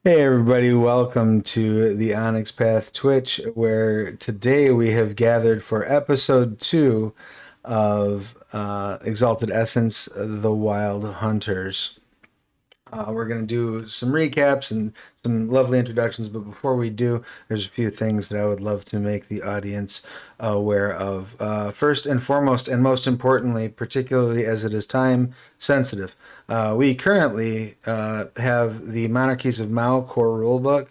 Hey everybody, welcome to the Onyx Path Twitch, where today we have gathered for episode 2 of Exalted Essence, the Wild Hunters. We're going to do some recaps and some lovely introductions, but before we do, there's a few things that I would love to make the audience aware of. First and foremost, and most importantly, particularly as it is time sensitive, we currently have the Monarchies of Mao core rulebook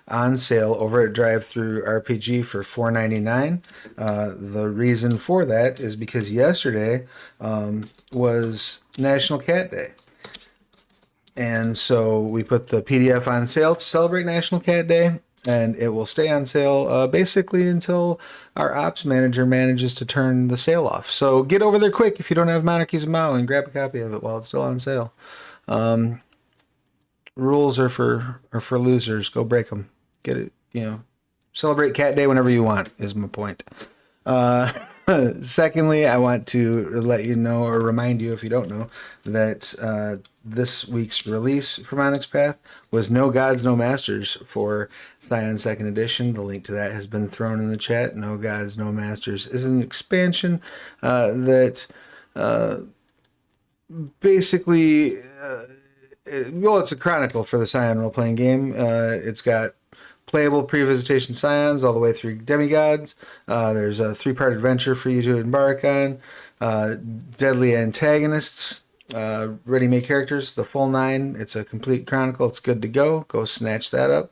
on sale over at Drive Through RPG for $4.99. The reason for that is because yesterday was National Cat Day. And so we put the PDF on sale to celebrate National Cat Day, and it will stay on sale basically until our ops manager manages to turn the sale off. So get over there quick if you don't have Monarchies of Mao and grab a copy of it while it's still on sale. Rules are for losers. Go break them. Get it. Celebrate Cat Day whenever you want. Is my point. Uh, Secondly, I want to let you know or remind you, if you don't know, that this week's release from Onyx Path was No Gods, No Masters for Scion 2nd Edition. The link to that has been thrown in the chat. No Gods, No Masters is an expansion that basically, it's a chronicle for the Scion role-playing game. It's got playable pre-visitation scions all the way through demigods. There's a 3-part adventure for you to embark on. Deadly antagonists, ready-made characters, the full 9. It's a complete chronicle. It's good to go. Go snatch that up.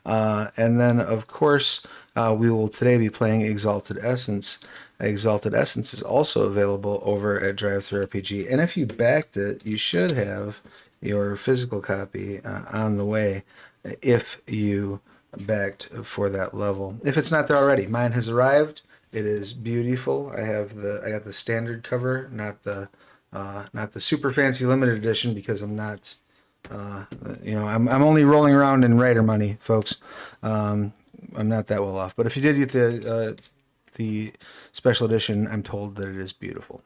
And then, of course, we will today be playing Exalted Essence. Exalted Essence is also available over at Drive-Thru RPG. And if you backed it, you should have your physical copy on the way if you backed for that level. If it's not there already, mine has arrived. It is beautiful. I got the standard cover, not the super fancy limited edition, because I'm not I'm only rolling around in writer money, folks. I'm not that well off. But if you did get the special edition, I'm told that it is beautiful.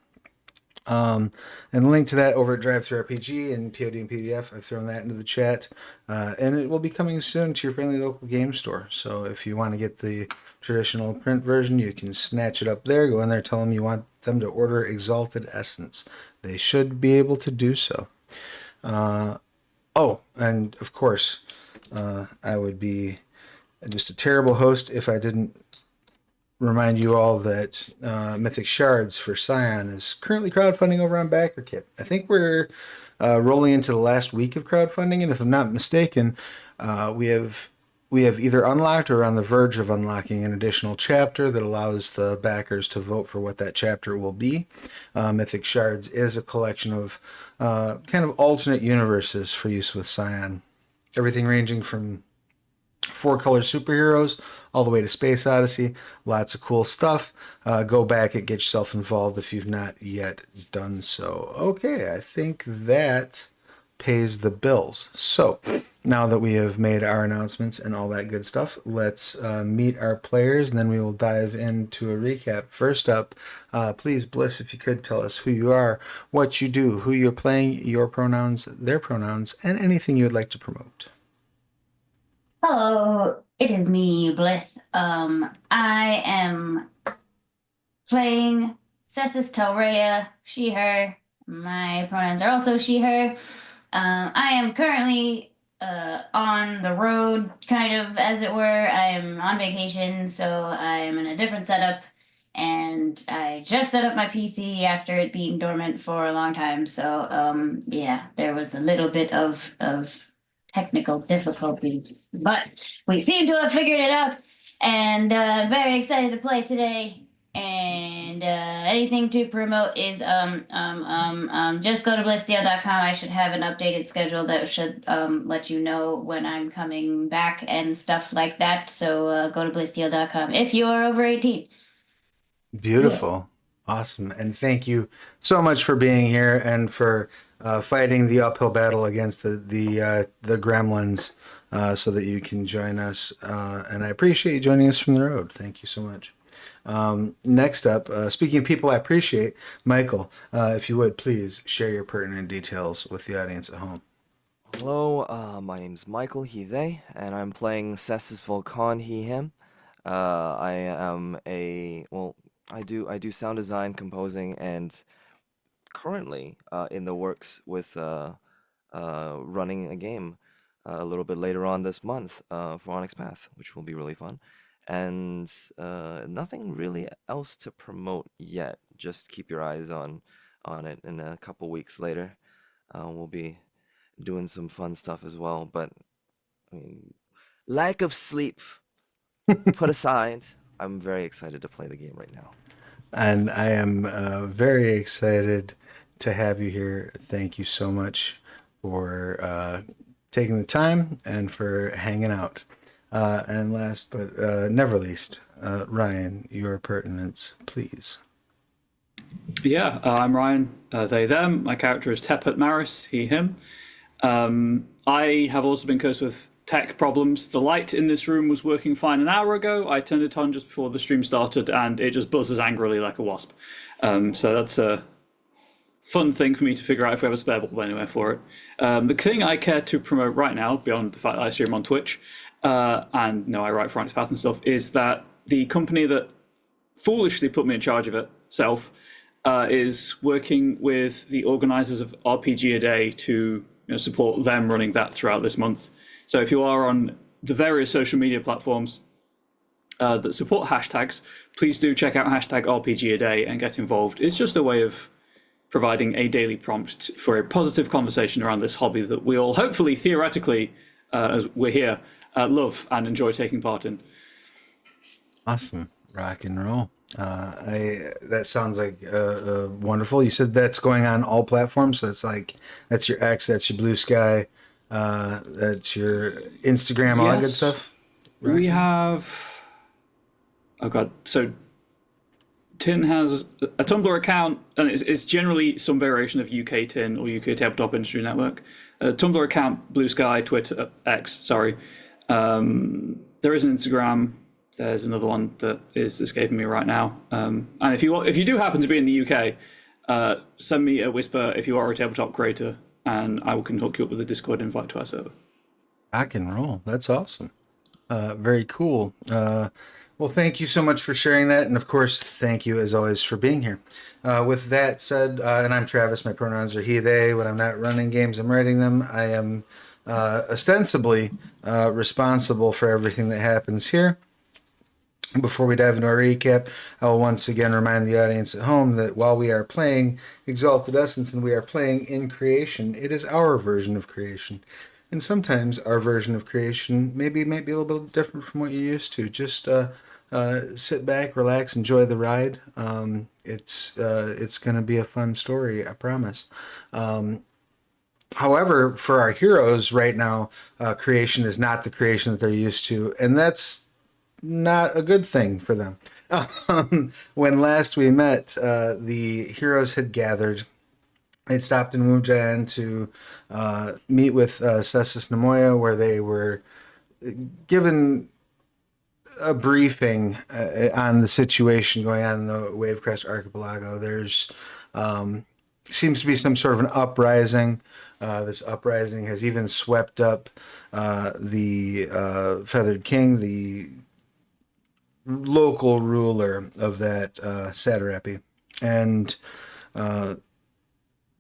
And link to that over at Drive-Thru RPG and POD and PDF. I've thrown that into the chat. And it will be coming soon to your friendly local game store. So if you want to get the traditional print version, you can snatch it up there. Go in there, tell them you want them to order Exalted Essence. They should be able to do so. And of course, I would be just a terrible host if I didn't remind you all that Mythic Shards for Scion is currently crowdfunding over on BackerKit. I think we're rolling into the last week of crowdfunding, and if I'm not mistaken, we have either unlocked or are on the verge of unlocking an additional chapter that allows the backers to vote for what that chapter will be. Mythic Shards is a collection of kind of alternate universes for use with Scion. Everything ranging from 4-color superheroes all the way to Space Odyssey. Lots of cool stuff. Go back and get yourself involved if you've not yet done so. Okay, I think that pays the bills. So now that we have made our announcements and all that good stuff, let's meet our players, and then we will dive into a recap. First up, please, Bliss, if you could tell us who you are, what you do, who you're playing, your pronouns, their pronouns, and anything you would like to promote. Hello, it is me, Bliss. I am playing Cessus Telrea, she, her. My pronouns are also she, her. I am currently on the road, kind of, as it were. I am on vacation, so I am in a different setup. And I just set up my PC after it being dormant for a long time. So, yeah, there was a little bit of technical difficulties, but we seem to have figured it out, and very excited to play today. And anything to promote is just go to blissdeal.com. I should have an updated schedule that should let you know when I'm coming back and stuff like that. So go to blissdeal.com if you are over 18. Beautiful. Awesome. And thank you so much for being here and for fighting the uphill battle against the gremlins so that you can join us. And I appreciate you joining us from the road. Thank you so much. Next up, speaking of people I appreciate, Michael, if you would please share your pertinent details with the audience at home. Hello, my name's Michael, he, they, and I'm playing Cessus Volcan, he, him. I am I do sound design, composing, and currently in the works with running a game a little bit later on this month for Onyx Path, which will be really fun. And nothing really else to promote yet. Just keep your eyes on it. In a couple weeks later, we'll be doing some fun stuff as well. But I mean, lack of sleep put aside, I'm very excited to play the game right now. And I am very excited to have you here. Thank you so much for taking the time and for hanging out. And last but never least, Ryan, your pertinence, please. Yeah, I'm Ryan, they, them. My character is Tepet Maris, he, him. I have also been cursed with tech problems. The light in this room was working fine an hour ago. I turned it on just before the stream started and it just buzzes angrily like a wasp. So that's a fun thing for me to figure out if we have a spare bulb anywhere for it. The thing I care to promote right now, beyond the fact that I stream on Twitch, and no, I write for Onyx Path and stuff, is that the company that foolishly put me in charge of it, Self, is working with the organizers of RPG a Day to support them running that throughout this month. So if you are on the various social media platforms that support hashtags, please do check out hashtag RPG a Day and get involved. It's just a way of providing a daily prompt for a positive conversation around this hobby that we all hopefully, theoretically, as we're here, love and enjoy taking part in. Awesome, rock and roll. I that sounds like wonderful. You said that's going on all platforms. So it's like that's your X, that's your Blue Sky, that's your Instagram, all that good Yes, stuff. we Rocking. have. Oh god, so Tin has a Tumblr account, and it's generally some variation of UK Tin or UK Tabletop Industry Network. A Tumblr account, Blue Sky, Twitter, X, sorry. There is an Instagram. There's another one that is escaping me right now. And if you do happen to be in the UK, send me a whisper if you are a tabletop creator, and I can hook you up with a Discord invite to our server. Rock and roll. That's awesome. Very cool. Well, thank you so much for sharing that. And of course, thank you as always for being here. With that said, and I'm Travis, my pronouns are he, they. When I'm not running games, I'm writing them. I am ostensibly responsible for everything that happens here. Before we dive into our recap, I will once again remind the audience at home that while we are playing Exalted Essence and we are playing in creation, it is our version of creation. And sometimes our version of creation maybe might be a little bit different from what you're used to. Just sit back, relax, enjoy the ride. It's going to be a fun story, I promise. However, for our heroes right now, creation is not the creation that they're used to, and that's not a good thing for them. When last we met, the heroes had gathered. They'd stopped in Wujian to meet with Cessus Nemoya, where they were given a briefing on the situation going on in the Wavecrest Archipelago. There's seems to be some sort of an uprising. This uprising has even swept up the Feathered King, the local ruler of that satrapy, and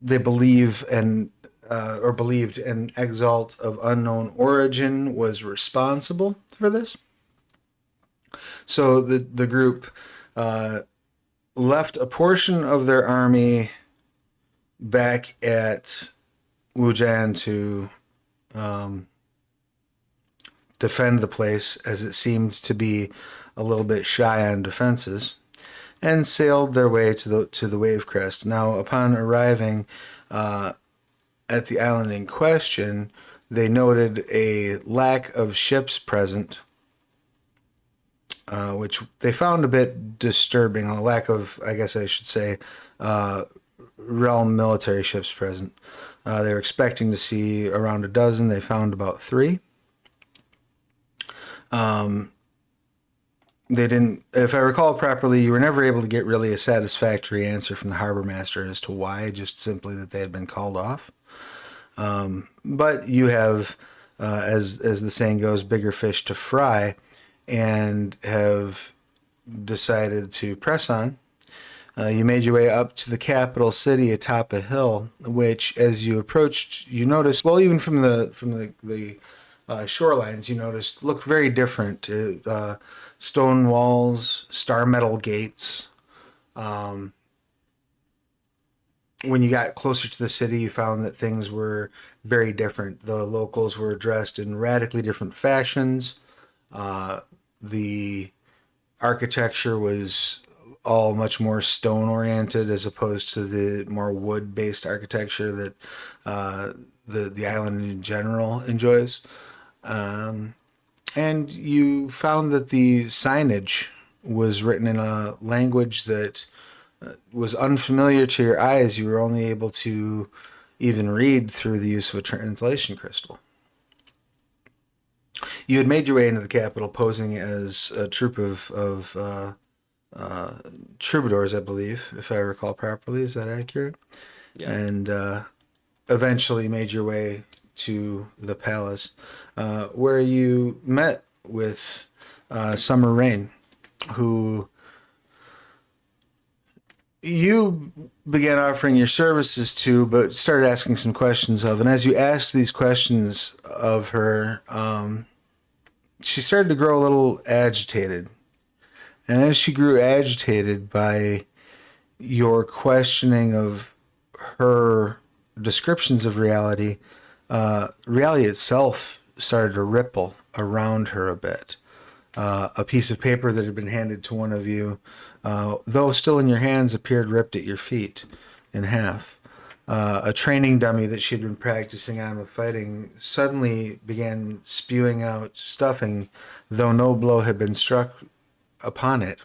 they believe and or believed an exalt of unknown origin was responsible for this. So the group left a portion of their army back at Wujian to defend the place, as it seemed to be a little bit shy on defenses, and sailed their way to the wave crest. Now, upon arriving at the island in question, they noted a lack of ships present, which they found a bit disturbing. A lack of, I guess I should say, realm military ships present. They were expecting to see around a dozen. They found about three. They didn't, if I recall properly, you were never able to get really a satisfactory answer from the harbor master as to why, just simply that they had been called off. But you have, as the saying goes, bigger fish to fry, and have decided to press on. You made your way up to the capital city atop a hill, which, as you approached, you noticed. Well, even from the shorelines, you noticed looked very different. Stone walls, star metal gates. When you got closer to the city, you found that things were very different. The locals were dressed in radically different fashions. The architecture was all much more stone oriented as opposed to the more wood based architecture that the island in general enjoys. And you found that the signage was written in a language that was unfamiliar to your eyes. You were only able to even read through the use of a translation crystal. You had made your way into the capital posing as a troop of troubadours, I believe, if I recall properly. Is that accurate? Yeah. And eventually made your way to the palace, where you met with Summer Rain, who you began offering your services to, but started asking some questions of. And as you asked these questions of her, she started to grow a little agitated. And as she grew agitated by your questioning of her descriptions of reality, reality itself started to ripple around her a bit. A piece of paper that had been handed to one of you, though still in your hands, appeared ripped at your feet in half. A training dummy that she had been practicing on with fighting suddenly began spewing out stuffing, though no blow had been struck upon it.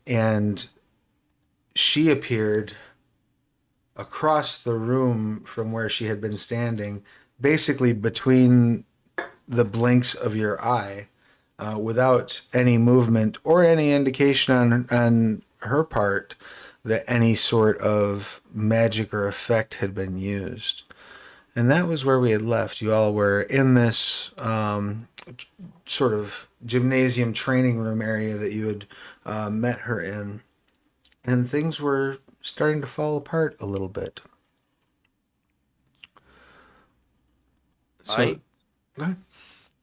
And she appeared across the room from where she had been standing, basically between the blinks of your eye, without any movement or any indication on her part that any sort of magic or effect had been used. And that was where we had left. You all were in this sort of gymnasium training room area that you had met her in. And things were starting to fall apart a little bit. So, I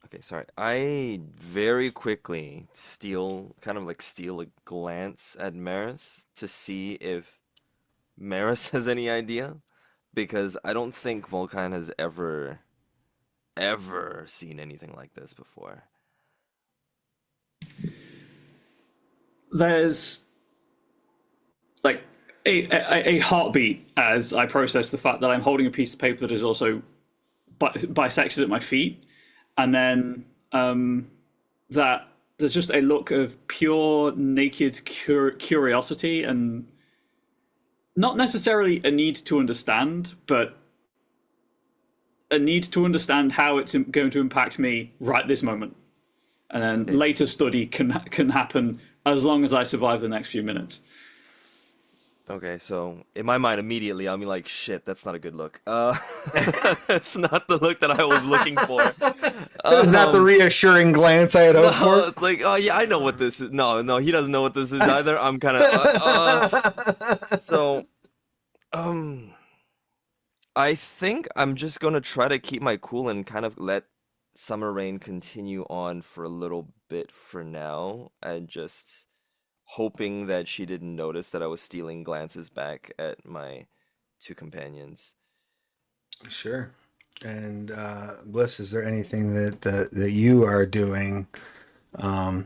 Okay, sorry. I very quickly kind of like steal a glance at Maris to see if Maris has any idea, because I don't think Volkan has ever seen anything like this before. There's like a heartbeat as I process the fact that I'm holding a piece of paper that is also bisected at my feet, and then that there's just a look of pure naked curiosity, and not necessarily a need to understand, but a need to understand how it's going to impact me right this moment. And then later study can happen as long as I survive the next few minutes. Okay, so in my mind, immediately I'll be like, "Shit, that's not a good look. It's not the look that I was looking for." not the reassuring glance I had hoped No, for. it's like, oh yeah, I know what this is. No, he doesn't know what this is either. I'm kind of so. I think I'm just gonna try to keep my cool and kind of let Summer Rain continue on for a little bit for now, and just hoping that she didn't notice that I was stealing glances back at my two companions. Sure. And Bliss, is there anything that you are doing, I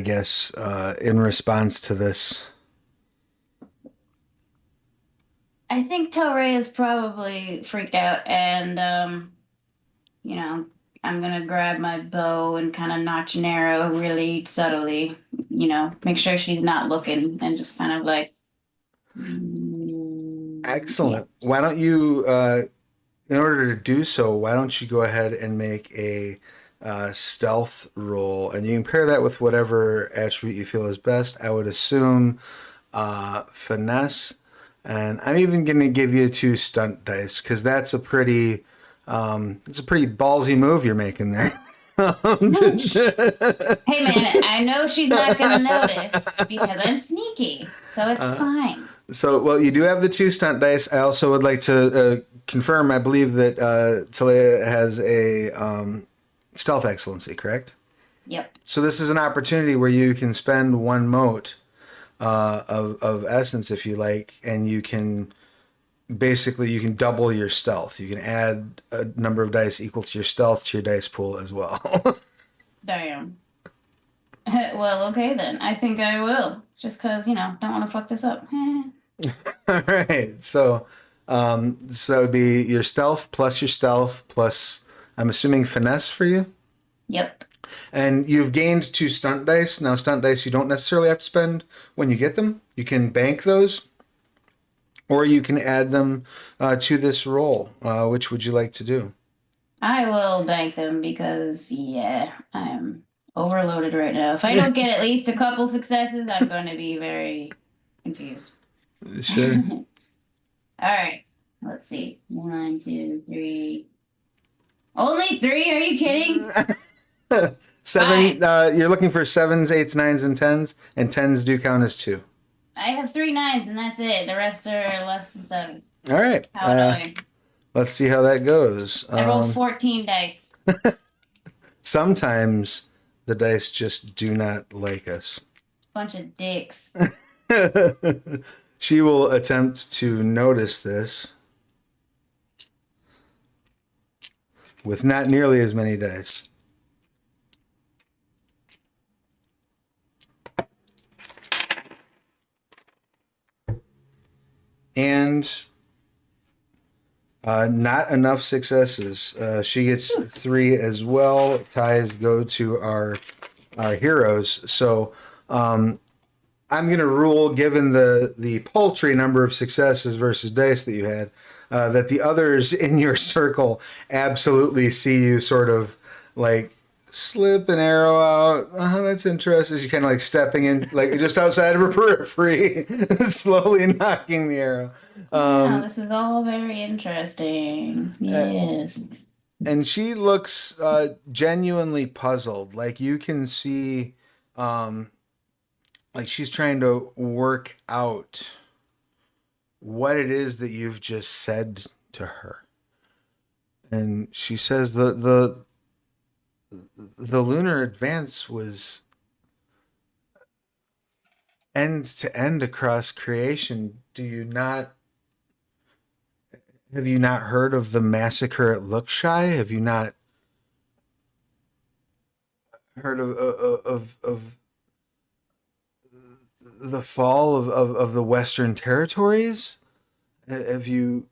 guess, in response to this? I think Torre is probably freaked out, and you know, I'm gonna grab my bow and kind of notch an arrow really subtly, make sure she's not looking, and just kind of like, yeah. Excellent. Why don't you, in order to do so, why don't you go ahead and make a stealth roll, and you can pair that with whatever attribute you feel is best. I would assume finesse, And I'm even going to give you 2 stunt dice because that's a pretty, it's a pretty ballsy move you're making there. Hey man, I know she's not gonna notice because I'm sneaky, so it's fine. So, well, you do have the 2 stunt dice. I also would like to confirm. I believe that Talia has a stealth excellency, correct? Yep. So this is an opportunity where you can spend 1 mote of essence if you like, and you can basically you can double your stealth. You can add a number of dice equal to your stealth to your dice pool as well. Damn. Well, okay then. I think I will. Just cause, don't want to fuck this up. All right. So it'd be your stealth plus I'm assuming finesse for you. Yep. And you've gained 2 stunt dice. Now stunt dice you don't necessarily have to spend when you get them. You can bank those, or you can add them to this roll. Which would you like to do? I will bank them because, yeah, I'm overloaded right now. If I don't get at least a couple successes, I'm going to be very confused. Sure. All right. Let's see. 1, 2, 3. Only 3? Are you kidding? 7. Fine. You're looking for 7s, 8s, 9s, and 10s, and 10s do count as 2. I have 3 9s and that's it. The rest are less than 7. All right. How annoying. Let's see how that goes. I rolled 14 dice. Sometimes the dice just do not like us. Bunch of dicks. She will attempt to notice this with not nearly as many dice. And not enough successes. She gets 3 as well. Ties go to our heroes. So I'm going to rule, given the paltry number of successes versus dice that you had, that the others in your circle absolutely see you sort of like slip an arrow out. That's interesting. You're kind of like stepping in, like just outside of her periphery, slowly knocking the arrow. Wow, this is all very interesting. Yes. And she looks genuinely puzzled. Like you can see, like she's trying to work out what it is that you've just said to her. And she says the lunar advance was end to end across creation. Have you not heard of the massacre at Lookshy? Have you not heard of the fall of the Western territories? Have you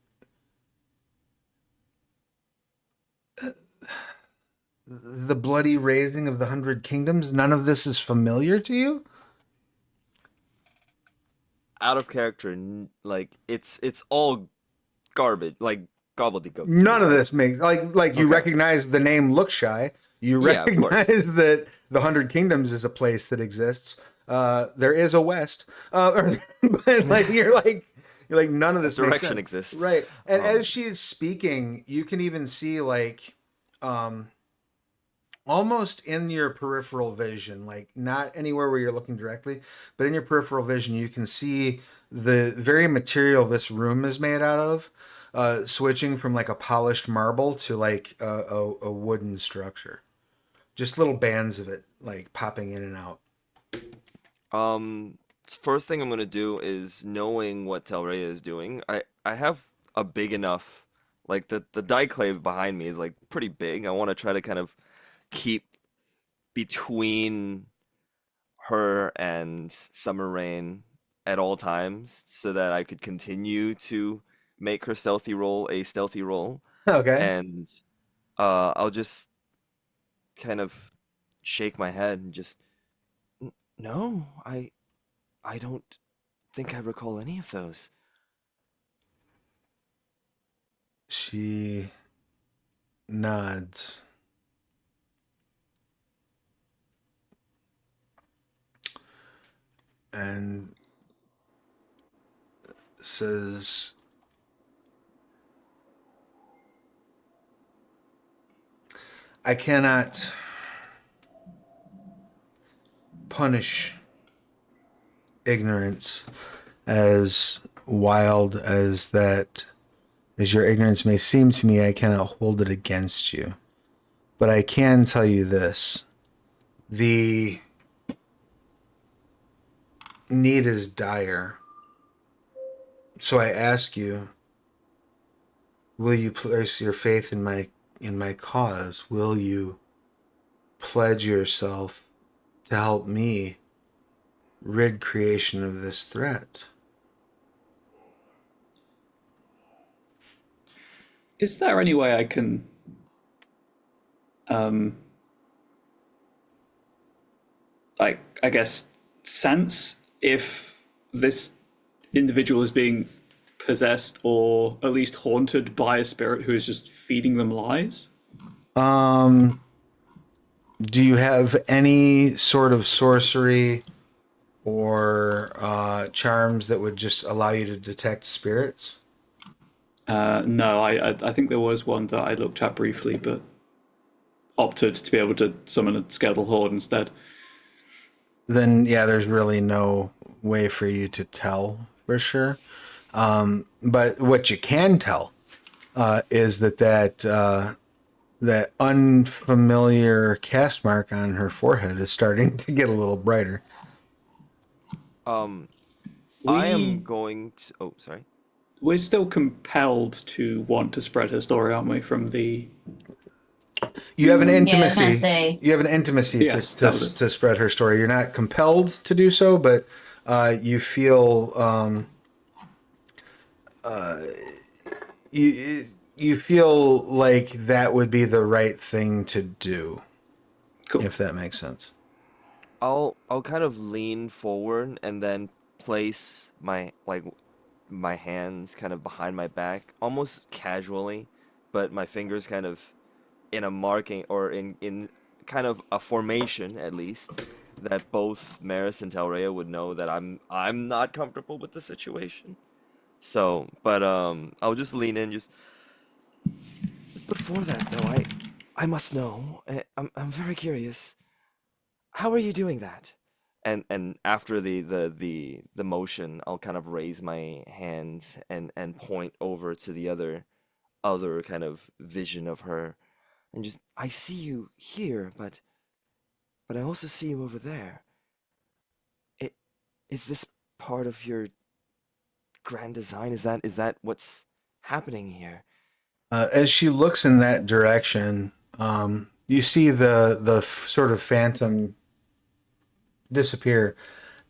the bloody raising of the 100 kingdoms? None of this is familiar to you? Out of character, like it's all garbage, like gobbledygook to me, None of right? this makes like you Okay. recognize the name Lookshy. You Yeah, of course. recognize that the 100 Kingdoms is a place that exists. There is a West, but like you're like none of this makes Direction sense. exists. Right? And Um, as she's speaking, you can even see like um, almost in your peripheral vision, like not anywhere where you're looking directly, but in your peripheral vision, you can see the very material this room is made out of, switching from like a polished marble to like a wooden structure. Just little bands of it, like popping in and out. First thing I'm gonna do is knowing what Telrea is doing. I have a big enough, like the diclave behind me is like pretty big. I want to try to kind of keep between her and Summer Rain at all times so that I could continue to make her stealthy roll a stealthy roll. Okay. And I'll just kind of shake my head and just no, I don't think I recall any of those. She nods. And says, I cannot punish ignorance as wild as that, as your ignorance may seem to me. I cannot hold it against you. But I can tell you this. The need is dire. So I ask you, will you place your faith in my cause? Will you pledge yourself to help me rid creation of this threat? Is there any way I can like, I guess, sense if this individual is being possessed or at least haunted by a spirit who is just feeding them lies? Do you have any sort of sorcery or charms that would just allow you to detect spirits? No, I think there was one that I looked at briefly, but opted to be able to summon a skeletal horde instead. Then yeah, there's really no way for you to tell for sure. But what you can tell is that unfamiliar cast mark on her forehead is starting to get a little brighter. I am going to. Oh, sorry. We're still compelled to want to spread her story, aren't we? From the You have an Yeah, I was intimacy. gonna say. You have an intimacy Yes, that was it. to spread her story. You're not compelled to do so, but you feel you feel like that would be the right thing to do, Cool. if that makes sense. I'll kind of lean forward and then place my hands kind of behind my back, almost casually, but my fingers kind of in a marking or in kind of a formation at least that both Maris and Telrea would know that I'm not comfortable with the situation. So, but I'll just lean in just before that though, I must know. I'm very curious. How are you doing that? And after the motion, I'll kind of raise my hand and point over to the other kind of vision of her and just I see you here, but I also see you over there. It is this part of your grand design? Is that what's happening here? As she looks in that direction, you see the sort of phantom disappear,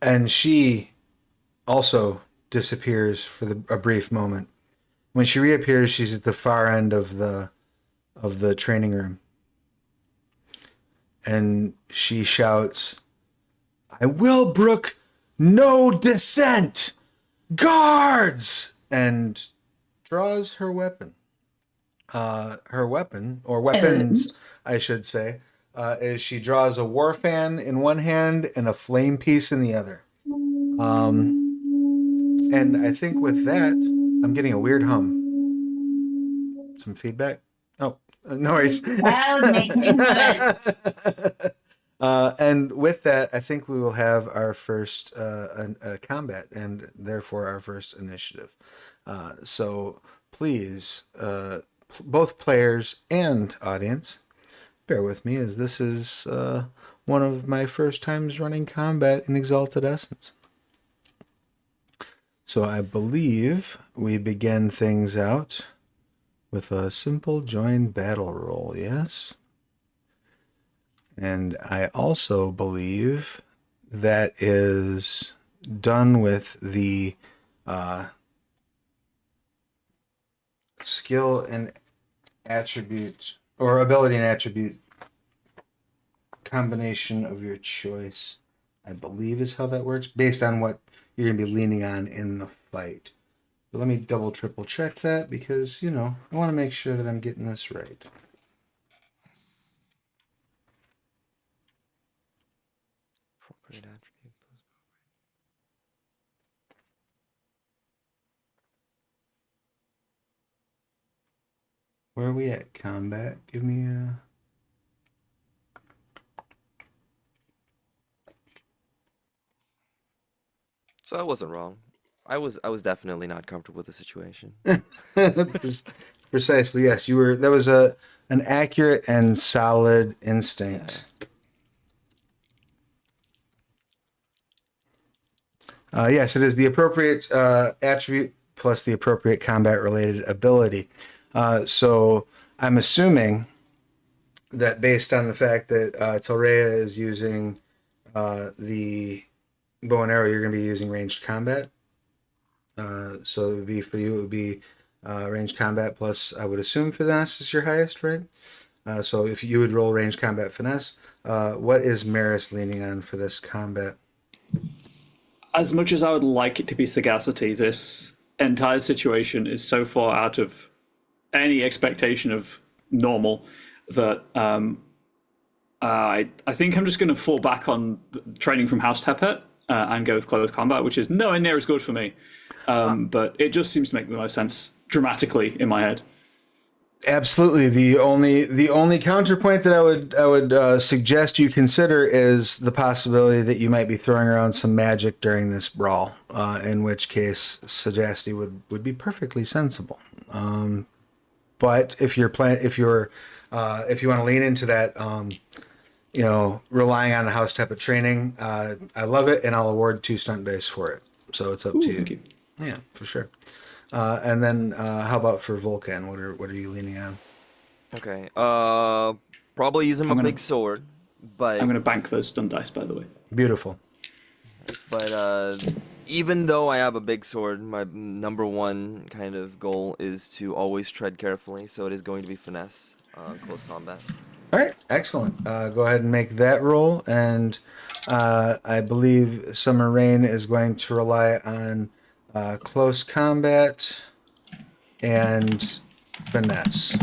and she also disappears for a brief moment. When she reappears, she's at the far end of the training room, and she shouts, "I will brook no dissent, guards!" and draws her weapon. Her weapon, or weapons, I should say, is she draws a war fan in one hand and a flame piece in the other. And I think with that, I'm getting a weird hum. Some feedback? Oh, no worries. Wild making noise. And with that, I think we will have our first combat and therefore our first initiative. So please, both players and audience, bear with me as this is one of my first times running combat in Exalted Essence. So I believe we begin things out with a simple join battle roll, yes? And I also believe that is done with the skill and attribute, or ability and attribute combination of your choice, I believe is how that works, based on what you're going to be leaning on in the fight. But let me double, triple check that because, I want to make sure that I'm getting this right. Appropriate attribute. Where are we at? Combat. Give me a. So I wasn't wrong. I was definitely not comfortable with the situation. Precisely, yes. You were. That was an accurate and solid instinct. Yes, it is the appropriate attribute plus the appropriate combat-related ability. So I'm assuming that based on the fact that Telrea is using the bow and arrow, you're going to be using ranged combat. So it would be for you, it would be ranged combat plus, I would assume finesse is your highest, right? So if you would roll ranged combat finesse, what is Maris leaning on for this combat? As much as I would like it to be sagacity, this entire situation is so far out of any expectation of normal that I think I'm just going to fall back on training from House Tepet and go with close combat, which is nowhere near as good for me. But it just seems to make the most sense dramatically in my head. Absolutely. The only counterpoint that I would suggest you consider is the possibility that you might be throwing around some magic during this brawl. In which case, sagacity would be perfectly sensible. But if you want to lean into that, relying on the house type of training, I love it, and I'll award 2 stunt dice for it. So it's up to you. Thank you. Yeah, for sure. And then how about for Vulcan? What are you leaning on? Okay. Probably using my big sword, but I'm going to bank those stun dice, by the way. Beautiful. Even though I have a big sword, my number one kind of goal is to always tread carefully. So it is going to be finesse, close combat. All right, excellent. Go ahead and make that roll, and I believe Summer Rain is going to rely on close combat and finesse.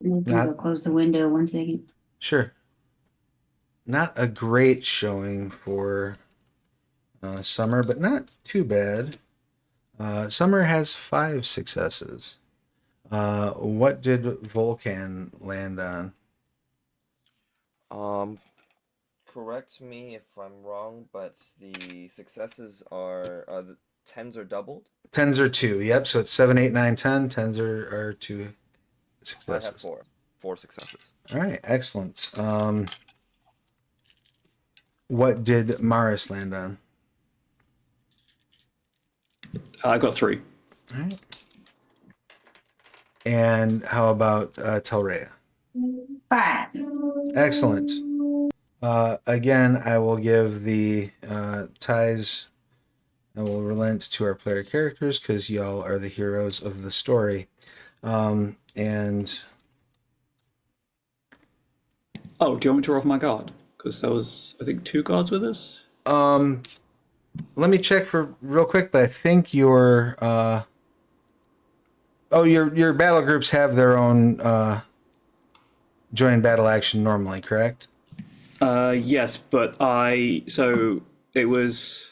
I'm just gonna go close the window 1 second. Sure. Not a great showing for Summer, but not too bad. Summer has 5 successes. What did Vulcan land on? Correct me if I'm wrong, but the successes are the tens are doubled. 10s are 2. Yep. So it's 7, 8, 9, 10. 10s are 2 successes. I have 4 successes. All right. Excellent. What did Maris land on? I got 3. All right. And how about Telrea? 5. Excellent. Again, I will give the ties. I will relent to our player characters because y'all are the heroes of the story. And Oh, do you want me to roll off my guard? Because there was, I think, 2 guards with us. let me check for real quick, but I think your your battle groups have their own join battle action normally, correct? Yes, but so it was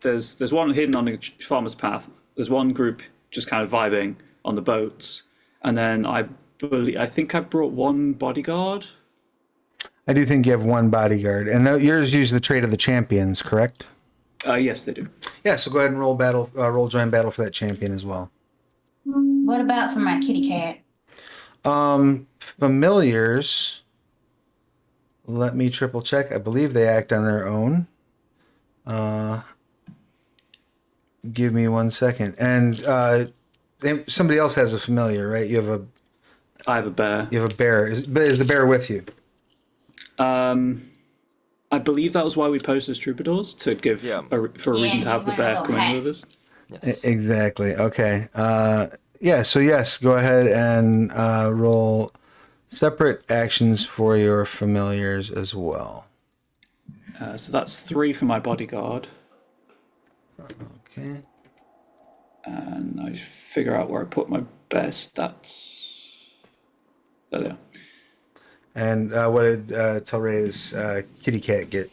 there's one hidden on the farmer's path. There's one group just kind of vibing on the boats, and then I think I brought 1 bodyguard. I do think you have 1 bodyguard, and yours use the trait of the champions, correct? Yes, they do. Yeah, so go ahead and roll join battle for that champion as well. What about for my kitty cat? Familiars. Let me triple check. I believe they act on their own. Give me 1 second. And somebody else has a familiar, right? I have a bear. You have a bear. Is the bear with you? I believe that was why we posed as troubadours to give for a reason to have the bear come in with us. Yes. Exactly. Okay. Yeah. So yes, go ahead and roll separate actions for your familiars as well. So that's 3 for my bodyguard. Okay. And I figure out where I put my best stats. There they are. And what did Telray's kitty cat get?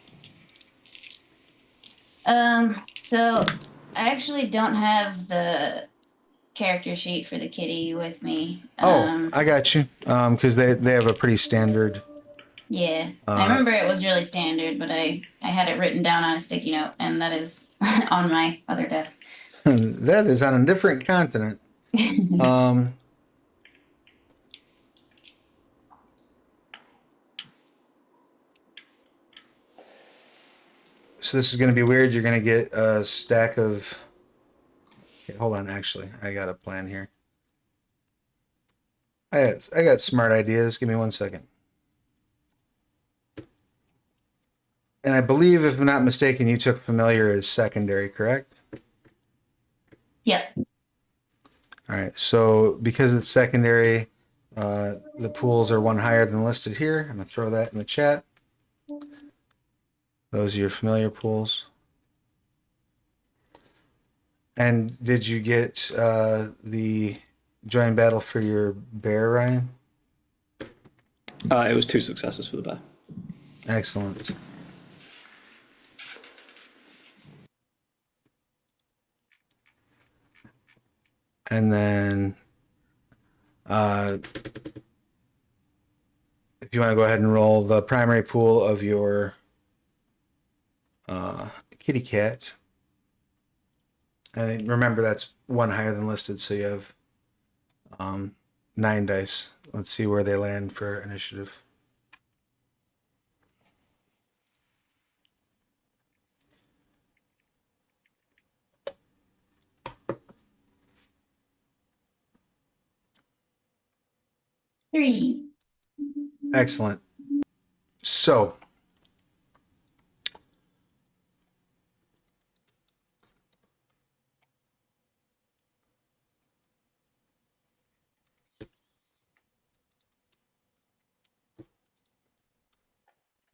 So I actually don't have the character sheet for the kitty with me. Oh, I got you. Because they have a pretty standard. Yeah, I remember it was really standard, but I had it written down on a sticky note, and that is on my other desk. That is on a different continent. So this is going to be weird. You're going to get a stack of. Okay, hold on. Actually, I got a plan here. I got smart ideas. Give me 1 second. And I believe, if I'm not mistaken, you took familiar as secondary, correct? Yep. All right. So because it's secondary, the pools are one higher than listed here. I'm gonna throw that in the chat. Those are your familiar pools. And did you get the join battle for your bear, Ryan? It was 2 successes for the bear. Excellent. And then if you want to go ahead and roll the primary pool of your kitty cat. And remember, that's one higher than listed, so you have 9 dice. Let's see where they land for initiative. Three. Excellent. So,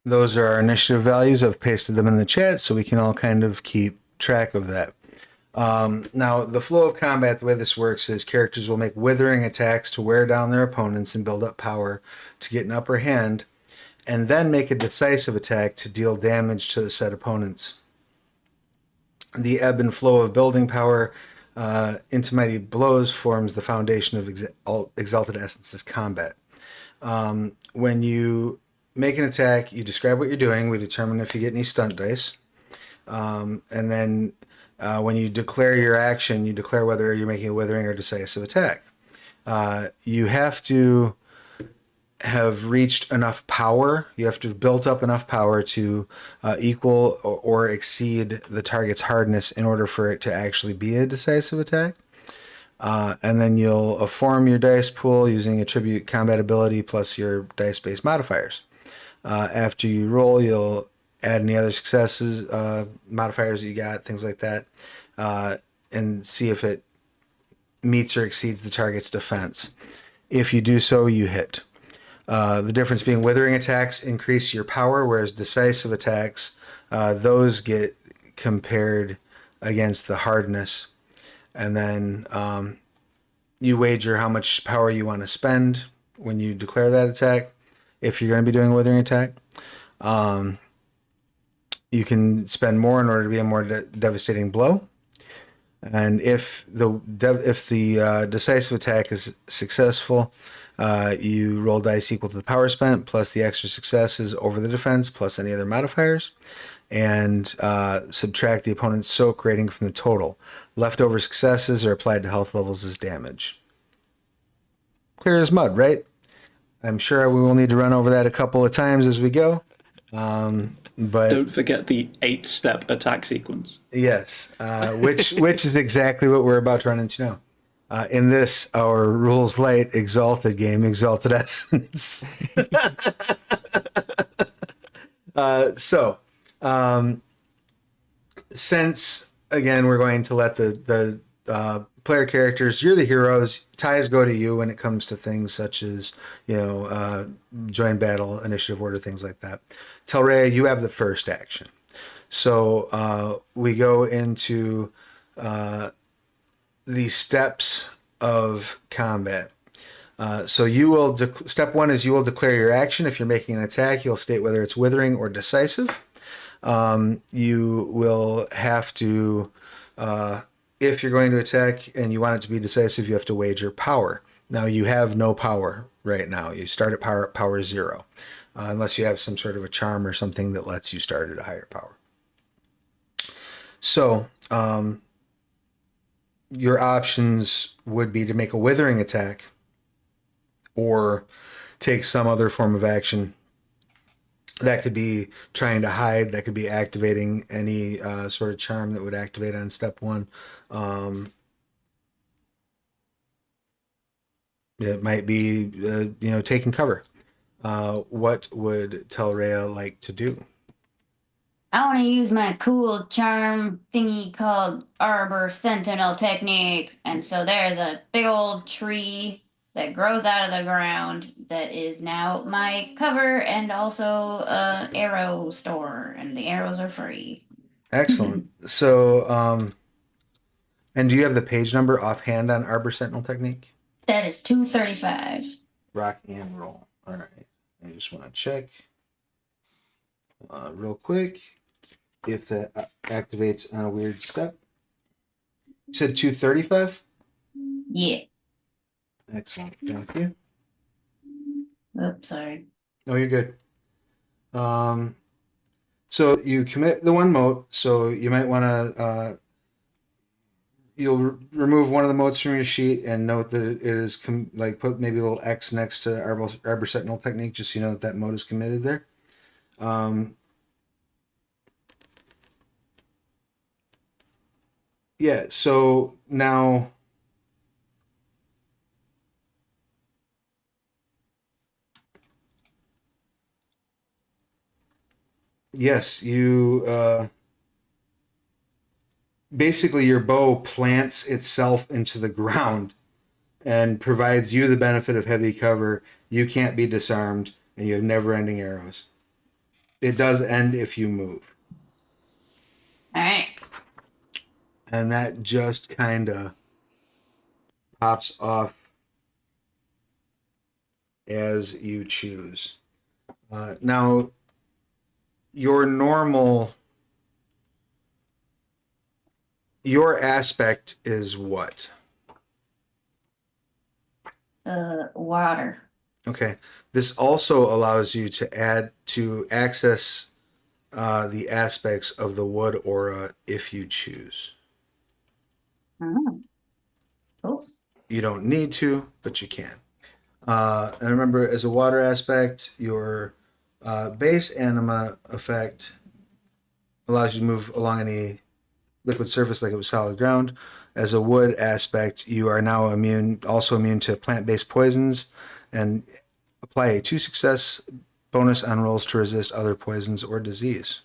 those are our initiative values. I've pasted them in the chat so we can all kind of keep track of that. Now, the flow of combat, the way this works is characters will make withering attacks to wear down their opponents and build up power to get an upper hand, and then make a decisive attack to deal damage to the said opponents. The ebb and flow of building power into mighty blows forms the foundation of Exalted Essence's combat. When you make an attack, you describe what you're doing. We determine if you get any stunt dice. And then when you declare your action, you declare whether you're making a withering or decisive attack. You have to have reached enough power. You have to have built up enough power to equal or exceed the target's hardness in order for it to actually be a decisive attack. And then you'll form your dice pool using attribute combat ability plus your dice-based modifiers. After you roll, you'll add any other successes, modifiers that you got, things like that, and see if it meets or exceeds the target's defense. If you do so, you hit. The difference being withering attacks increase your power, whereas decisive attacks, those get compared against the hardness. And then you wager how much power you want to spend when you declare that attack. If you're going to be doing a withering attack, you can spend more in order to be a more devastating blow. And if the decisive attack is successful, you roll dice equal to the power spent plus the extra successes over the defense plus any other modifiers, and subtract the opponent's soak rating from the total. Leftover successes are applied to health levels as damage. Clear as mud, right? I'm sure we will need to run over that a couple of times as we go. But Don't forget the 8-step attack sequence. yes, which is exactly what we're about to run into now. In this, our rules light exalted game, Exalted Essence. Since again we're going to let the player characters, you're the heroes. Ties go to you when it comes to things such as join battle, initiative order, things like that. Telrea, you have the first action. So we go into the steps of combat. So you will step one is you will declare your action. If you're making an attack, you'll state whether it's withering or decisive. You will have to, if you're going to attack and you want it to be decisive, you have to wager power. Now you have no power right now. You start at power 0, unless you have some sort of a charm or something that lets you start at a higher power. So your options would be to make a withering attack or take some other form of action. That could be trying to hide. That could be activating any sort of charm that would activate on step 1. It might be, taking cover. What would Telrea like to do? I want to use my cool charm thingy called Arbor Sentinel Technique. And so there's a big old tree that grows out of the ground that is now my cover and also a arrow store. And the arrows are free. Excellent. So, and do you have the page number offhand on Arbor Sentinel Technique? That is 235. Rock and roll. All right. I just want to check real quick if that activates on a weird step. You said 235? Yeah. Excellent. Thank you. Oops, sorry. No, you're good. So you commit the one mote, so you might want to you'll remove one of the motes from your sheet and note that it is put maybe a little X next to Arbor Sentinel Technique, just so you know that mote is committed there. Yeah, so now yes, you basically your bow plants itself into the ground and provides you the benefit of heavy cover. You can't be disarmed, and you have never-ending arrows. It does end if you move. All right. And that just kind of pops off as you choose. Now, your aspect is what? Water. Okay. This also allows you to access the aspects of the wood aura if you choose. Oh. Cool. You don't need to, but you can. And remember, as a water aspect, your base anima effect allows you to move along any liquid surface like it was solid ground. As a wood aspect, you are now also immune to plant-based poisons, and apply a 2 success bonus on rolls to resist other poisons or disease.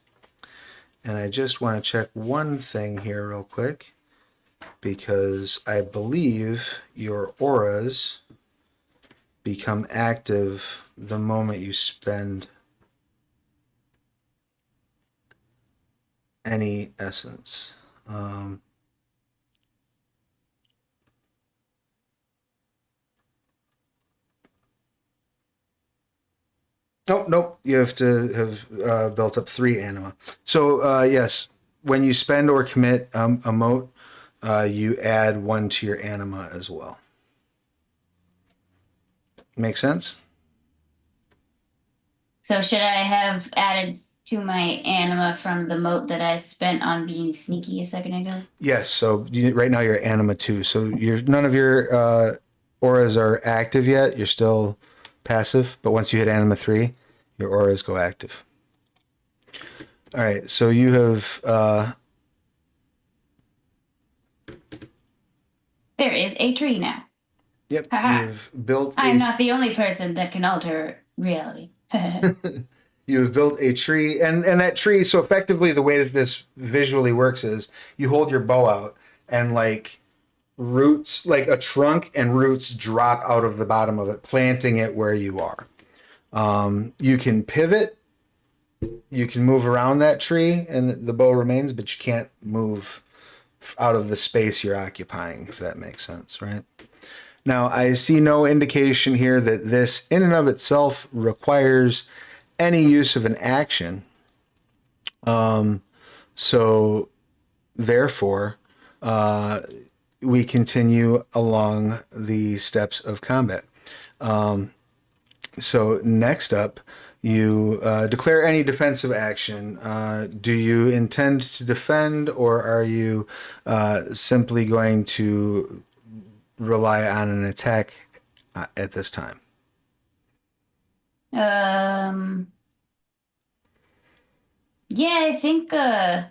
And I just want to check one thing here real quick, because I believe your auras become active the moment you spend any essence. Nope. You have to have built up 3 anima. So yes, when you spend or commit a mote, you add 1 to your anima as well. Make sense? So should I have added to my anima from the mote that I spent on being sneaky a second ago? Yes. So right now you're anima 2. So none of your auras are active yet. You're still passive. But once you hit anima 3, your auras go active. All right. So you have... There is a tree now. Yep. Haha. You've built... I'm not the only person that can alter reality. You've built a tree, and that tree, so effectively the way that this visually works is you hold your bow out, and roots, like a trunk and roots drop out of the bottom of it, planting it where you are. You can pivot, you can move around that tree, and the bow remains, but you can't move out of the space you're occupying, if that makes sense, right? Now, I see no indication here that this in and of itself requires any use of an action. So therefore, we continue along the steps of combat. So next up, you declare any defensive action. Do you intend to defend, or are you simply going to rely on an attack at this time? Yeah, I think it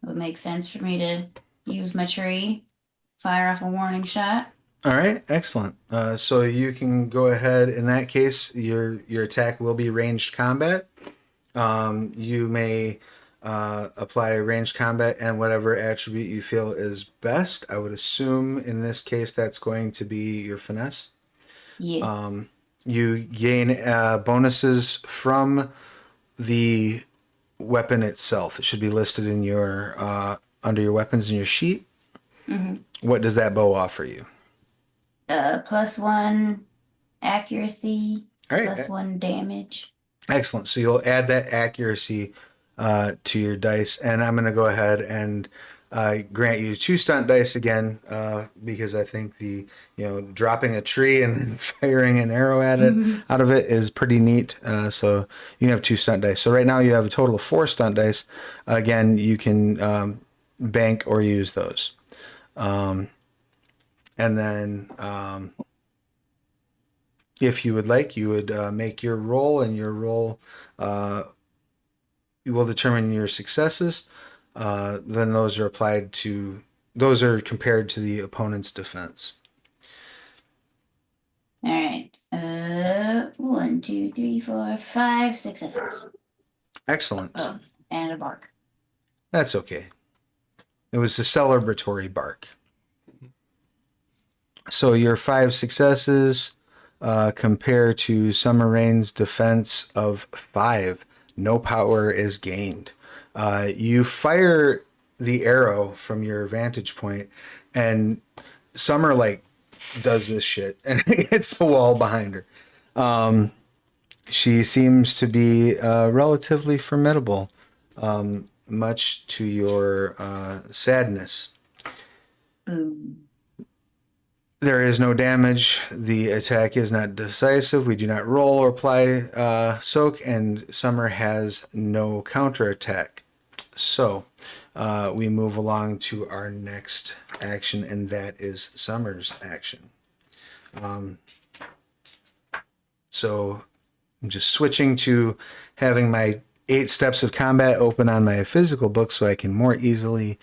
would make sense for me to use my tree, fire off a warning shot. All right, excellent. So you can go ahead. In that case, your attack will be ranged combat. You may apply ranged combat and whatever attribute you feel is best. I would assume in this case that's going to be your finesse. Yeah. You gain bonuses from the weapon itself. It should be listed in your under your weapons in your sheet. What does that bow offer you? +1 accuracy, All right, +1 damage. excellent. So you'll add that accuracy to your dice, and I'm going to go ahead and grant you 2 stunt dice again because I think the dropping a tree and then firing an arrow at it out of it is pretty neat. So you can have 2 stunt dice. So right now you have a total of 4 stunt dice. Again, you can bank or use those, and then. If you would like, you would make your roll, and your roll you will determine your successes. Then those are compared to the opponent's defense. All right. 1, 2, 3, 4, 5 successes. Excellent. Oh, and a bark. That's okay. It was a celebratory bark. So your 5 successes compare to Summer Rain's defense of 5. No power is gained. You fire the arrow from your vantage point, and Summer does this shit and hits the wall behind her. She seems to be relatively formidable, much to your sadness. Boom. There is no damage. The attack is not decisive. We do not roll or apply soak, and Summer has no counterattack. So we move along to our next action, and that is Summer's action. So I'm just switching to having my 8 steps of combat open on my physical book so I can more easily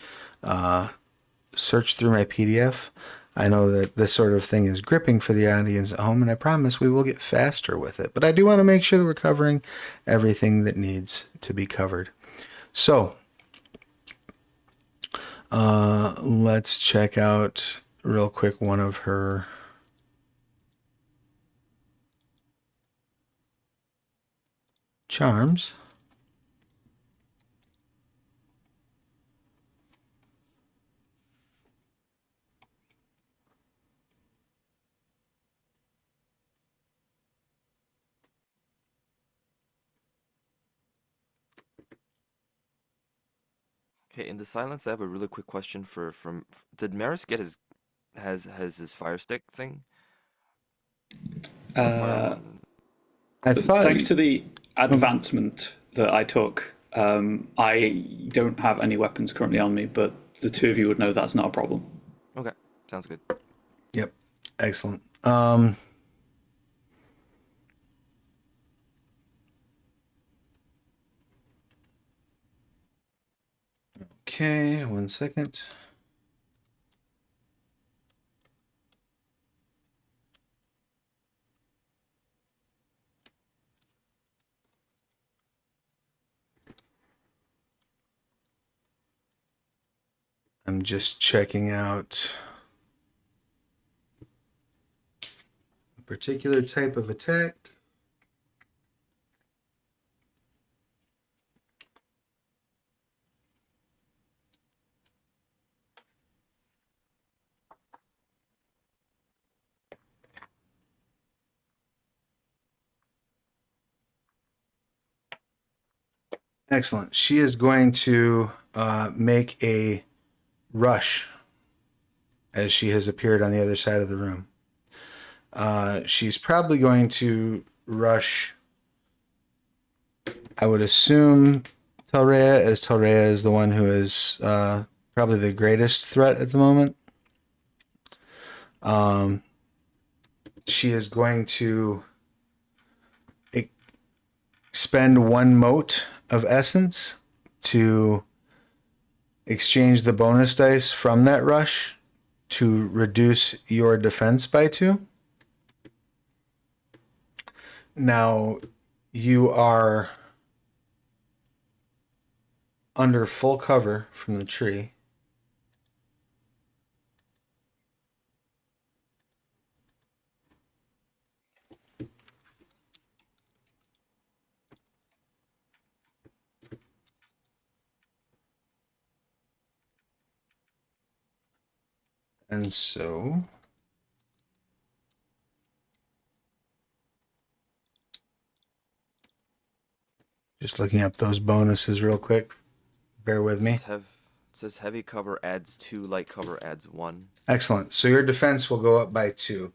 search through my PDF. I know that this sort of thing is gripping for the audience at home, and I promise we will get faster with it. But I do want to make sure that we're covering everything that needs to be covered. So let's check out real quick one of her charms. Okay, in the silence, I have a really quick question did Maris get has his fire stick thing? Fire one? I thought Thanks to the advancement that I took, I don't have any weapons currently on me, but the 2 of you would know that's not a problem. Okay, sounds good. Yep, excellent. Okay, 1 second. I'm just checking out a particular type of attack. Excellent. She is going to make a rush as she has appeared on the other side of the room. She's probably going to rush, I would assume, Telrea, as Telrea is the one who is probably the greatest threat at the moment. She is going to spend 1 mote of essence to exchange the bonus dice from that rush to reduce your defense by 2. Now, you are under full cover from the tree. And so just looking up those bonuses real quick. Bear with me. It says heavy cover adds 2, light cover adds 1. Excellent. So your defense will go up by 2.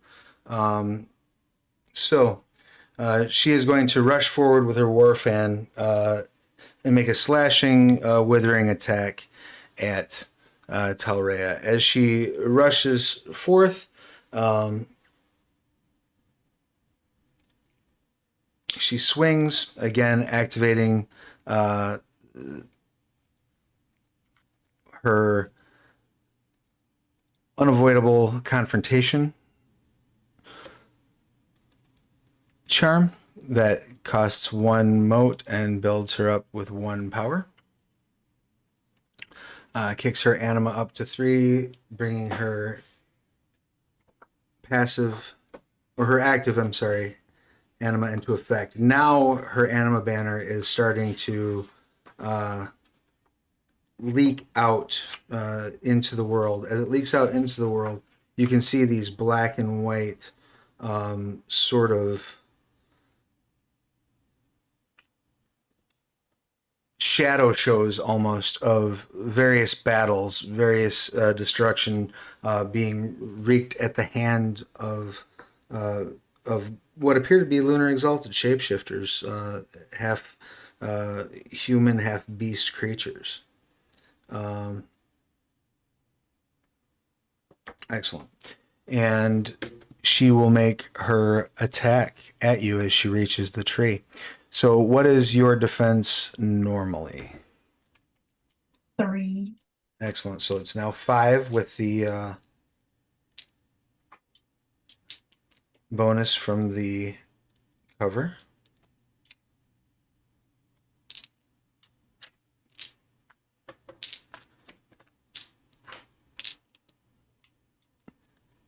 She is going to rush forward with her war fan and make a slashing, withering attack at Telrea. As she rushes forth, she swings, again activating her unavoidable confrontation charm that costs 1 mote and builds her up with 1 power. Kicks her anima up to 3, bringing her passive, or her active, I'm sorry, anima into effect. Now her anima banner is starting to leak out into the world. As it leaks out into the world, you can see these black and white sort of shadow shows almost of various battles, various destruction being wreaked at the hand of what appear to be lunar exalted shapeshifters, half human, half beast creatures. Excellent. And she will make her attack at you as she reaches the tree. So what is your defense normally? 3. Excellent. So it's now 5 with the bonus from the cover.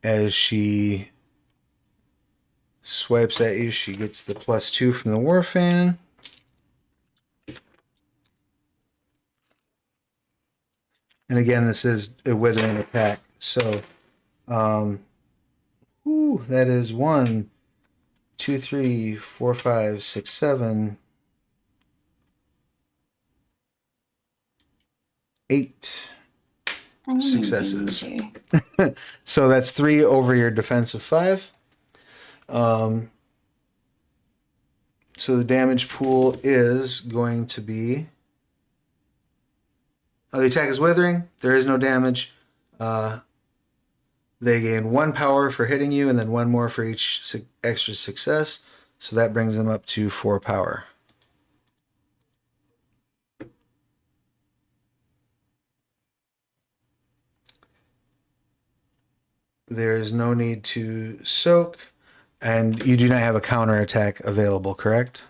As she swipes at you, she gets the +2 from the war fan. And again, this is a withering attack. So, that is 1, 2, 3, 4, 5, 6, 7, 8 successes. So that's 3 over your defense of 5. So the damage pool is going to be... the attack is withering. There is no damage. They gain 1 power for hitting you and then 1 more for each extra success. So that brings them up to 4 power. There is no need to soak, and you do not have a counterattack available, correct?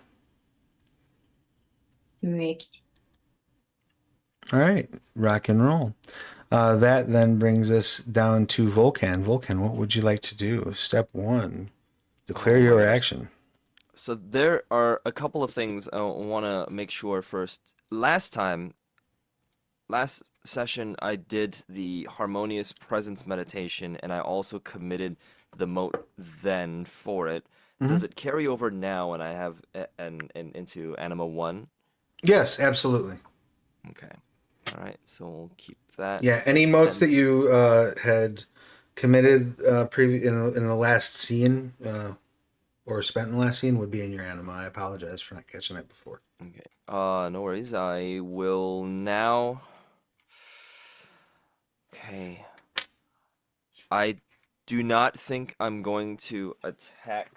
Correct. All right, rock and roll. That then brings us down to Vulcan. Vulcan, what would you like to do? Step 1, declare your action. So there are a couple of things I want to make sure first. Last session, I did the harmonious presence meditation, and I also committed the mote then for it. Does it carry over now, and I have into Anima 1? Yes, absolutely. Okay. All right. So we'll keep that. Yeah, any motes And- that you had committed in the last scene or spent in the last scene would be in your anima. I apologize for not catching that before. Okay. No worries. I will now. Okay. I do not think I'm going to attack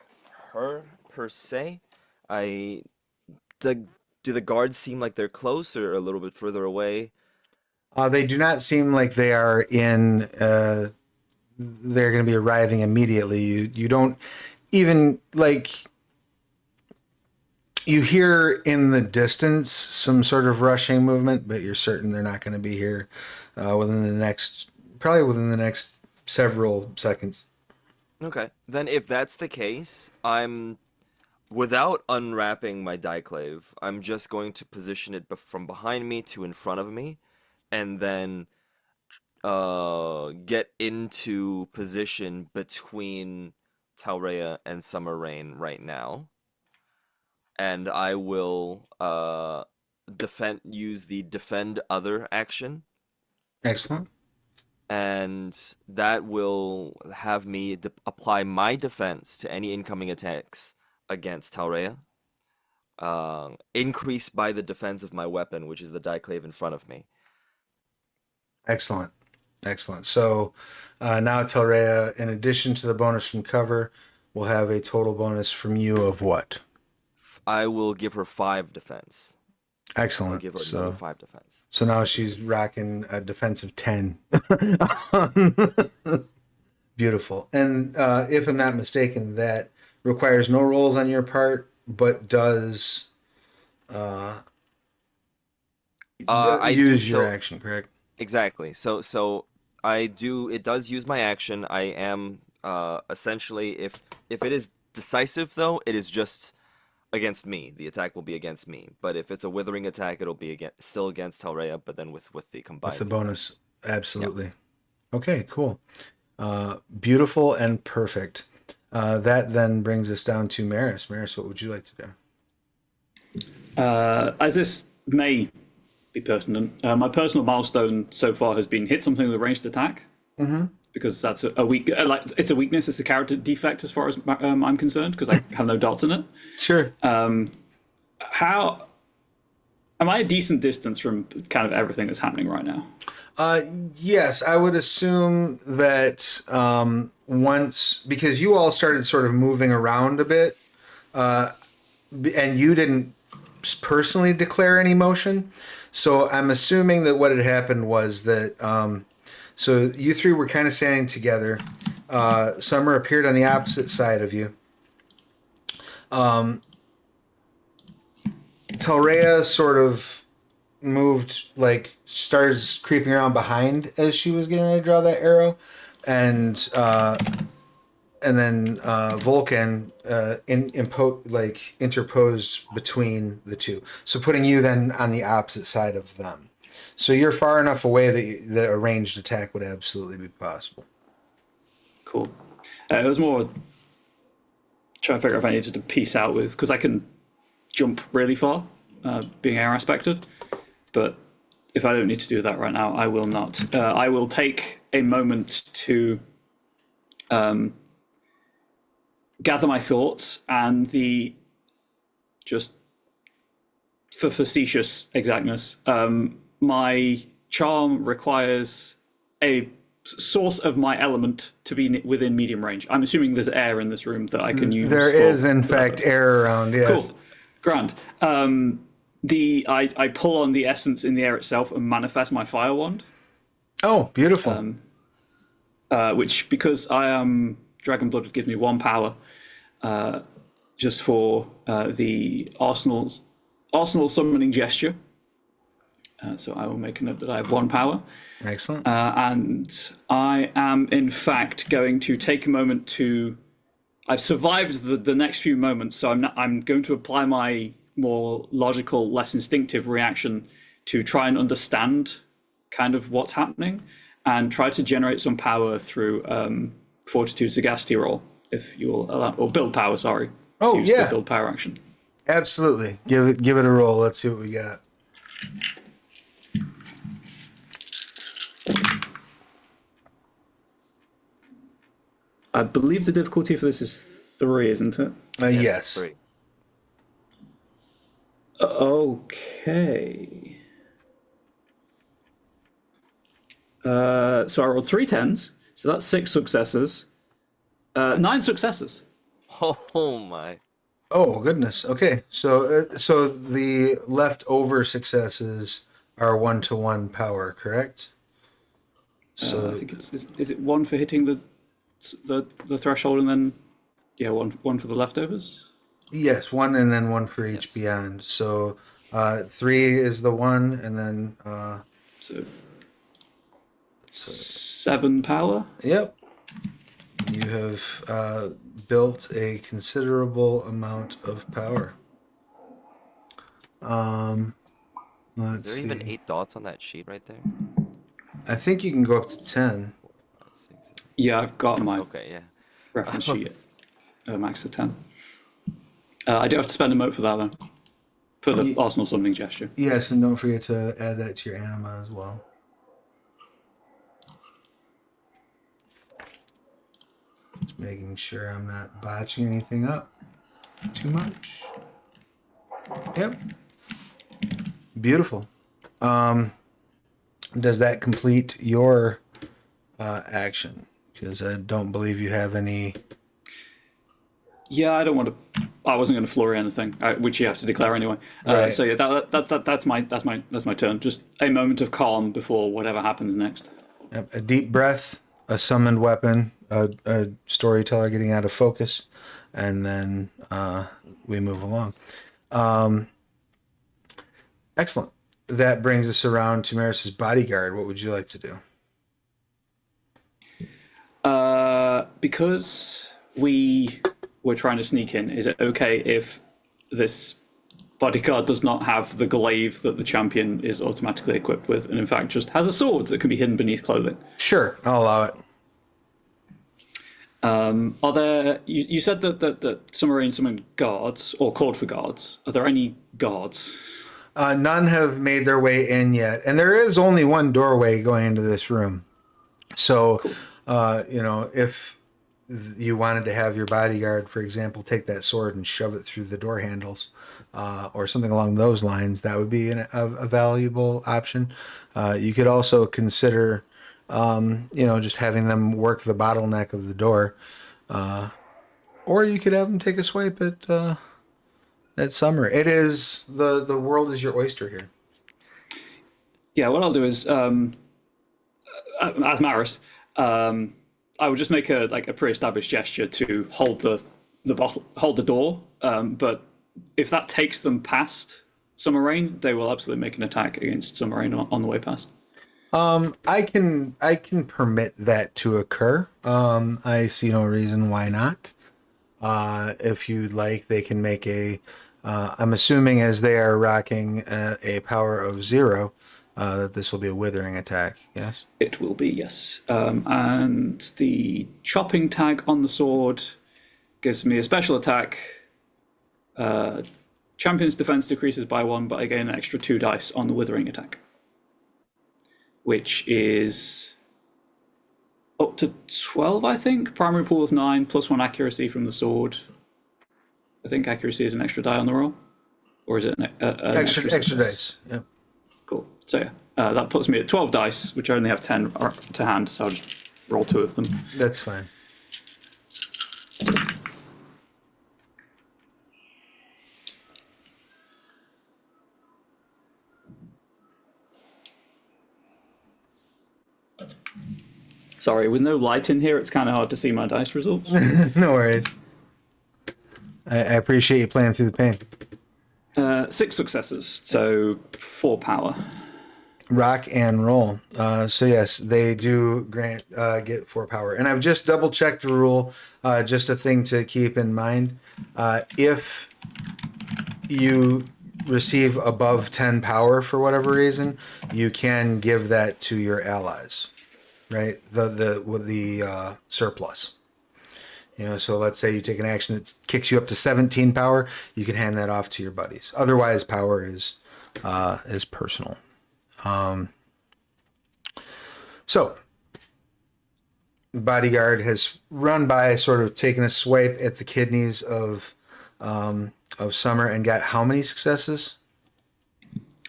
her per se. I the do the guards seem like they're close or a little bit further away? They do not seem like they are in. They're going to be arriving immediately. You don't even like. You hear in the distance some sort of rushing movement, but you're certain they're not going to be here probably within the next several seconds. Okay. Then if that's the case, I'm without unwrapping my diclave, I'm just going to position it from behind me to in front of me, and then get into position between Talrea and Summer Rain right now. And I will use the defend other action, Excellent. and that will have me apply my defense to any incoming attacks against Talrea. Increased by the defense of my weapon, which is the diclave in front of me. Excellent. Excellent. So now Telrea, in addition to the bonus from cover, will have a total bonus from you of what? I will give her 5 defense. I'll Excellent. give her another 5 defense. So now she's rocking a defense of 10. Beautiful. And if I'm not mistaken, that requires no rolls on your part, but does I use do, your so action, correct? exactly. So I do. It does use my action. I am essentially, if it is decisive though, it is just against me. The attack will be against me. But if it's a withering attack, it'll be still against Talrea, but then with the combined. With the bonus. Absolutely. Okay, cool. Beautiful and perfect. That then brings us down to Maris. Maris, what would you like to do? As this may be pertinent, my personal milestone so far has been hit something with a ranged attack. Because that's a weak, it's a weakness. It's a character defect as far as I'm concerned, because I have no dots in it. Sure. How am I a decent distance from kind of everything that's happening right now? Yes, I would assume that because you all started sort of moving around a bit, and you didn't personally declare any motion. So I'm assuming that what had happened was that so you three were kind of standing together. Summer appeared on the opposite side of you. Telrea sort of started creeping around behind as she was getting ready to draw that arrow, and then Vulcan interposed between the two, so putting you then on the opposite side of them. So you're far enough away that a ranged attack would absolutely be possible. Cool. It was more trying to figure out if I needed to piece out with, because I can jump really far, being air aspected. But if I don't need to do that right now, I will not. I will take a moment to gather my thoughts and just for facetious exactness, my charm requires a source of my element to be within medium range. I'm assuming there's air in this room that I can use. There is, in fact, air around. Yes. Cool. Grand. I pull on the essence in the air itself and manifest my fire wand. Oh, beautiful. Which, because I am dragon blood, gives me 1 power, just for the Arsenal summoning gesture. So I will make a note that I have 1 power. Excellent. And I am, in fact, going to take a moment to. I've survived the next few moments, so I'm going to apply my more logical, less instinctive reaction to try and understand kind of what's happening, and try to generate some power through Fortitude Sagacity roll, if you will allow, or build power. Sorry. Oh, to use yeah. the build power action. Absolutely. Give it a roll. Let's see what we got. I believe the difficulty for this is 3, isn't it? Yes. 3. Okay. So I rolled 3 10s, so that's 6 successes. 9 successes. Oh my. Oh goodness. Okay. So the leftover successes are 1-to-1 power, correct? So I think is it 1 for hitting the threshold, and then one for the leftovers. yes, 1 and then 1 for each Yes. beyond. So 3 is the 1, and then So 7 power. yep. You have built a considerable amount of power. Let's Is there even see. 8 dots on that sheet right there? I think you can go up to 10. 5, 6, 7. Yeah, I've got my Okay, yeah. reference sheet at a max of 10. I do have to spend a mote for that, though. For the Arsenal summoning gesture. Yes, and don't forget to add that to your anima as well. Just making sure I'm not botching anything up too much. Yep. Beautiful. Does that complete your action? Because I don't believe you have any. Yeah, I don't want to. I wasn't going to flurry anything, which you have to declare anyway. Right. So yeah, that's my turn. Just a moment of calm before whatever happens next. Yep, a deep breath, a summoned weapon, a storyteller getting out of focus, and then we move along. Excellent. That brings us around to Maris's bodyguard. What would you like to do? Because we were trying to sneak in, is it okay if this bodyguard does not have the glaive that the champion is automatically equipped with, and in fact just has a sword that can be hidden beneath clothing? Sure, I'll allow it. Are there? You said that some are in some guards or called for guards. Are there any guards? None have made their way in yet, and there is only one doorway going into this room. So, if you wanted to have your bodyguard, for example, take that sword and shove it through the door handles, or something along those lines, that would be a valuable option. You could also consider, just having them work the bottleneck of the door, or you could have them take a swipe at Summer. It is the world is your oyster here. Yeah, what I'll do is, as Maris, I would just make a pre-established gesture to hold hold the door. But if that takes them past Summer Rain, they will absolutely make an attack against Summer Rain on the way past. I can permit that to occur. I see no reason why not. If you'd like, they can make I'm assuming as they are rocking a power of 0, that this will be a withering attack. Yes. It will be, yes. And the chopping tag on the sword gives me a special attack. Champion's defense decreases by 1, but I gain an extra 2 dice on the withering attack, which is up to 12, I think. Primary pool of 9, plus 1 accuracy from the sword. I think accuracy is an extra die on the roll. Or is it an Extra success? dice. Yep. Cool. So yeah, that puts me at 12 dice, which I only have 10 to hand, so I'll just roll 2 of them. That's fine. Sorry, with no light in here, it's kind of hard to see my dice results. No worries. I appreciate you playing through the pain. 6 successes, so 4 power. Rock and roll. So yes, they do get 4 power. And I've just double checked the rule. Just a thing to keep in mind. If you receive above 10 power for whatever reason, you can give that to your allies, right? The surplus. So let's say you take an action that kicks you up to 17 power, you can hand that off to your buddies. Otherwise, power is personal. So, bodyguard has run by, sort of taken a swipe at the kidneys of Summer and got how many successes?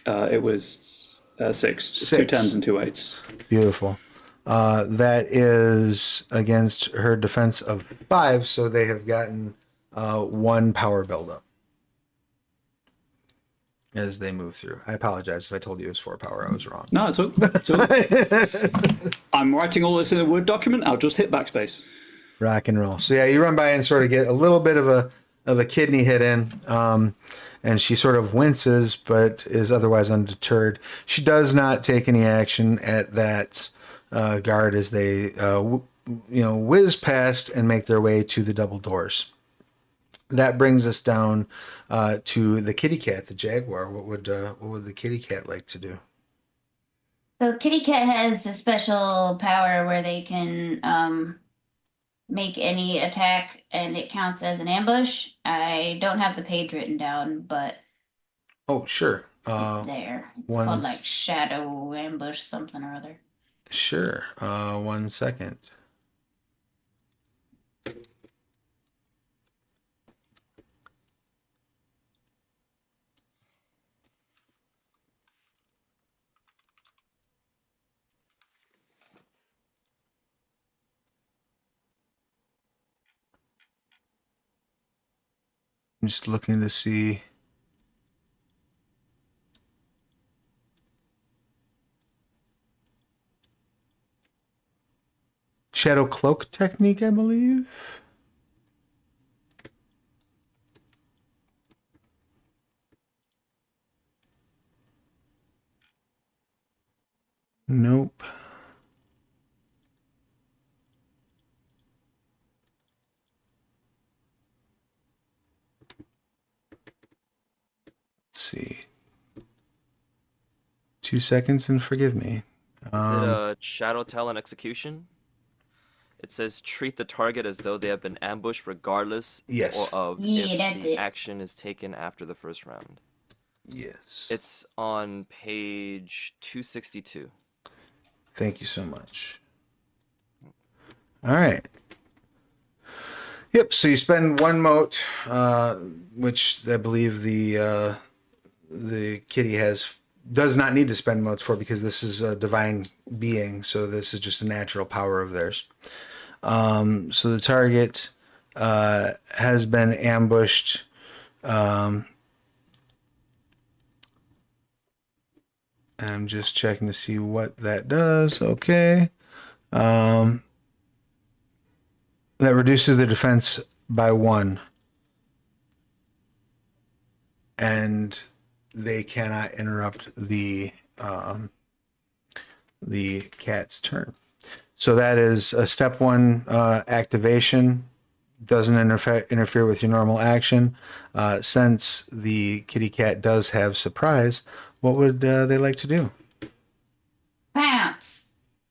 It was six. Just Six. 2 10s and 2 8s. Beautiful. That is against her defense of 5, so they have gotten 1 power buildup as they move through. I apologize if I told you it was 4 power. I was wrong. No, it's all. I'm writing all this in a Word document. I'll just hit backspace. Rock and roll. So yeah, you run by and sort of get a little bit of a kidney hit in, and she sort of winces, but is otherwise undeterred. She does not take any action at that guard as they whiz past and make their way to the double doors. That brings us down to the kitty cat, the jaguar. What would the kitty cat like to do? So Kitty Cat has a special power where they can make any attack and it counts as an ambush. I don't have the page written down, but Oh, sure. it's there. It's called one's- like Shadow Ambush something or other. Sure. 1 second. I'm just looking to see. Shadow cloak technique, I believe. Nope. Let's see. 2 seconds and forgive me. Is it a Shadow Talon execution? It says treat the target as though they have been ambushed regardless Yes. of Yeah, if that's the it. action is taken after the first round. Yes. It's on page 262. Thank you so much. All right. Yep. So you spend 1 mote, which I believe the kitty does not need to spend motes for because this is a divine being. So this is just a natural power of theirs. So the target has been ambushed. I'm just checking to see what that does. Okay. That reduces the defense by 1. And they cannot interrupt the cat's turn. So that is a step 1 activation. Doesn't interfere with your normal action. Since the kitty cat does have surprise, what would they like to do? Pounce,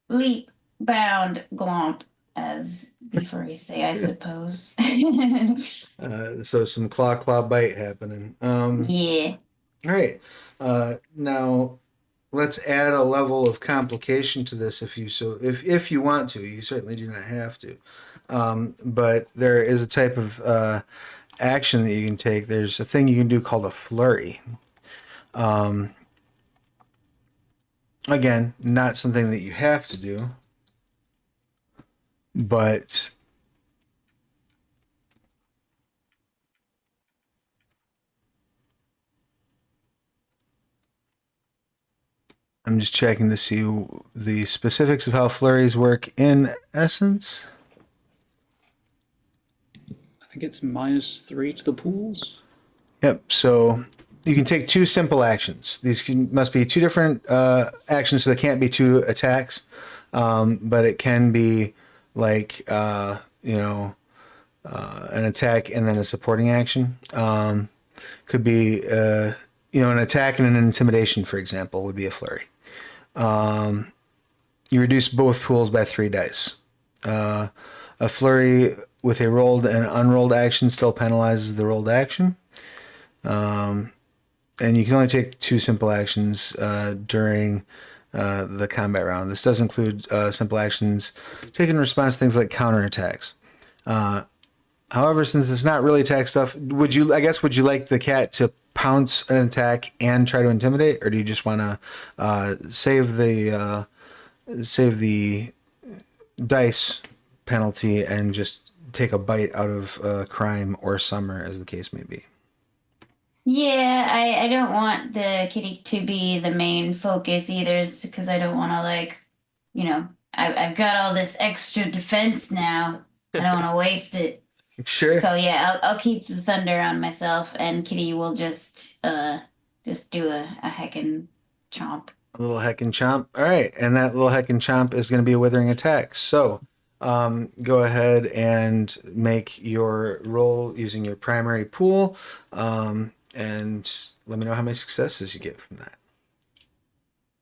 leap, bound, glomp, as the furries say, I suppose. So some claw bite happening. Yeah. All right. Now let's add a level of complication to this if you want to. You certainly do not have to. But there is a type of action that you can take. There's a thing you can do called a flurry. Again, not something that you have to do, but I'm just checking to see the specifics of how flurries work in Essence. I think it's -3 to the pools. Yep. So you can take 2 simple actions. These must be 2 different actions, so they can't be 2 attacks. But it can be like an attack and then a supporting action. Could be an attack and an intimidation, for example, would be a flurry. You reduce both pools by 3 dice. A flurry with a rolled and unrolled action still penalizes the rolled action. And you can only take 2 simple actions during the combat round. This does include simple actions taken in response to things like counterattacks. However, since it's not really attack stuff, would you like the cat to pounce an attack and try to intimidate, or do you just want to save the dice penalty and just take a bite out of crime or Summer, as the case may be? Yeah, I don't want the kitty to be the main focus either, because I don't want to I've got all this extra defense now. I don't want to waste it. Sure. So yeah, I'll keep the thunder on myself, and Kitty will just do a heckin' chomp. A little heckin' chomp. All right, and that little heckin' chomp is going to be a withering attack. So, go ahead and make your roll using your primary pool, and let me know how many successes you get from that.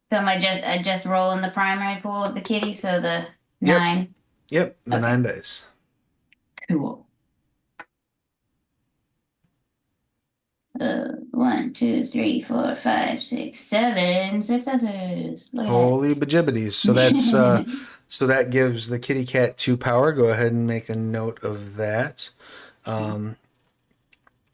So am I just roll in the primary pool with the kitty? So the Yep. 9. Yep, the Okay. 9 dice. Cool. 1, 2, 3, 4, 5, 6, 7 successes. Look at Holy bajibbities! So that's so that gives the kitty cat 2 power. Go ahead and make a note of that.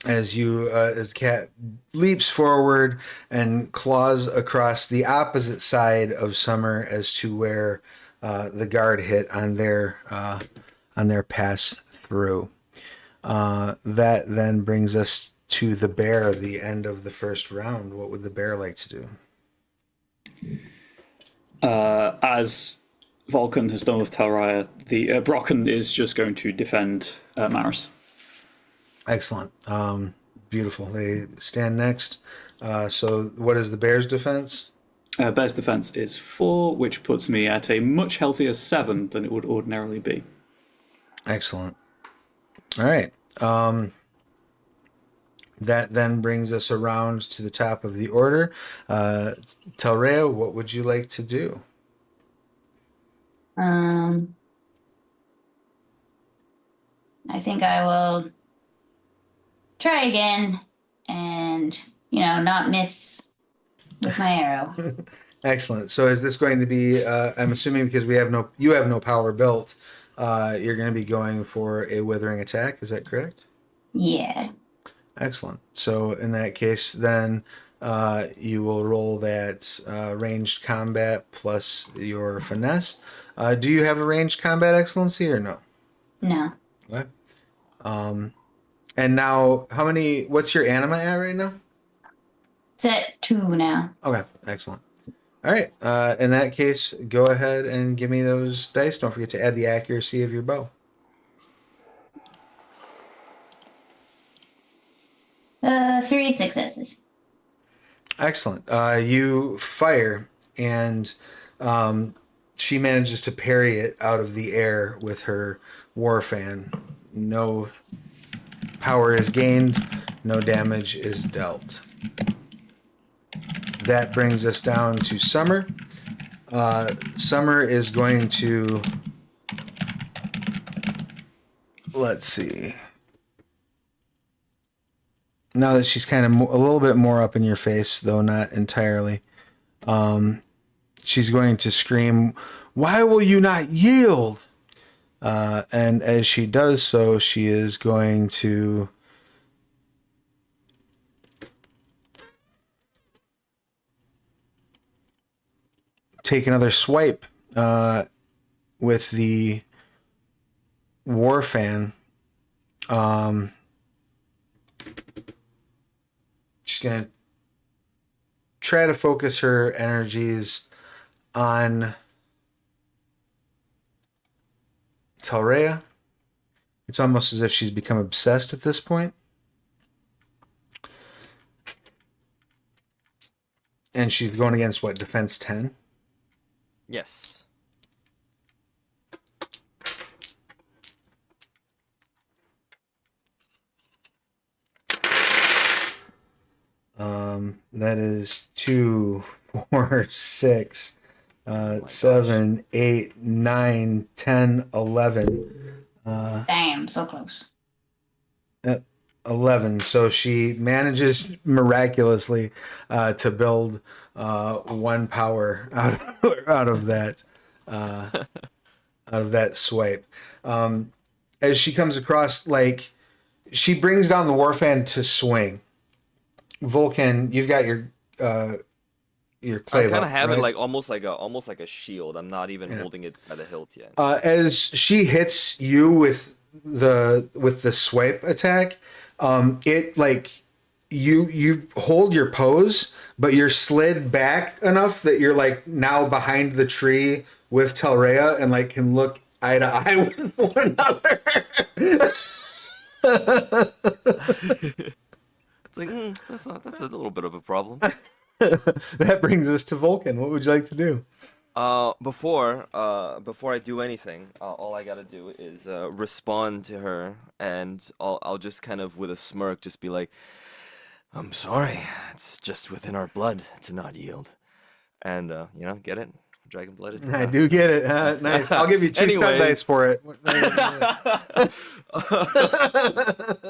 As the cat leaps forward and claws across the opposite side of Summer as to where the guard hit on their pass through. That then brings us to the bear, the end of the first round. What would the bear like to do? As Vulcan has done with Telraya, the Brocken is just going to defend Maris. Excellent. Beautiful. They stand next. So what is the bear's defense? Bear's defense is 4, which puts me at a much healthier 7 than it would ordinarily be. Excellent. All right. That then brings us around to the top of the order. Telrea, what would you like to do? I think I will try again and, not miss with my arrow. Excellent. So is this going to be, I'm assuming because you have no power built, you're going to be going for a withering attack. Is that correct? Yeah. Excellent. So in that case, then you will roll that ranged combat plus your finesse. Do you have a ranged combat excellency or no? No. Okay. And now, what's your anima at right now? It's at 2 now. Okay, excellent. All right. In that case, go ahead and give me those dice. Don't forget to add the accuracy of your bow. 3 successes. Excellent. You fire, and she manages to parry it out of the air with her war fan. No power is gained, no damage is dealt. That brings us down to Summer. Summer is going to, let's see. Now that she's kind of a little bit more up in your face, though not entirely, she's going to scream, "Why will you not yield?" And as she does so, she is going to take another swipe with the war fan. She's going to try to focus her energies on Telrea. It's almost as if she's become obsessed at this point. And she's going against what, defense 10? Yes. That is 2, 4, 6, my 7, 8, 9, 10, 11. Damn, so close. 11. So she manages miraculously to build 1 power out of that swipe. As she comes across, like she brings down the Warfan to swing. Vulcan, you've got your I clave kind up, of have it right? like almost like a shield. I'm not even holding it by the hilt yet. As she hits you with the swipe attack, it like you hold your pose, but you're slid back enough that you're like now behind the tree with Telrea and like can look eye to eye with one another. It's like that's a little bit of a problem. That brings us to Vulcan. What would you like to do? Before I do anything, all I gotta do is respond to her, and I'll just kind of with a smirk just be like, "I'm sorry, it's just within our blood to not yield," and get it, dragon blooded. I do get it. Nice. I'll give you 2 stunt Anyways. dice for it.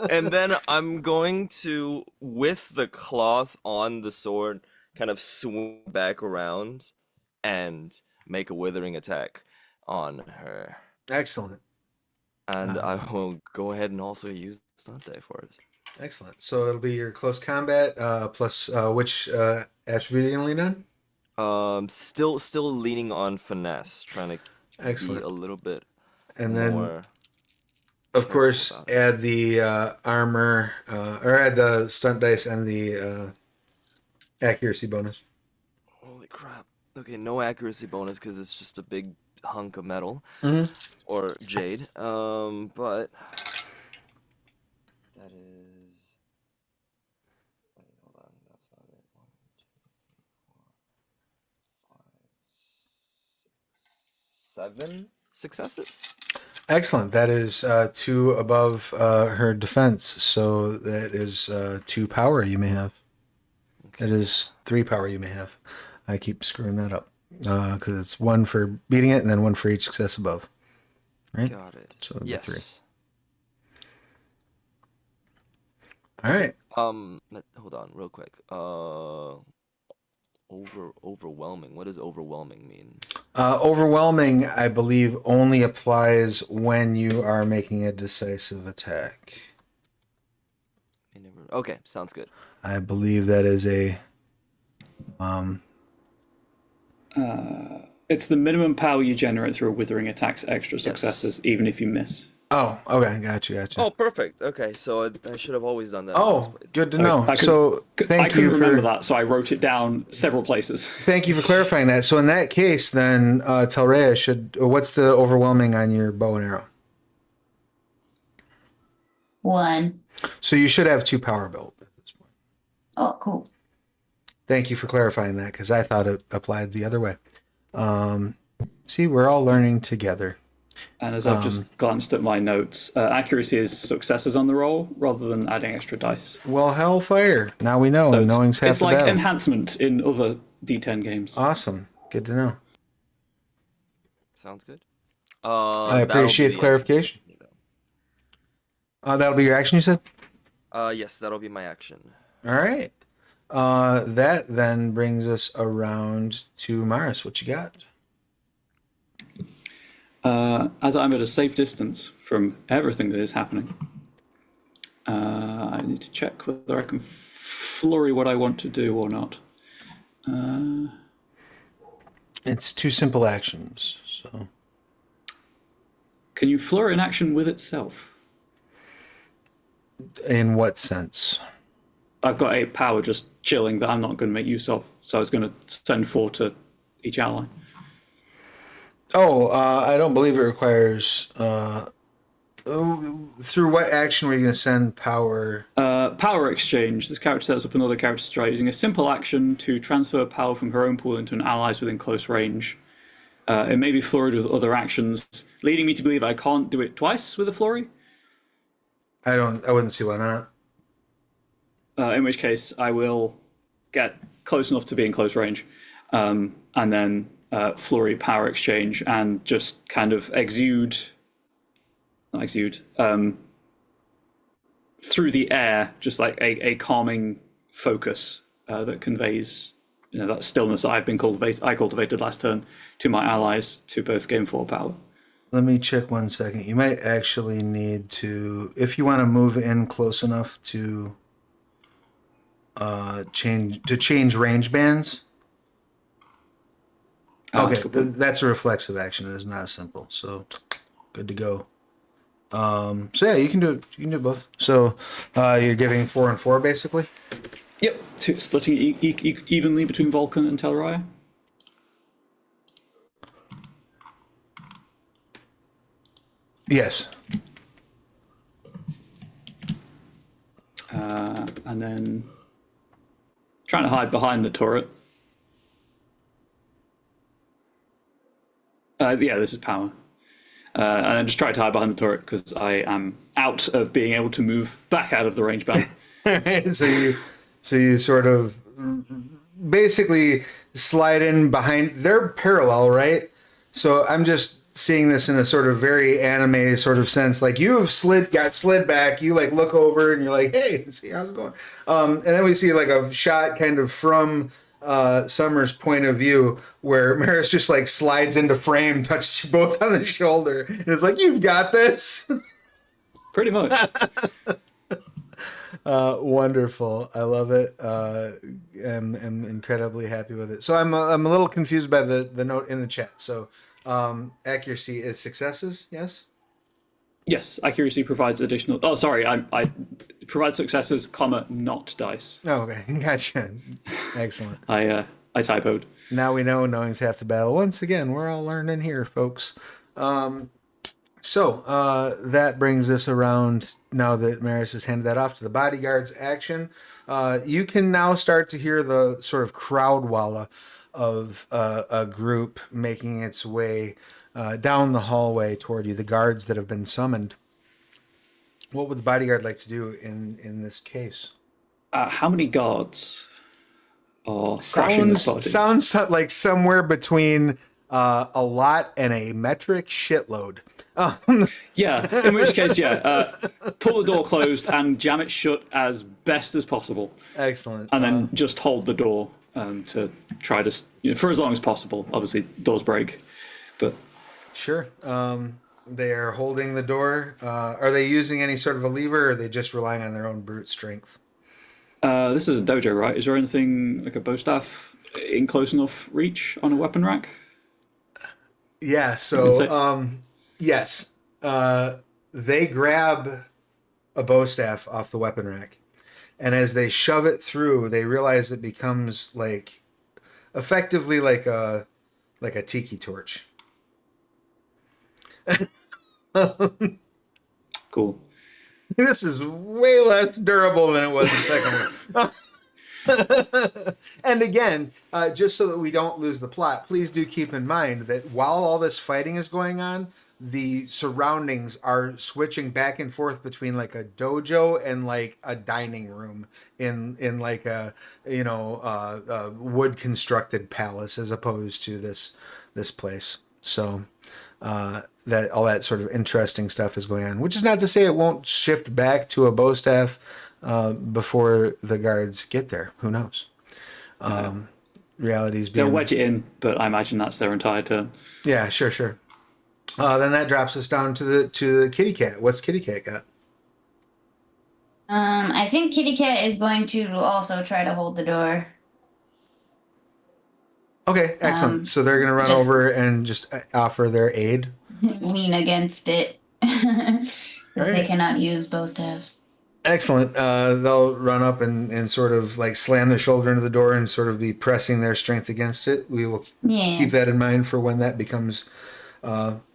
And then I'm going to, with the cloth on the sword, kind of swing back around and make a withering attack on her. Excellent. And I will go ahead and also use stunt die for it. Excellent. So it'll be your close combat plus which attribute are you going to lean on? Still leaning on finesse, trying to Excellent. be a little bit And then, more. of course, about it. add the armor or add the stunt dice and the accuracy bonus. Holy crap. Okay, no accuracy bonus because it's just a big hunk of metal Mm-hmm. or jade. But that is. Wait, hold on. That's not it. 1, 2, 3, 4, 5, 6, 7 successes. Excellent. That is 2 above her defense. So that is 2 power you may have. Okay. That is 3 power you may have. I keep screwing that up because it's 1 for beating it and then 1 for each success above. Right? Got it. So that'd be Yes. 3. All right. Hold on, real quick. Overwhelming. What does overwhelming mean? Overwhelming, I believe, only applies when you are making a decisive attack. Okay, sounds good. I believe that is a. It's the minimum power you generate through a withering attack's extra successes, even if you miss. Oh, okay, gotcha. Oh, perfect. Okay, so I should have always done that. Oh, good to know. I So I thank couldn't you remember for that, so I wrote it down several places. thank you for clarifying that. So in that case, then Telrea should. What's the overwhelming on your bow and arrow? 1. So you should have 2 power built at this point. Oh, cool. Thank you for clarifying that because I thought it applied the other way. See, we're all learning together. And as I've just glanced at my notes, accuracy is successes on the roll rather than adding extra dice. Well, hellfire. Now we know. So Knowing's half it's the like battle. enhancement in other D10 games. Awesome. Good to know. Sounds good. I appreciate the clarification. That'll be your action, you said? Yes, that'll be my action. All right. That then brings us around to Maris. What you got? As I'm at a safe distance from everything that is happening, I need to check whether I can flurry what I want to do or not. It's 2 simple actions. So Can you flurry an action with itself? in what sense? I've got 8 power just chilling that I'm not going to make use of, so I was going to send 4 to each ally. Oh, I don't believe it requires. Through what action were you going to send power? Power exchange. This character sets up another character's try using a simple action to transfer power from her own pool into an ally's within close range. It may be flurried with other actions, leading me to believe I can't do it twice with a flurry. I wouldn't see why not. In which case, I will get close enough to be in close range, and then flurry power exchange and just kind of exude exude through the air, just like a calming focus that conveys that stillness I cultivated last turn to my allies to both gain 4 power. Let me check 1 second. You might actually need to, if you want to move in close enough to change range bands. Okay, that's a reflexive action. It is not simple. So good to go. So yeah, you can do it. You can do both. So you're giving 4 and 4 basically. Yep, splitting evenly between Vulcan and Telraya. Yes. And then trying to hide behind the turret. Yeah, this is power. And I just tried to hide behind the turret because I am out of being able to move back out of the range band. So you sort of basically slide in behind. They're parallel, right? So I'm just seeing this in a sort of very anime sort of sense. Like you've got slid back. You like look over and you're like, hey, see how's it going? And then we see like a shot kind of from Summer's point of view where Maris just like slides into frame, touches you both on the shoulder, and it's like, you've got this. Pretty much. Wonderful. I love it. I'm incredibly happy with it. So I'm a little confused by the note in the chat. So accuracy is successes, yes? Yes, accuracy provides additional. Oh, sorry, I provide successes, comma, not dice. Oh, okay. Gotcha. Excellent. I typoed. Now we know knowing's half the battle. Once again, we're all learning here, folks. So that brings us around now that Maris has handed that off to the bodyguard's action. You can now start to hear the sort of crowd walla of a group making its way down the hallway toward you, the guards that have been summoned. What would the bodyguard like to do in this case? How many guards are crashing this party? Sounds like somewhere between a lot and a metric shitload. Yeah, in which case, pull the door closed and jam it shut as best as possible. Excellent. And then just hold the door to try to, for as long as possible. Obviously, doors break, but... Sure. They are holding the door. Are they using any sort of a lever, or are they just relying on their own brute strength? This is a dojo, right? Is there anything like a bow staff in close enough reach on a weapon rack? Yeah, so, yes. They grab a bow staff off the weapon rack, and as they shove it through, they realize it becomes like, effectively like a tiki torch. Cool. This is way less durable than it was the second one. And again, just so that we don't lose the plot, please do keep in mind that while all this fighting is going on, the surroundings are switching back and forth between like a dojo and like a dining room in like a wood constructed palace as opposed to this place. So that all that sort of interesting stuff is going on, which is not to say it won't shift back to a bow staff before the guards get there. Who knows? Reality's being... They'll wedge it in, but I imagine that's their entire turn. Yeah, sure. Then that drops us down to the kitty cat. What's kitty cat got? I think kitty cat is going to also try to hold the door. Okay, excellent. So they're going to run over and just offer their aid. Lean against it. Because they cannot use bow staffs. Excellent. They'll run up and sort of like slam their shoulder into the door and sort of be pressing their strength against it. We will keep that in mind for when that becomes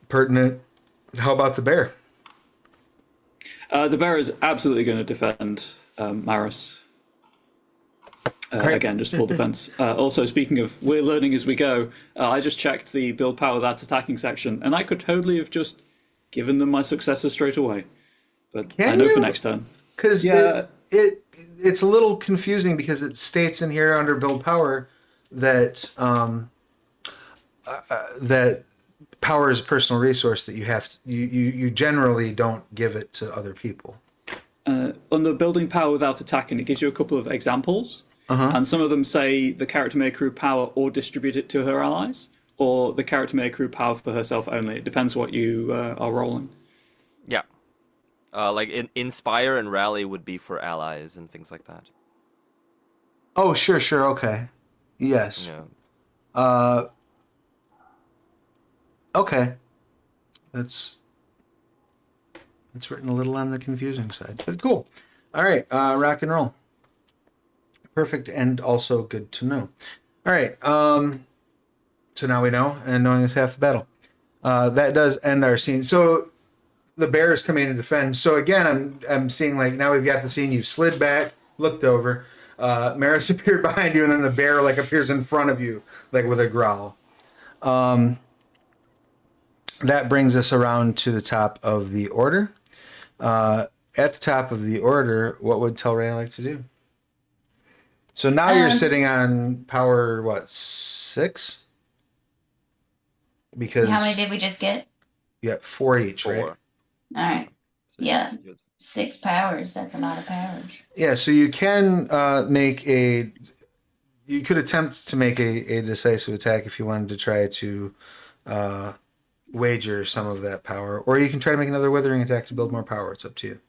pertinent. How about the bear? The bear is absolutely going to defend Maris. Again, just full defense. Also, speaking of, we're learning as we go, I just checked the build power that attacking section, and I could totally have just given them my successor straight away. But I know for next turn. Because it's a little confusing because it states in here under build power that that power is a personal resource that you generally don't give it to other people. Under building power without attacking, it gives you a couple of examples. And some of them say the character may accrue power or distribute it to her allies, or the character may accrue power for herself only. It depends what you are rolling. Yeah. Like inspire and rally would be for allies and things like that. Oh, sure, okay. Yes. Yeah. Okay. That's written a little on the confusing side, but cool. All right, rock and roll. Perfect, and also good to know. All right, so now we know, and knowing is half the battle. That does end our scene. So the bear is coming to defend. So again, I'm seeing like now we've got the scene. You've slid back, looked over. Maris appeared behind you, and then the bear like appears in front of you, like with a growl. That brings us around to the top of the order. At the top of the order, what would Telray like to do? So now you're sitting on power, what, 6? Because How many did we just get? you got 4 each, 4. right? All right. So Yeah. it's 6 powers. That's a lot of powers. Yeah, so you can you could attempt to make a decisive attack if you wanted to try to wager some of that power, or you can try to make another withering attack to build more power. It's up to you.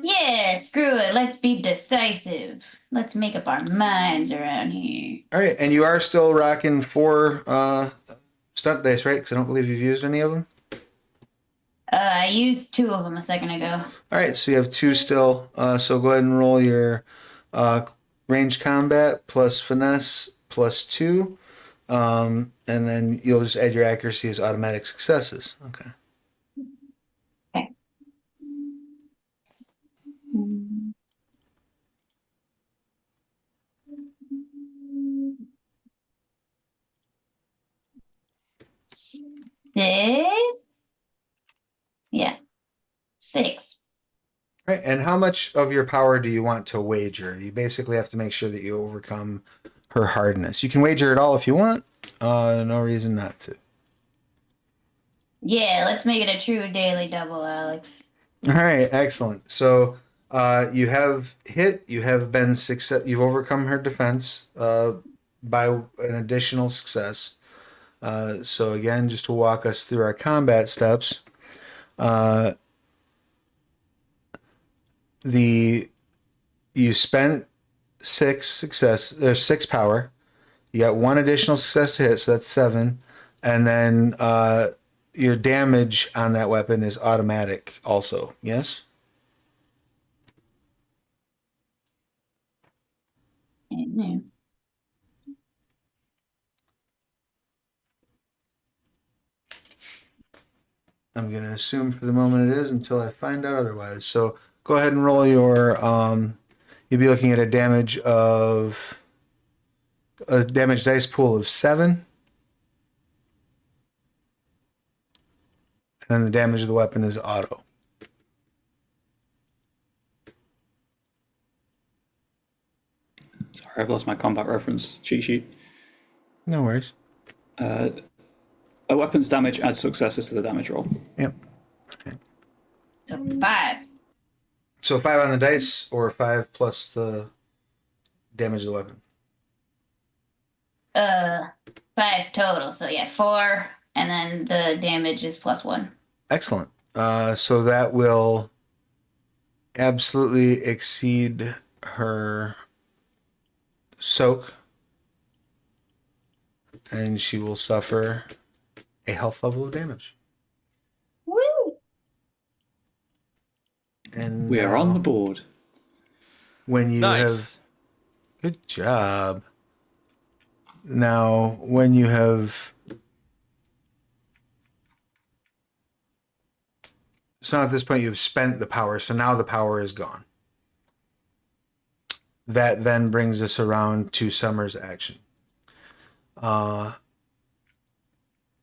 Yeah, screw it. Let's be decisive. Let's make up our minds around here. All right, and you are still rocking 4 stunt dice, right? Because I don't believe you've used any of them. I used 2 of them a second ago. All right, so you have 2 still. So go ahead and roll your range combat plus finesse plus 2. And then you'll just add your accuracy as automatic successes. Okay. Okay. Six? Yeah. 6. Right, and how much of your power do you want to wager? You basically have to make sure that you overcome her hardness. You can wager it all if you want. No reason not to. Yeah, let's make it a true daily double, Alex. All right, excellent. So you have hit. You have been success. You've overcome her defense by an additional success. So again, just to walk us through our combat steps, you spent 6 power. You got 1 additional success to hit, so that's 7, and then your damage on that weapon is automatic. Also, yes. Mhm. I'm going to assume for the moment it is until I find out otherwise. So go ahead and roll your. You'll be looking at a damage dice pool of 7. And the damage of the weapon is auto. Sorry, I've lost my combat reference cheat sheet. No worries. A weapon's damage adds successes to the damage roll. Yep. So 5. So 5 on the dice, or 5 plus the damage of the weapon. 5 total. So yeah, 4, and then the damage is plus 1. Excellent. So that will absolutely exceed her soak, and she will suffer a health level of damage. Woo! And We are on the board. When you nice. have, good job. Now, when you have, so at this point you've spent the power, so now the power is gone. That then brings us around to Summer's action.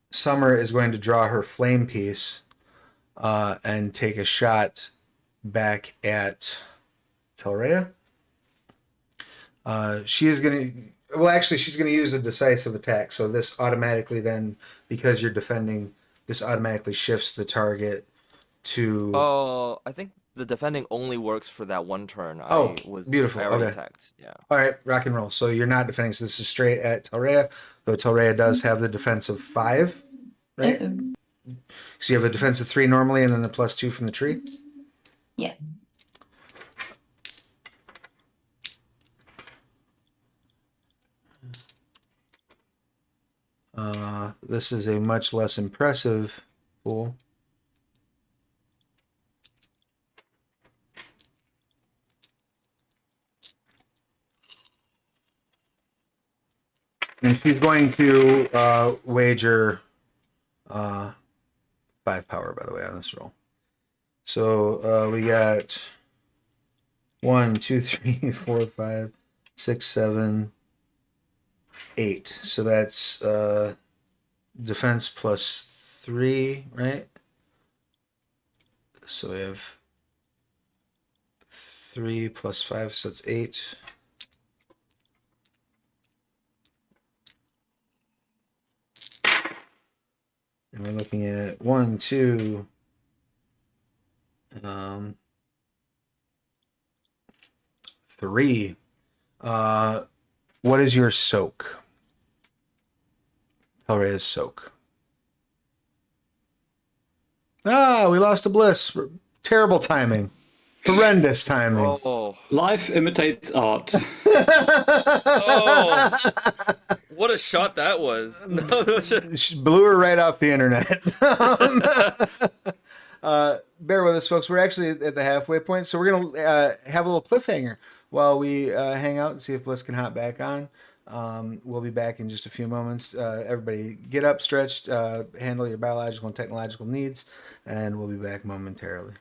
Summer is going to draw her flame piece and take a shot back at Telrea. She is going to, Well, actually, she's going to use a decisive attack. So this automatically then, because you're defending, this automatically shifts the target to. Oh, I think the defending only works for that one turn. Oh, beautiful. I already Okay. attacked. Yeah. All right, rock and roll. So you're not defending. So this is straight at Telrea, though Telrea does have the defense of 5, right? Uh-oh. So you have a defense of 3 normally, and then the +2 from the tree. Yeah. This is a much less impressive pool. And she's going to wager 5 power, by the way, on this roll. So we got 1, 2, 3, 4, 5, 6, 7, 8. So that's defense +3, right? So we have 3 + 5, so that's 8. And we're looking at 1, 2, 3. What is your soak? Hellray's soak. Ah, we lost a bliss. Terrible timing. Horrendous timing. Oh, Life imitates art. Oh, what a shot that was. No, She blew her right off the internet. Bear with us, folks. We're actually at the halfway point, so we're going to have a little cliffhanger while we hang out and see if Bliss can hop back on. We'll be back in just a few moments. Everybody get up, stretch, handle your biological and technological needs, and we'll be back momentarily.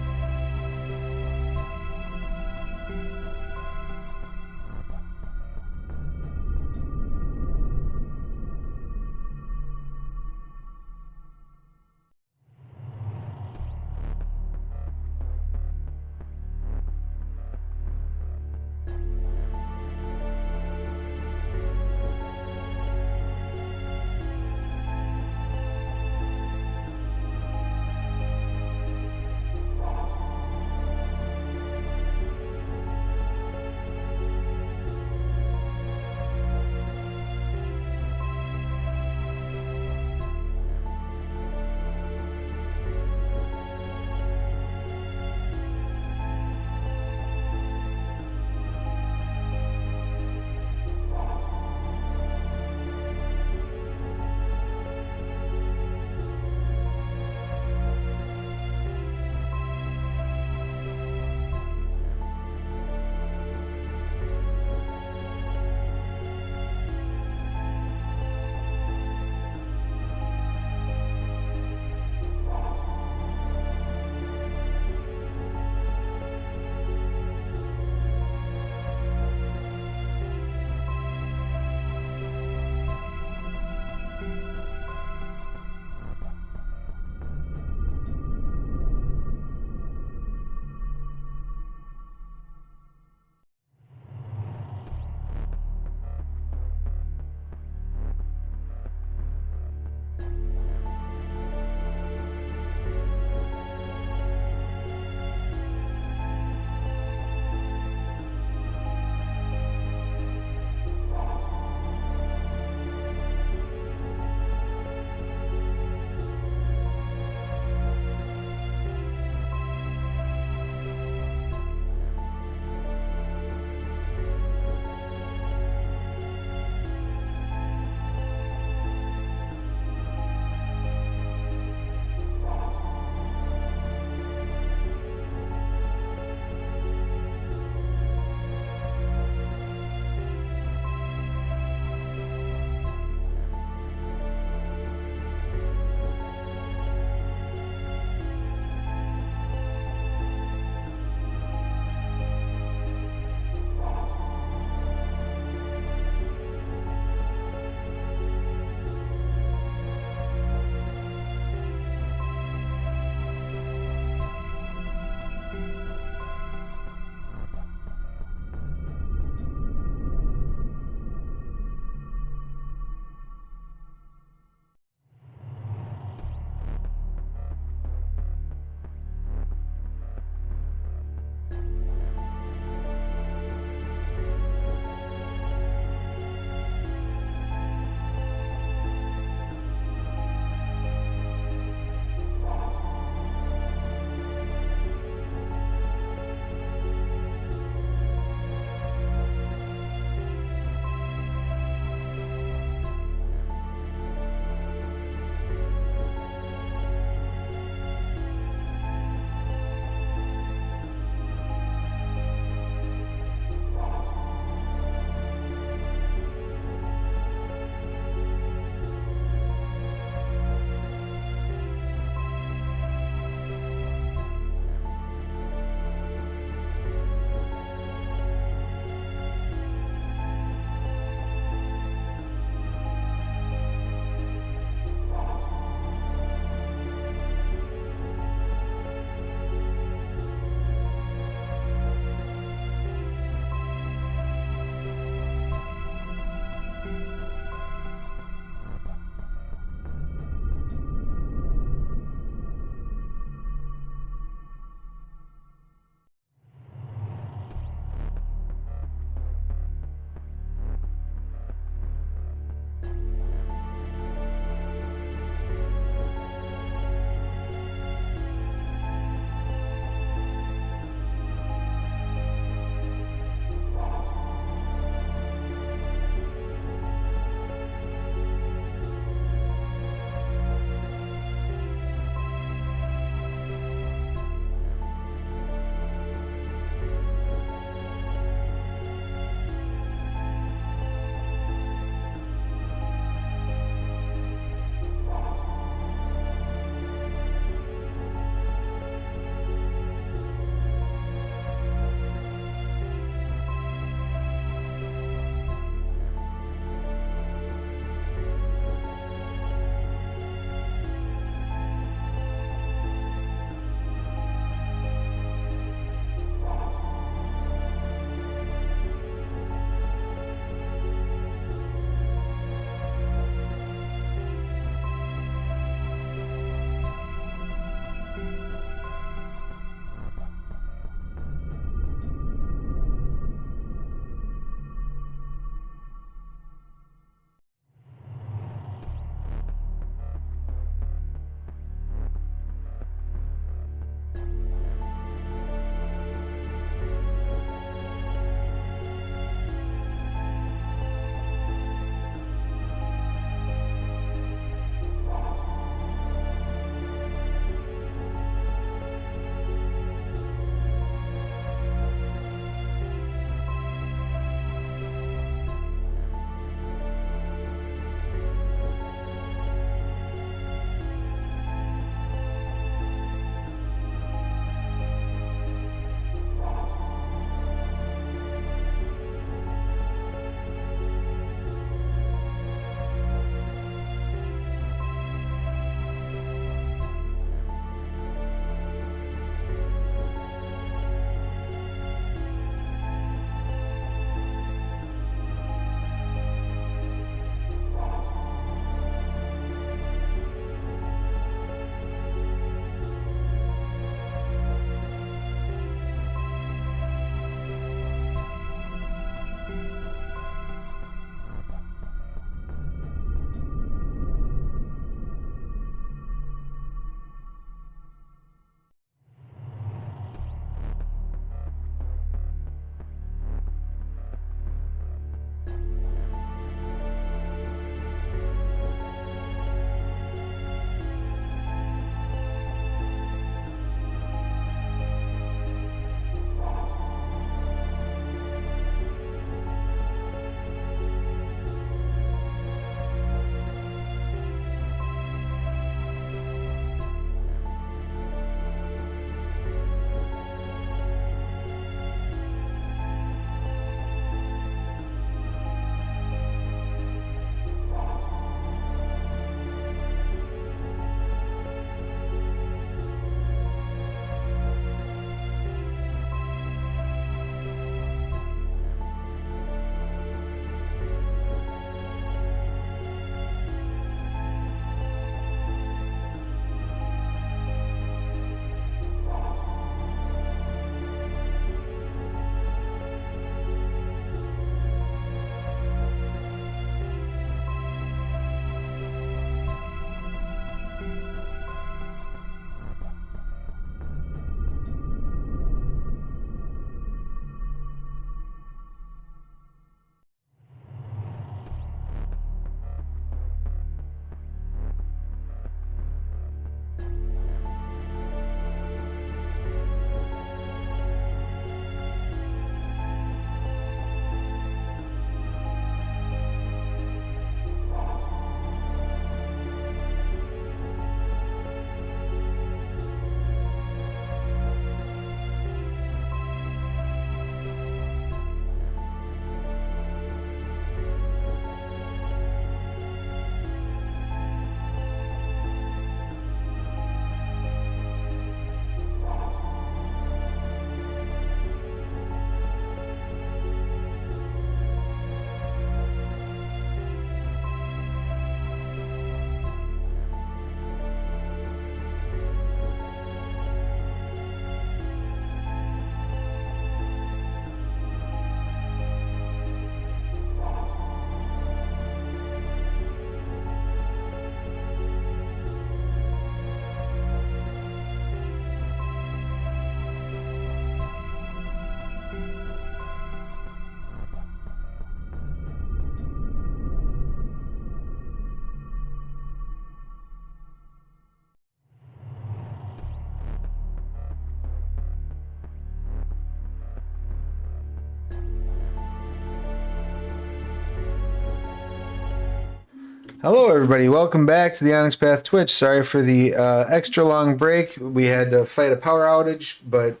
Hello, everybody. Welcome back to the Onyx Path Twitch. Sorry for the extra long break. We had to fight a power outage, but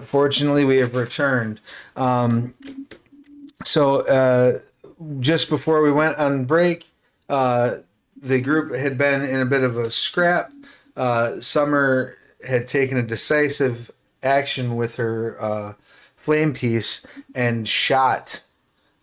fortunately, we have returned. So just before we went on break, the group had been in a bit of a scrap. Summer had taken a decisive action with her flame piece and shot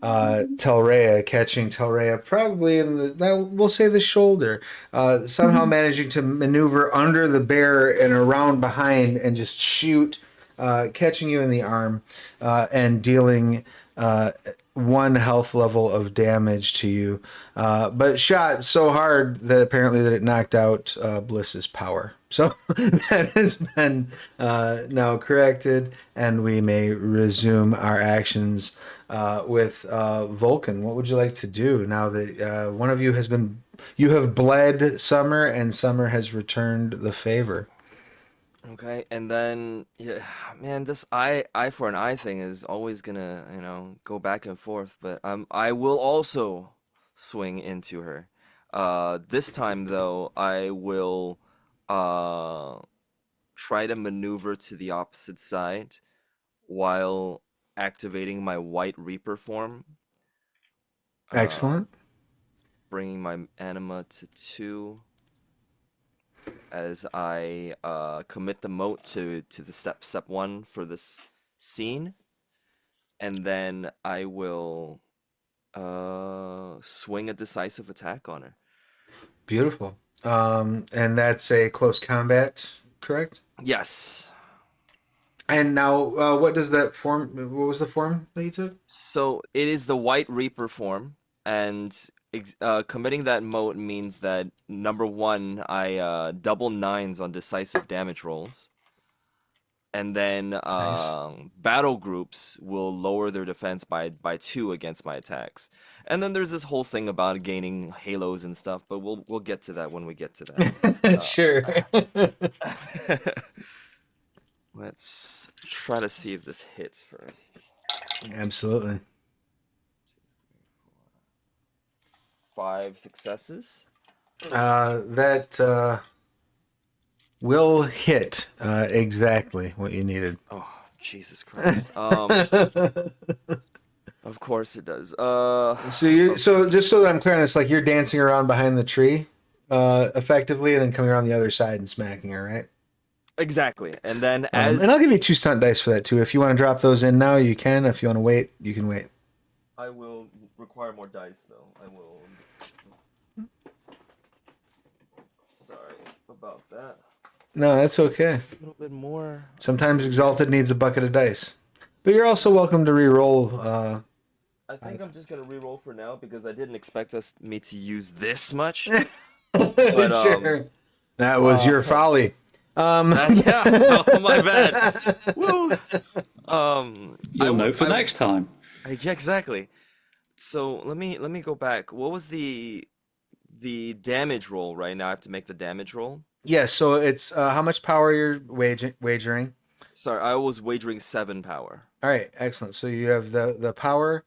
Telrea, catching Telrea probably in we'll say the shoulder, somehow managing to maneuver under the bear and around behind and just shoot, catching you in the arm, and dealing 1 health level of damage to you, but shot so hard that apparently that it knocked out Bliss's power. So that has been now corrected, and we may resume our actions with Vulcan. What would you like to do now that one of you you have bled Summer, and Summer has returned the favor? Okay, and then yeah, man, this eye for an eye thing is always gonna, go back and forth, but I will also swing into her. This time though, I will try to maneuver to the opposite side while activating my White Reaper form, uh, Excellent. bringing my anima to 2 as I commit the moat to the step 1 for this scene, and then I will swing a decisive attack on her. Beautiful. And that's a close combat, correct? Yes. And now, what does that form? What was the form that you took? So it is the White Reaper form, and committing that moat means that number 1, I double 9s on decisive damage rolls, and then Nice. battle groups will lower their defense by 2 against my attacks. And then there's this whole thing about gaining halos and stuff, but we'll get to that when we get to that. Sure. Let's try to see if this hits first. Absolutely. 5 successes. That will hit exactly what you needed. Oh, Jesus Christ. Of course it does. So just so that I'm clear on this, like you're dancing around behind the tree, effectively, and then coming around the other side and smacking her, right? Exactly. And then as and I'll give you 2 stunt dice for that too. If you want to drop those in now, you can. If you want to wait, you can wait. I will require more dice though. I will. Sorry about that. No, that's okay. A little bit more. Sometimes Exalted needs a bucket of dice, but you're also welcome to re-roll. I think I'm just gonna re-roll for now because I didn't expect me to use this much. Sure. That was your folly. Yeah. Oh, my bad. Woo. You'll know for next time. Yeah, exactly. So let me go back. What was the damage roll right now? I have to make the damage roll. Yes, so it's how much power you're wagering. Sorry, I was wagering 7 power. All right, excellent. So you have the power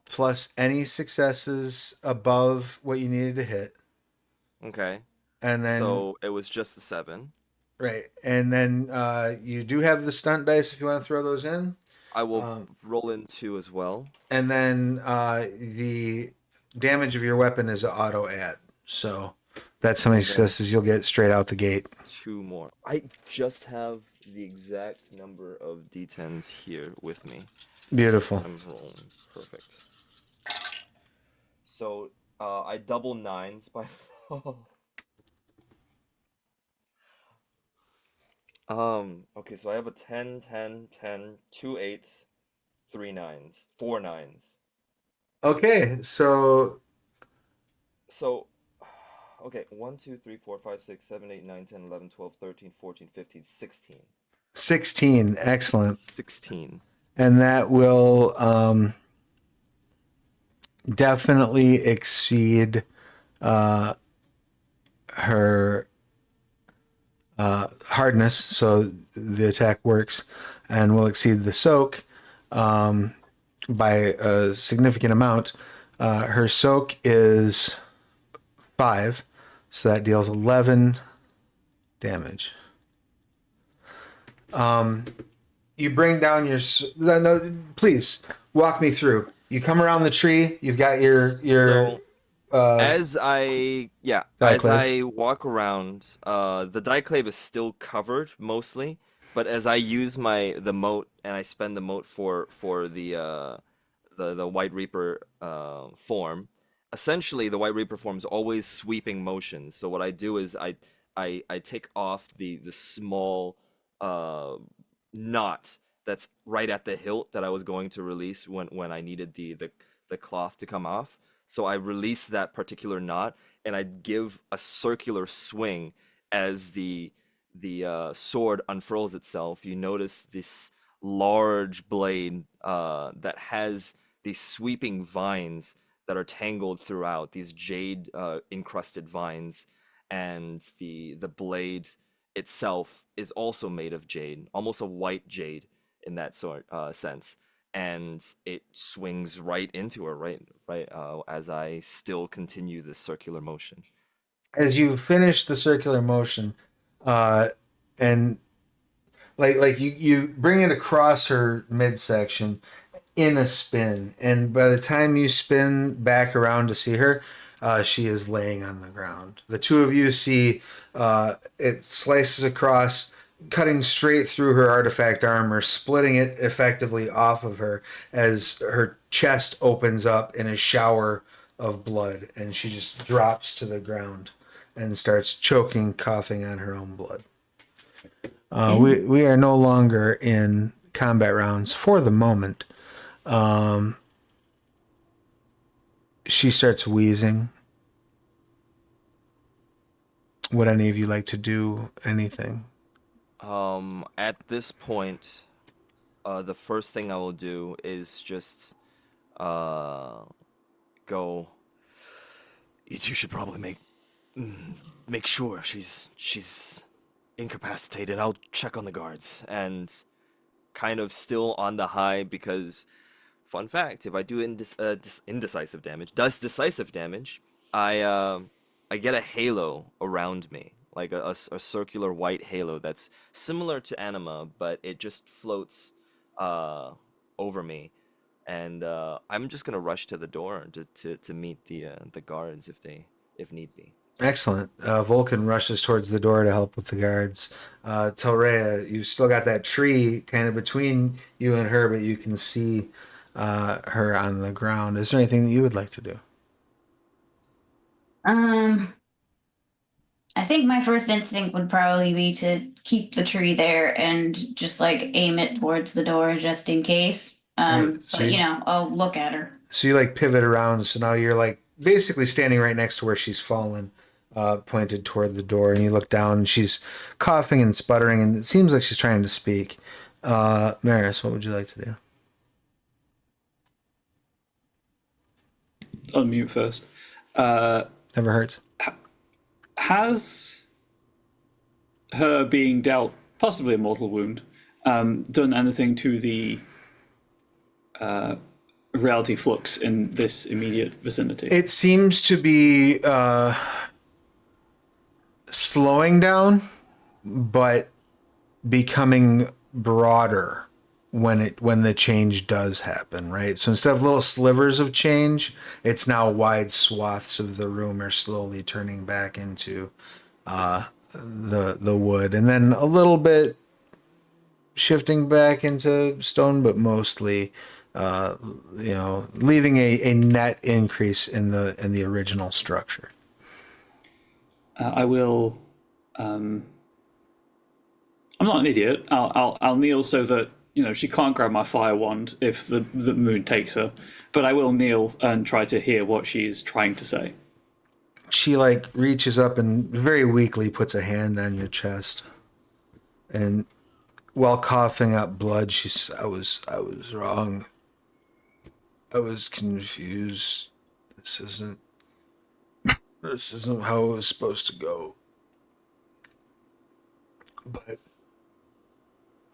plus any successes above what you needed to hit. Okay. And then So it was just the 7. right, and then you do have the stunt dice if you want to throw those in. I will roll in 2 as well. And then the damage of your weapon is an auto add. So that's how many successes you'll get straight out the gate. 2 more. I just have the exact number of d10s here with me. Beautiful. I'm rolling. Perfect. So I double 9s by... Okay, so I have a 10, 10, 10, 2 8s, 3 9s, 4 9s. Okay, so Okay, 1, 2, 3, 4, 5, 6, 7, 8, 9, 10, 11, 12, 13, 14, 15, 16. 16, excellent. 16. And that will definitely exceed her hardness, so the attack works, and will exceed the soak by a significant amount. Her soak is 5. So that deals 11 damage. You bring down your... No, please, walk me through. You come around the tree. You've got your As I Diclave. walk around, the diclave is still covered mostly, but as I use the moat and I spend the moat for the White Reaper form, essentially the White Reaper form is always sweeping motions. So what I do is I take off the small knot that's right at the hilt that I was going to release when I needed the cloth to come off. So I release that particular knot and I give a circular swing as the sword unfurls itself. You notice this large blade that has these sweeping vines that are tangled throughout, these jade encrusted vines, and the blade itself is also made of jade, almost a white jade in that sort sense, and it swings right into her, right as I still continue this circular motion. As you finish the circular motion, and like you bring it across her midsection in a spin, and by the time you spin back around to see her, she is laying on the ground. The two of you see it slices across, cutting straight through her artifact armor, splitting it effectively off of her as her chest opens up in a shower of blood, and she just drops to the ground and starts choking, coughing on her own blood. We are no longer in combat rounds for the moment. She starts wheezing. Would any of you like to do anything? At this point, the first thing I will do is just go. You two should probably make sure she's incapacitated. I'll check on the guards, and kind of still on the high because, fun fact, if I do indecisive damage, does decisive damage, I get a halo around me, like a circular white halo that's similar to anima, but it just floats over me, and I'm just gonna rush to the door to meet the guards if need be. Excellent. Vulcan rushes towards the door to help with the guards. Telrea, you've still got that tree kind of between you and her, but you can see her on the ground. Is there anything that you would like to do? I think my first instinct would probably be to keep the tree there and just like aim it towards the door just in case. Right, so But you- I'll look at her. So you like pivot around, so now you're like basically standing right next to where she's fallen, pointed toward the door, and you look down and she's coughing and sputtering, and it seems like she's trying to speak. Maris, what would you like to do? Unmute first. Never hurts. Has her being dealt possibly a mortal wound done anything to the reality flux in this immediate vicinity? It seems to be slowing down, but becoming broader when the change does happen, right? So instead of little slivers of change, it's now wide swaths of the room are slowly turning back into the wood, and then a little bit shifting back into stone, but mostly leaving a net increase in the original structure. I will. I'm not an idiot. I'll kneel so that she can't grab my fire wand if the mood takes her, but I will kneel and try to hear what she's trying to say. She reaches up and very weakly puts a hand on your chest, and while coughing up blood, I was wrong. I was confused. This isn't how it was supposed to go. But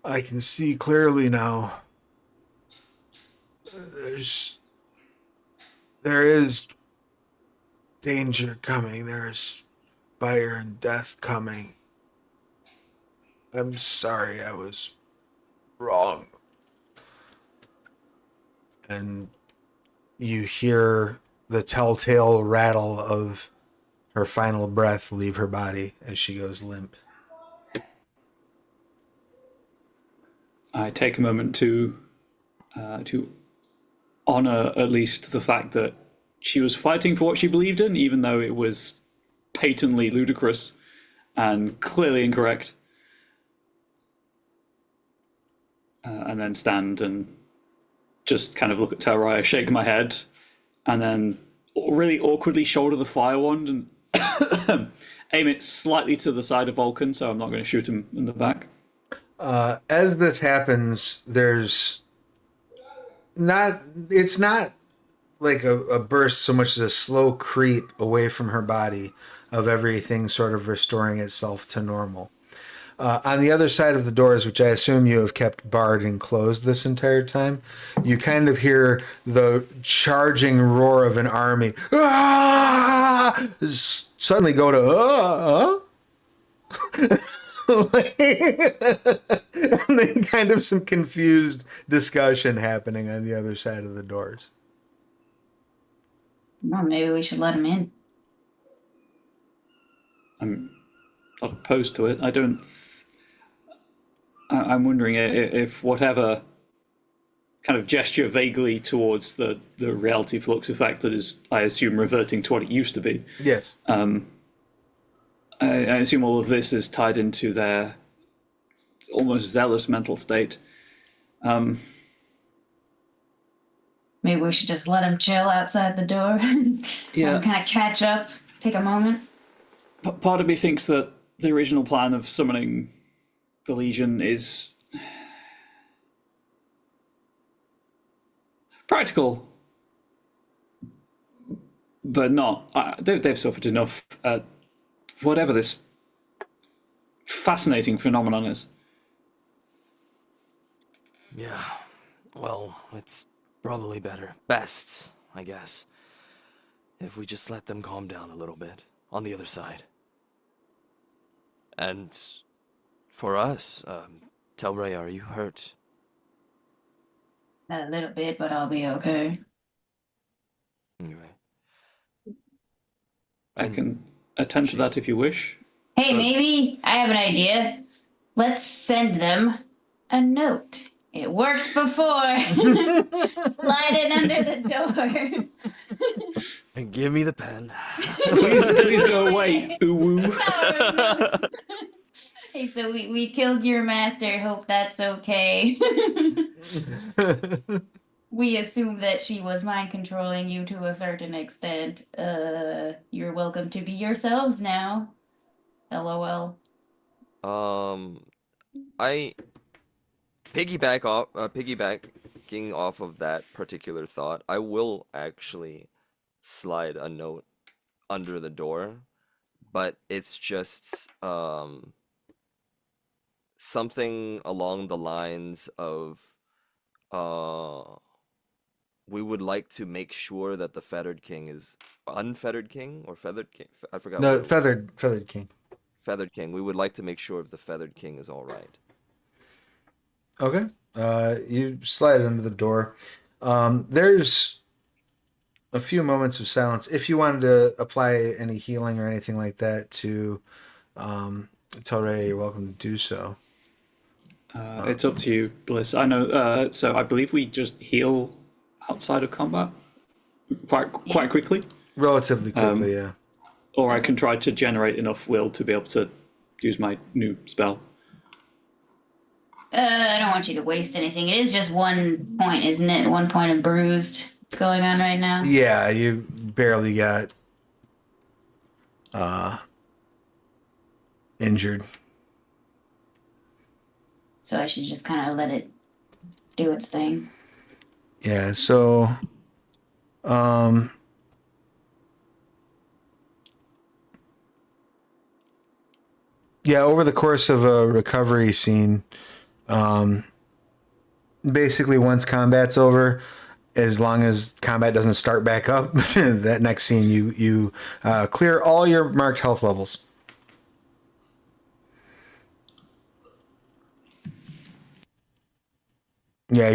I can see clearly now. There is danger coming. There's fire and death coming. I'm sorry I was wrong. And you hear the telltale rattle of her final breath leave her body as she goes limp. I take a moment to honor at least the fact that she was fighting for what she believed in, even though it was patently ludicrous and clearly incorrect. And then stand and just kind of look at Telraya, shake my head, and then really awkwardly shoulder the fire wand and aim it slightly to the side of Vulcan, so I'm not going to shoot him in the back. As this happens, it's not like a burst so much as a slow creep away from her body of everything sort of restoring itself to normal. On the other side of the doors, which I assume you have kept barred and closed this entire time, you kind of hear the charging roar of an army. Ah! Suddenly go to and then kind of some confused discussion happening on the other side of the doors. Well, maybe we should let him in. I'm not opposed to it. I'm wondering if whatever kind of gesture vaguely towards the reality flux effect that is, I assume, reverting to what it used to be. Yes. I assume all of this is tied into their almost zealous mental state. Maybe we should just let him chill outside the door. Yeah. Kind of catch up, take a moment. Part of me thinks that the original plan of summoning the Legion is practical, but not. They've suffered enough at whatever this fascinating phenomenon is. Yeah. Well, it's probably best, I guess, if we just let them calm down a little bit on the other side. And for us, Telray, are you hurt? Not a little bit, but I'll be okay. Anyway. I can attend to that if you wish. Hey, maybe I have an idea. Let's send them a note. It worked before. Slide it under the door. And give me the pen. Please go away, uwu. Hey, so we killed your master. Hope that's okay. We assume that she was mind controlling you to a certain extent. You're welcome to be yourselves now. LOL. I piggybacking off of that particular thought, I will actually slide a note under the door, but it's just something along the lines of we would like to make sure that the Feathered King is unfeathered king or feathered king. I forgot. No, what it was. feathered king. Feathered King. We would like to make sure if the Feathered King is all right. Okay. You slide under the door. There's a few moments of silence. If you wanted to apply any healing or anything like that to Telray, you're welcome to do so. It's up to you, Bliss. I know. So I believe we just heal outside of combat quite quickly, Relatively quickly, yeah. or I can try to generate enough will to be able to use my new spell. I don't want you to waste anything. It is just 1 point, isn't it? 1 point of bruised. What's going on right now? Yeah, you barely got injured. So I should just kind of let it do its thing. Yeah, so yeah, over the course of a recovery scene, basically once combat's over, as long as combat doesn't start back up, that next scene you clear all your marked health levels. Yeah,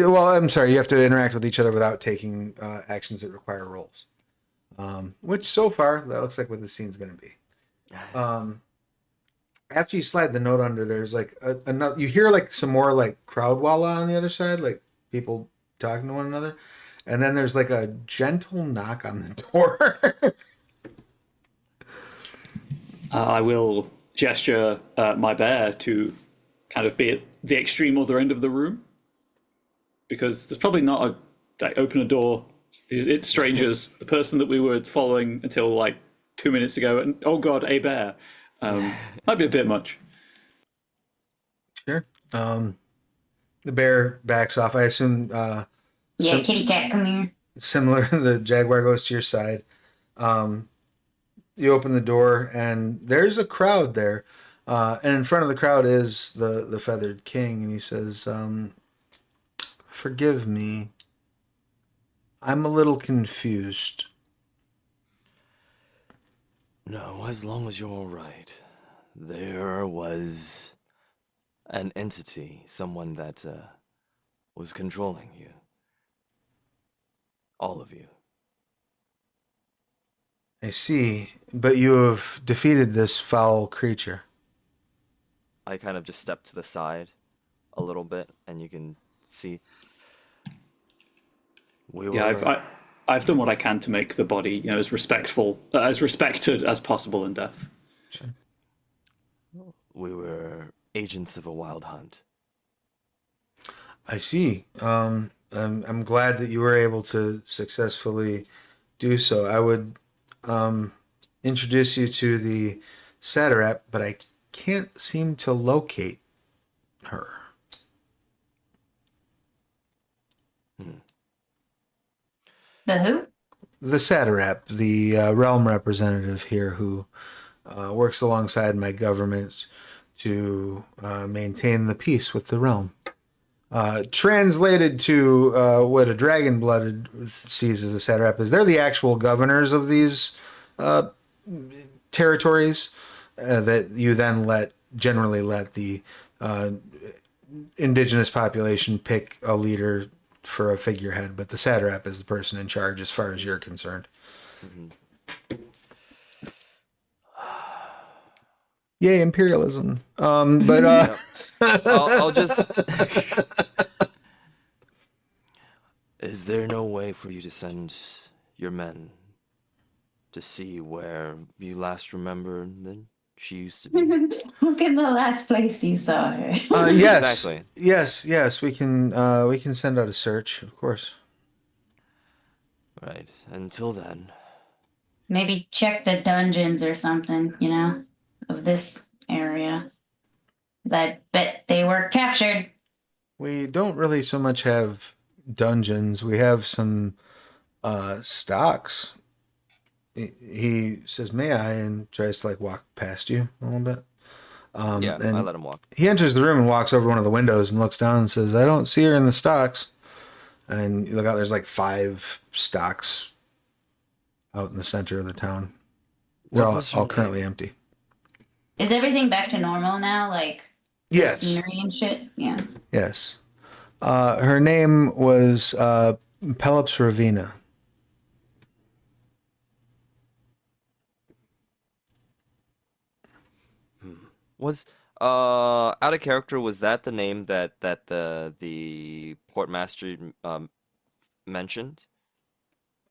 well, I'm sorry, you have to interact with each other without taking actions that require rolls. Which so far that looks like what the scene's going to be. After you slide the note under, there's like another. You hear like some more like crowd walla on the other side, like people talking to one another, and then there's like a gentle knock on the door. I will gesture my bear to kind of be at the extreme other end of the room, because there's probably not a like open a door. It's strangers. The person that we were following until like 2 minutes ago, and oh god, a bear. Might be a bit much. Sure. The bear backs off. I assume. Yeah, Sim- kitty cat, come here. Similar, the jaguar goes to your side. You open the door, and there's a crowd there. And in front of the crowd is the feathered king, and he says, "Forgive me. I'm a little confused." No, as long as you're all right. There was an entity, someone that was controlling you. All of you. I see, but you have defeated this foul creature. I kind of just step to the side a little bit, and you can see. I've done what I can to make the body, as respected as possible in death. Sure. We were agents of a wild hunt. I see. I'm glad that you were able to successfully do so. I would introduce you to the satrap, but I can't seem to locate her. The who? The satrap, the realm representative here who works alongside my government to maintain the peace with the realm. Translated to what a dragon-blooded sees as a satrap is they're the actual governors of these territories that you then generally let the indigenous population pick a leader for a figurehead, but the satrap is the person in charge as far as you're concerned. Mm-hmm. Yay, imperialism. But I'll just. Is there no way for you to send your men to see where you last remembered that she used to be? Look at the last place you saw her. Yes, Exactly. yes. We can send out a search, of course. Right. Until then. Maybe check the dungeons or something, of this area. 'Cause I bet they were captured. We don't really so much have dungeons. We have some stocks. He says, "May I?" and tries to walk past you a little bit. Yeah, and I let him walk. He enters the room and walks over one of the windows and looks down and says, "I don't see her in the stocks." And you look out, there's 5 stocks out in the center of the town. They're all currently empty. Is everything back to normal now? Yes. Scenery and shit? Yeah. Yes. Her name was Pelops Ravina. Was out of character, was that the name that the portmaster mentioned?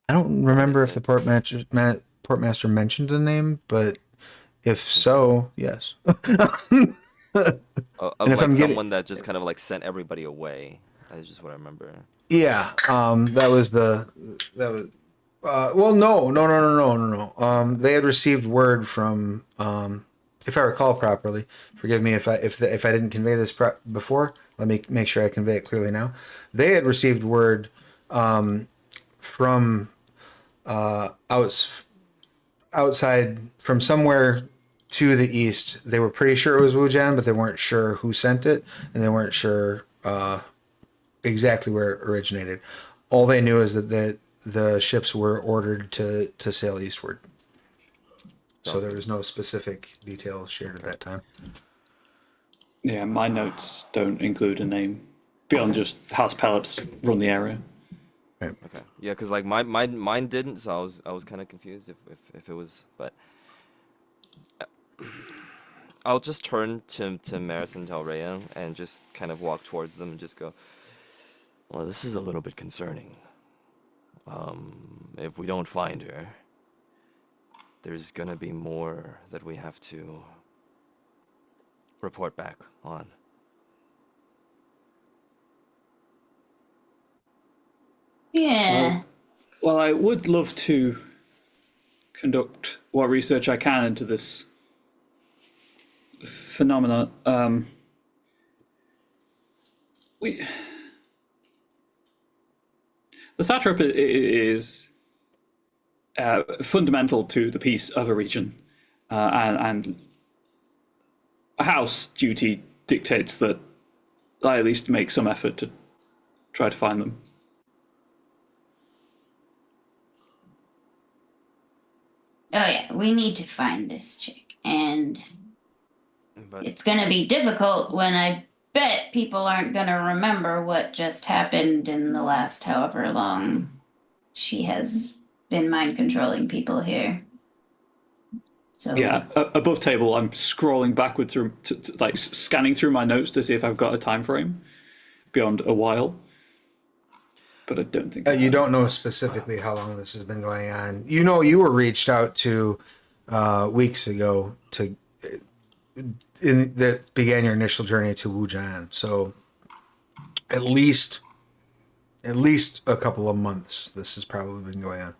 I don't remember if the portmaster mentioned the name, but if so, yes. Of someone that just kind of sent everybody away. That's just what I remember. Yeah, that was. Well, no. They had received word from, if I recall properly. Forgive me if I didn't convey this before. Let me make sure I convey it clearly now. They had received word from outside from somewhere to the east. They were pretty sure it was Wujian, but they weren't sure who sent it, and they weren't sure exactly where it originated. All they knew is that the ships were ordered to sail eastward. So there was no specific details shared at that time. Yeah, my notes don't include a name beyond just house pellets run the area. Right. Okay. Yeah, because like mine didn't, so I was kind of confused if it was, but I'll just turn to Maris and Telrea and just kind of walk towards them and just go, well, this is a little bit concerning. If we don't find her, there's gonna be more that we have to report back on. Yeah. Well, I would love to conduct what research I can into this phenomena. The satrap is fundamental to the peace of a region, and a house duty dictates that I at least make some effort to try to find them. Oh yeah, we need to find this chick, and But it's gonna be difficult when I bet people aren't gonna remember what just happened in the last however long she has been mind controlling people here. So Yeah, above table, I'm scrolling backward through, like scanning through my notes to see if I've got a time frame beyond a while. But I don't think You don't know specifically how long this has been going on. You know, you were reached out to weeks ago that began your initial journey to Wujian. So at least a couple of months this has probably been going on.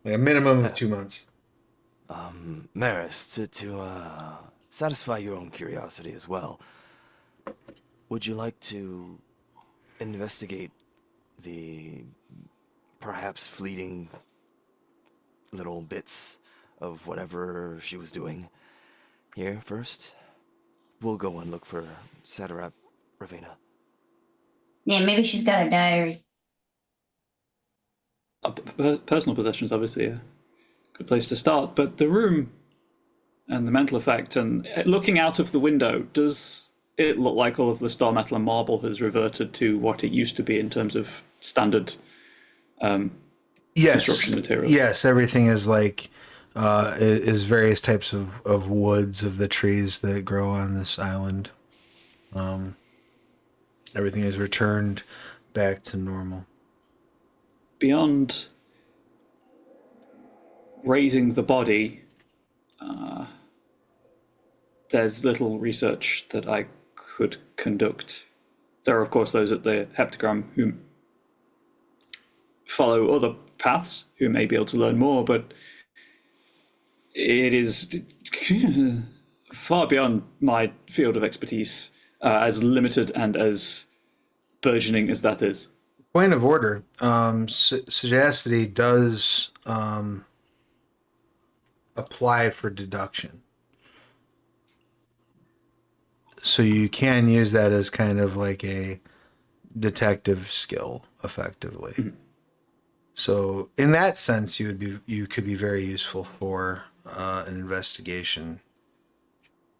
Like a minimum of 2 months. Maris, to satisfy your own curiosity as well, would you like to investigate the perhaps fleeting little bits of whatever she was doing here first? We'll go and look for Satrap Ravina. yeah, maybe she's got a diary. personal possessions, obviously, a good place to start. But the room and the mental effect, and looking out of the window, does it look like all of the star metal and marble has reverted to what it used to be in terms of standard Yes. construction materials? Yes, everything is like is various types of woods of the trees that grow on this island. Everything is returned back to normal. Beyond raising the body, there's little research that I could conduct. There are, of course, those at the heptagram who follow other paths who may be able to learn more, but it is far beyond my field of expertise, as limited and as burgeoning as that is. Point of order. Sagacity does apply for deduction. So you can use that as kind of like a detective skill, effectively. Mm-hmm. So in that sense, you could be very useful for an investigation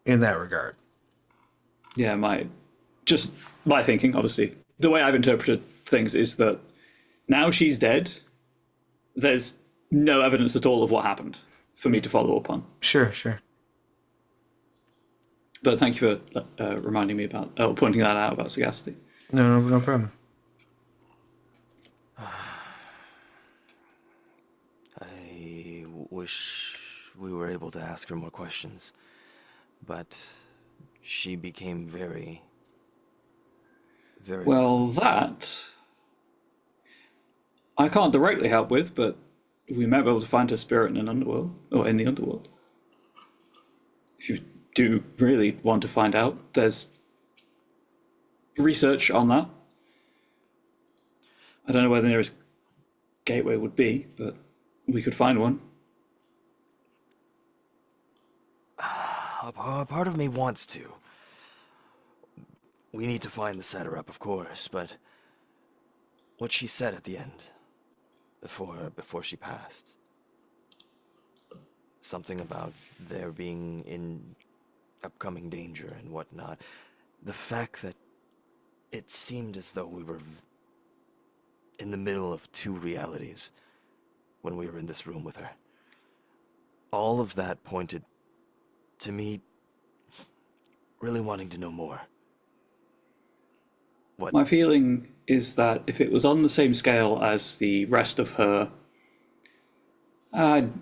in that regard. Yeah, my thinking, obviously, the way I've interpreted things is that now she's dead, there's no evidence at all of what happened for me to follow up on. Sure. But thank you for reminding me about, pointing that out about sagacity. No problem. I wish we were able to ask her more questions, but she became very... Well, that I can't directly help with, but we may be able to find her spirit in an underworld, or in the underworld. If you do really want to find out, there's research on that. I don't know where the nearest gateway would be, but we could find one. A part of me wants to. We need to find the Satrap, of course, but what she said at the end, before she passed. Something about there being in upcoming danger and whatnot. The fact that it seemed as though we were in the middle of two realities when we were in this room with her. All of that pointed to me really wanting to know more. What? My feeling is that if it was on the same scale as the rest of her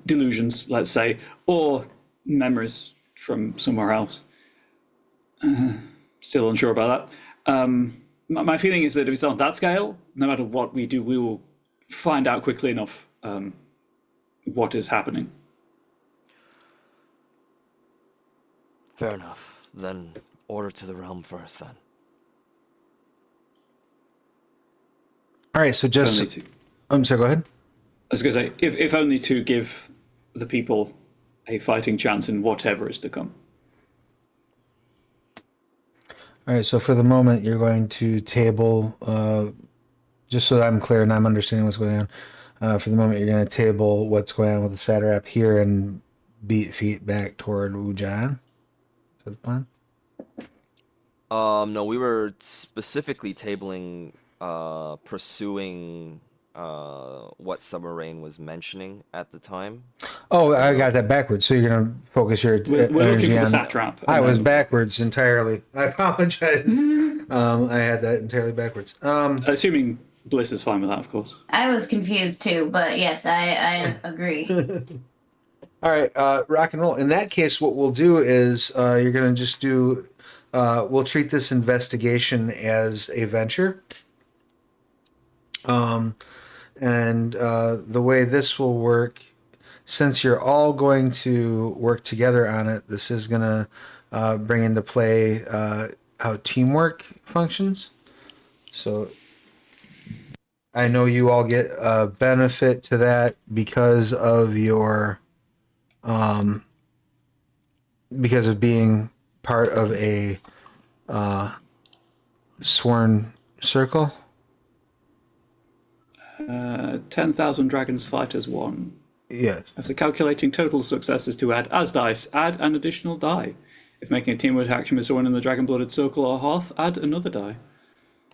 delusions, let's say, or memories from somewhere else, still unsure about that. My feeling is that if it's on that scale, no matter what we do, we will find out quickly enough what is happening. Fair enough. Then order to the realm first, then. All right, so Only just... to, I'm sorry, go ahead. I was going to say, if only to give the people a fighting chance in whatever is to come. All right, so for the moment, you're going to table, just so that I'm clear and I'm understanding what's going on. For the moment, you're going to table what's going on with the satrap here and beat feet back toward Wujan. Is that the plan? No, we were specifically tabling, pursuing, what Summer was mentioning at the time. Oh, I got that backwards. So you're going to focus your We're looking energy for the on... satrap. I and was then- backwards entirely. I apologize. I had that entirely backwards. Assuming Bliss is fine with that, of course. I was confused too, but yes, I agree. All right, rock and roll. In that case, what we'll do is you're going to just do... we'll treat this investigation as a venture. And the way this will work, since you're all going to work together on it, this is going to bring into play how teamwork functions. So I know you all get a benefit to that because of your because of being part of a sworn circle. 10,000 dragons fight as one. Yes. After calculating total successes to add as dice, add an additional die. If making a teamwork action with someone in the dragon-blooded circle or hearth, add another die.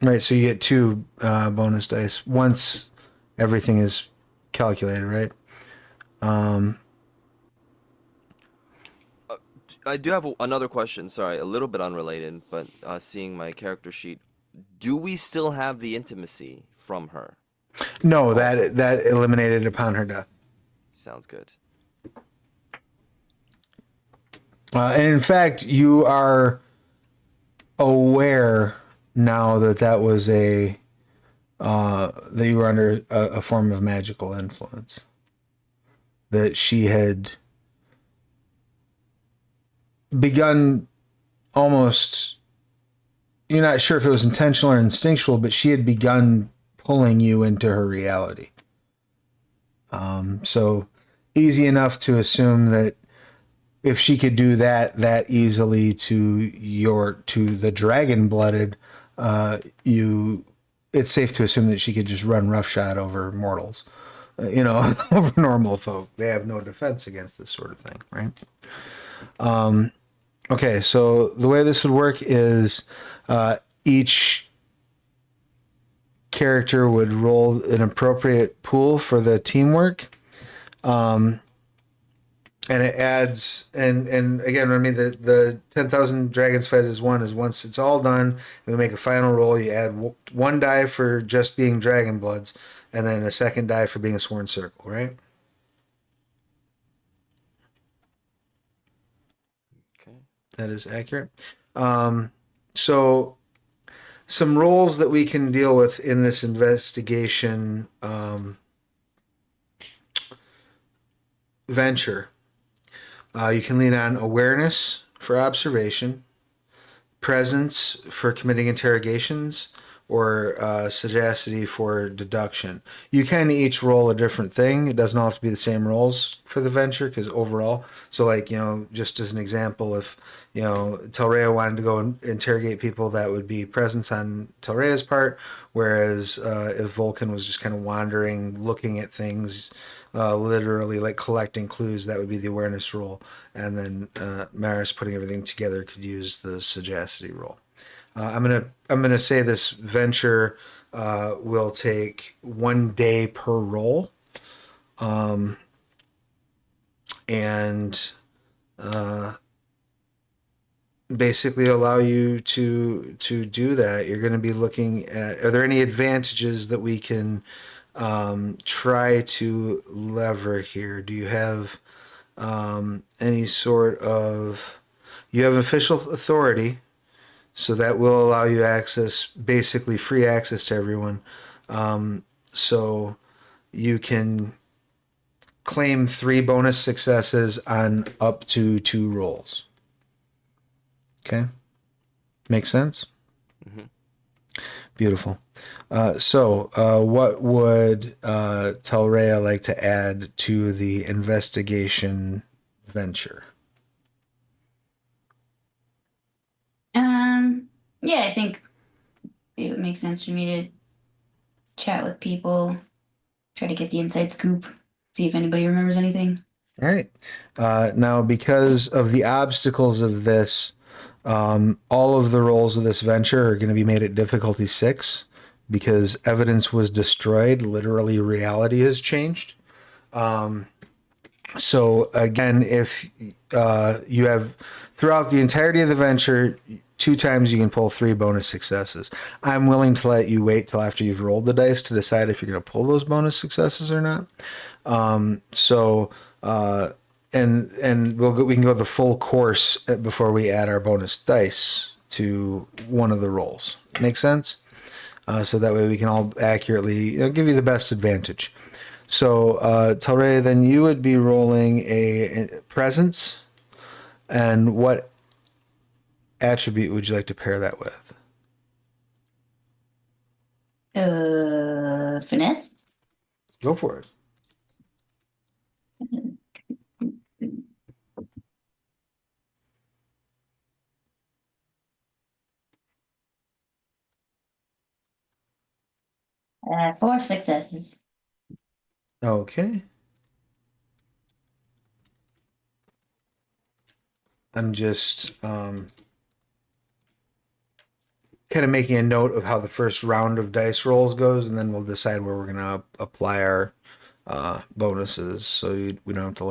Right, so you get 2 bonus dice once everything is calculated, right? I do have another question. Sorry, a little bit unrelated, but seeing my character sheet, do we still have the intimacy from her? No, that eliminated upon her death. Sounds good. And in fact, you are aware now that was that you were under a form of magical influence. That she had begun almost, you're not sure if it was intentional or instinctual, but she had begun pulling you into her reality. So easy enough to assume that if she could do that easily to the dragon blooded, it's safe to assume that she could just run roughshod over mortals, over normal folk. They have no defense against this sort of thing, right? Okay, so the way this would work is each character would roll an appropriate pool for the teamwork. And it adds, and again, I mean, the 10,000 dragons fight is once it's all done, we make a final roll, you add 1 die for just being dragon bloods, and then a second die for being a sworn circle, right? Okay. That is accurate. So some roles that we can deal with in this investigation venture. You can lean on awareness for observation, presence for committing interrogations, or sagacity for deduction. You can each roll a different thing. It doesn't all have to be the same rolls for the venture, because overall, so like, just as an example, if Telrea wanted to go and interrogate people, that would be presence on Telrea's part, whereas if Vulcan was just kind of wandering, looking at things, literally like collecting clues, that would be the awareness roll, and then Maris putting everything together could use the sagacity roll. I'm gonna say this venture will take 1 day per roll, and basically allow you to do that. You're going to be looking at, are there any advantages that we can try to lever here? Do you have any sort of, you have official authority, so that will allow you access, basically free access to everyone. So you can claim 3 bonus successes on up to 2 rolls. Okay. Makes sense? Beautiful. So what would Telrea like to add to the investigation venture? Yeah, I think it would make sense for me to chat with people, try to get the inside scoop, see if anybody remembers anything. All right. Now, because of the obstacles of this, all of the rolls of this venture are going to be made at difficulty 6, because evidence was destroyed. Literally, reality has changed. So again, if you have, throughout the entirety of the venture, 2 times you can pull 3 bonus successes. I'm willing to let you wait till after you've rolled the dice to decide if you're going to pull those bonus successes or not. And we can go the full course before we add our bonus dice to one of the rolls. Make sense? So that way we can all accurately give you the best advantage. So Telrea, then you would be rolling a presence, and what attribute would you like to pair that with? Finesse? Go for it. Four successes. Okay. I'm just kind of making a note of how the first round of dice rolls goes, and then we'll decide where we're going to apply our bonuses. So we don't have to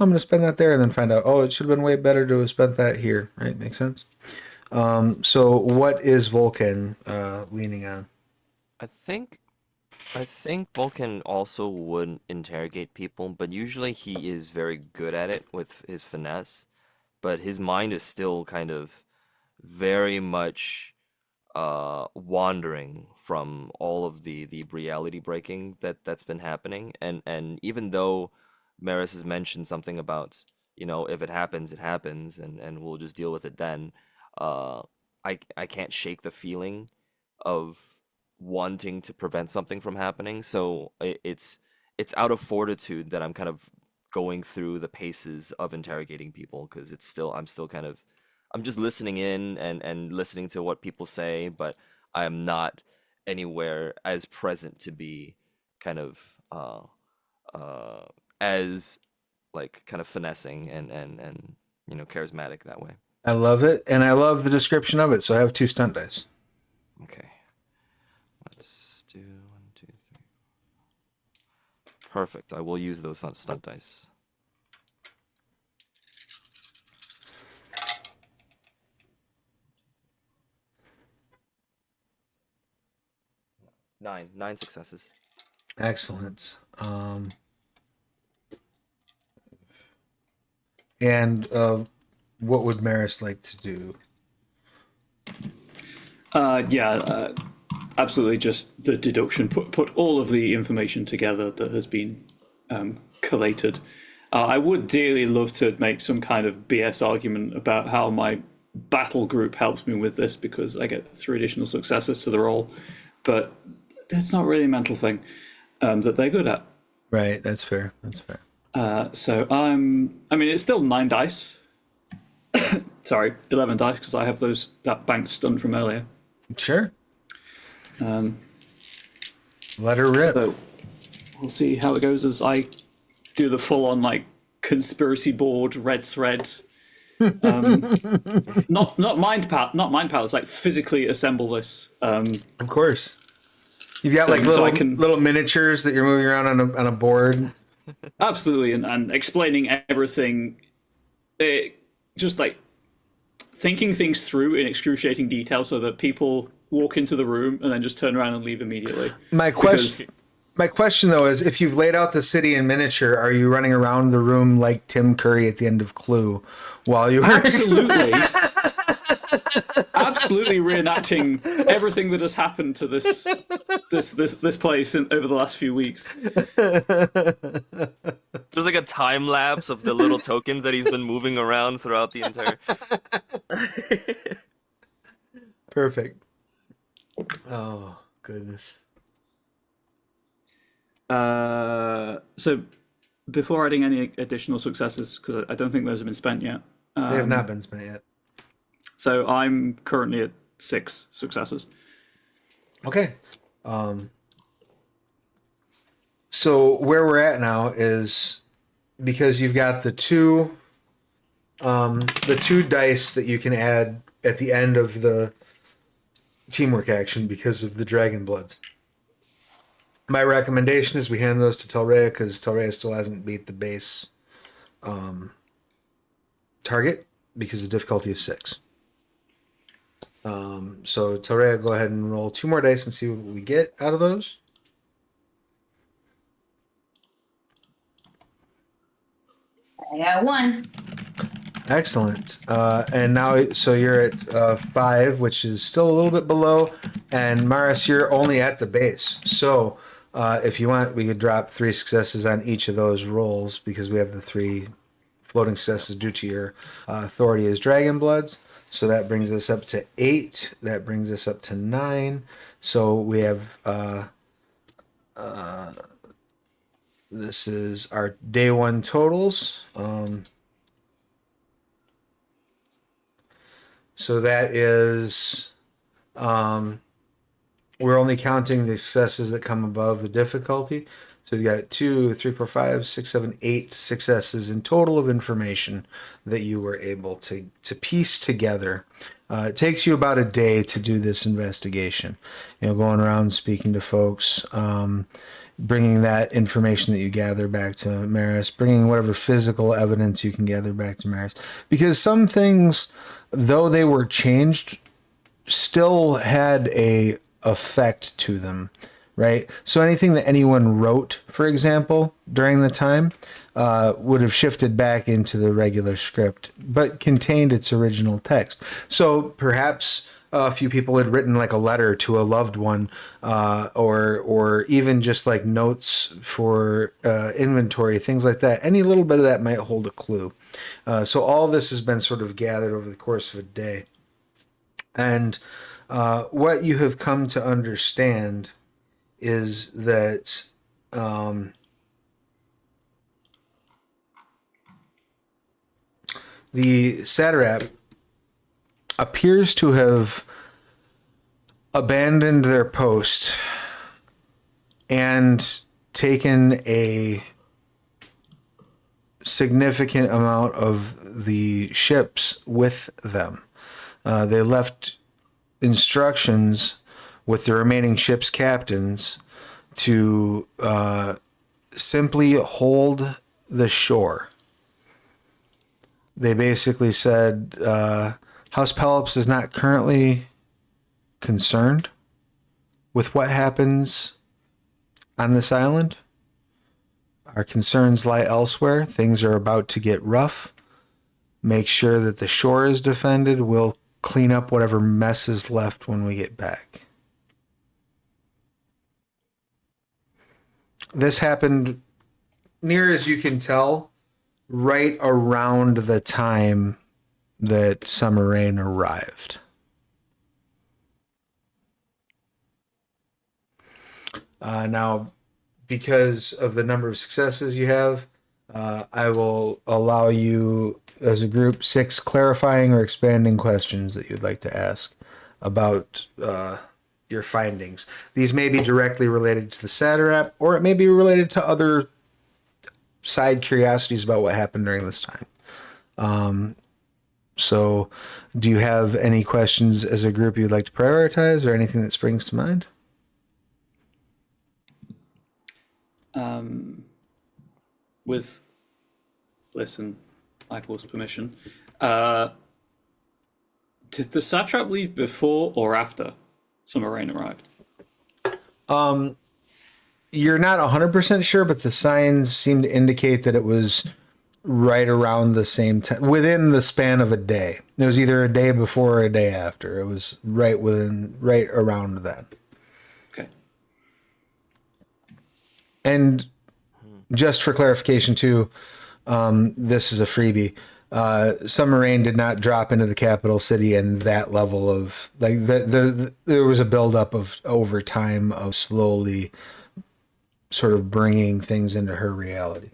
I'm going to spend that there and then find out, oh, it should have been way better to have spent that here. Right? Makes sense? So what is Vulcan leaning on? I think Vulcan also would interrogate people, but usually he is very good at it with his finesse. But his mind is still kind of very much wandering from all of the reality breaking that's been happening. And even though Maris has mentioned something about, if it happens, it happens, and we'll just deal with it then, uh, I can't shake the feeling of wanting to prevent something from happening. So it's out of fortitude that I'm kind of going through the paces of interrogating people, because I'm just listening in and listening to what people say, but I am not anywhere as present to be kind of as like kind of finessing and charismatic that way. I love it, and I love the description of it. So I have 2 stunt dice. Okay. Let's do 1, 2, 3. Perfect. I will use those stunt dice. Nine successes. Excellent. And what would Maris like to do? Absolutely, just the deduction. Put all of the information together that has been collated. I would dearly love to make some kind of BS argument about how my battle group helps me with this because I get 3 additional successes to the roll, but it's not really a mental thing that they're good at. Right, that's fair. That's fair. So I mean, it's still 9 dice. Sorry, 11 dice because I have that banked stun from earlier. Sure. Um, Let her rip. so we'll see how it goes as I do the full-on like conspiracy board red thread. Not mind palace, like physically assemble this. Of course. You've got like so little miniatures that you're moving around on a board. Absolutely, and explaining everything, just like thinking things through in excruciating detail so that people walk into the room and then just turn around and leave immediately. My question though is, if you've laid out the city in miniature, are you running around the room like Tim Curry at the end of Clue while you Absolutely. Absolutely reenacting everything that has happened to this place over the last few weeks. There's like a time lapse of the little tokens that he's been moving around throughout the entire. Perfect. Oh, goodness. So before adding any additional successes, because I don't think those have been spent yet. They have not been spent yet. So I'm currently at 6 successes. Okay. So where we're at now is, because you've got the two dice that you can add at the end of the teamwork action because of the Dragon Bloods. My recommendation is we hand those to Telrea because Telrea still hasn't beat the base target because the difficulty is 6. So Telrea, go ahead and roll 2 more dice and see what we get out of those. I got 1. Excellent. And now, so you're at 5, which is still a little bit below. And Maris, you're only at the base. So if you want, we could drop 3 successes on each of those rolls because we have the 3 floating successes due to your authority as Dragon Bloods. So that brings us up to 8. That brings us up to 9. So we have this is our day 1 totals. So that is, we're only counting the successes that come above the difficulty. So you got 2, 3, 4, 5, 6, 7, 8 successes in total of information that you were able to piece together. It takes you about a day to do this investigation. You know, going around speaking to folks, bringing that information that you gather back to Maris, bringing whatever physical evidence you can gather back to Maris. Because some things, though they were changed, still had a effect to them, right? So anything that anyone wrote, for example, during the time, would have shifted back into the regular script, but contained its original text. So perhaps a few people had written like a letter to a loved one, or even just like notes for inventory, things like that. Any little bit of that might hold a clue. So all this has been sort of gathered over the course of a day. And what you have come to understand is that the satrap appears to have abandoned their post and taken a significant amount of the ships with them. They left instructions with the remaining ship's captains to simply hold the shore. They basically said House Pelops is not currently concerned with what happens on this island. Our concerns lie elsewhere. Things are about to get rough. Make sure that the shore is defended. We'll clean up whatever mess is left when we get back. This happened, near as you can tell, right around the time that Summer Rain arrived. Now, because of the number of successes you have, I will allow you, as a group, 6 clarifying or expanding questions that you'd like to ask about your findings. These may be directly related to the satrap, or it may be related to other side curiosities about what happened during this time. So, do you have any questions as a group you'd like to prioritize, or anything that springs to mind? With Bliss and Michael's permission, did the satrap leave before or after Summer Rain arrived? You're not 100% sure, but the signs seem to indicate that it was right around the same time, within the span of a day. It was either a day before or a day after. It was right around then. Okay. And just for clarification too, this is a freebie. Summer Rain did not drop into the capital city and that level of like there was a buildup of over time of slowly sort of bringing things into her reality.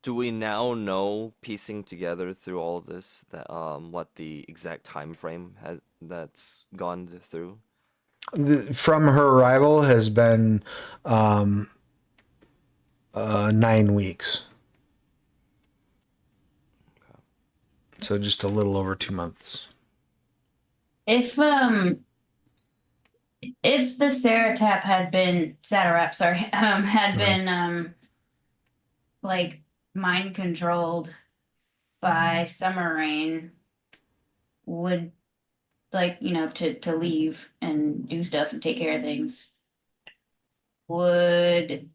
Do we now know, piecing together through all of this, that what the exact time frame that's gone through? From her arrival has been 9 weeks. So just a little over 2 months. If the Saratap had been Satrap, sorry, had been like mind controlled by Summer Rain, would like, you know, to leave and do stuff and take care of things, would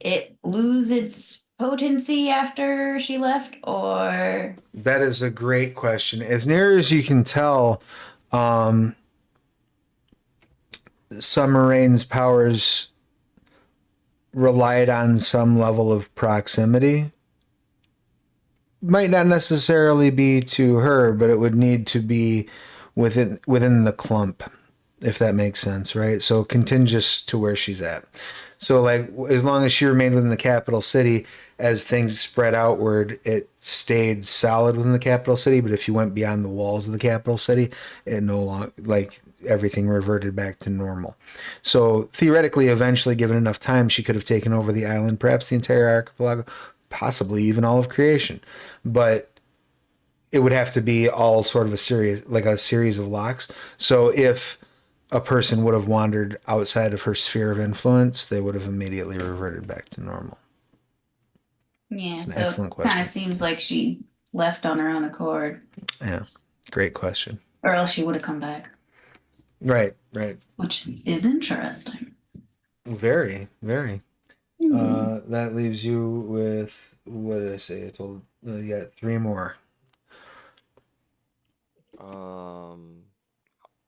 it lose its potency after she left, or That is a great question. As near as you can tell, Summer Rain's powers relied on some level of proximity. Might not necessarily be to her, but it would need to be within the clump, if that makes sense, right? So contingent to where she's at. So like as long as she remained within the capital city, as things spread outward, it stayed solid within the capital city. But if you went beyond the walls of the capital city, it no longer, like, everything reverted back to normal. So theoretically, eventually, given enough time, she could have taken over the island, perhaps the entire archipelago, possibly even all of creation. But it would have to be all sort of a series of locks. So if a person would have wandered outside of her sphere of influence, they would have immediately reverted back to normal. yeah, It's an so excellent it kind question. of seems like she left on her own accord, Yeah, great question. or else she would have come back, Right. which is interesting. Very, very. That leaves you with, what did I say? I told you got 3 more.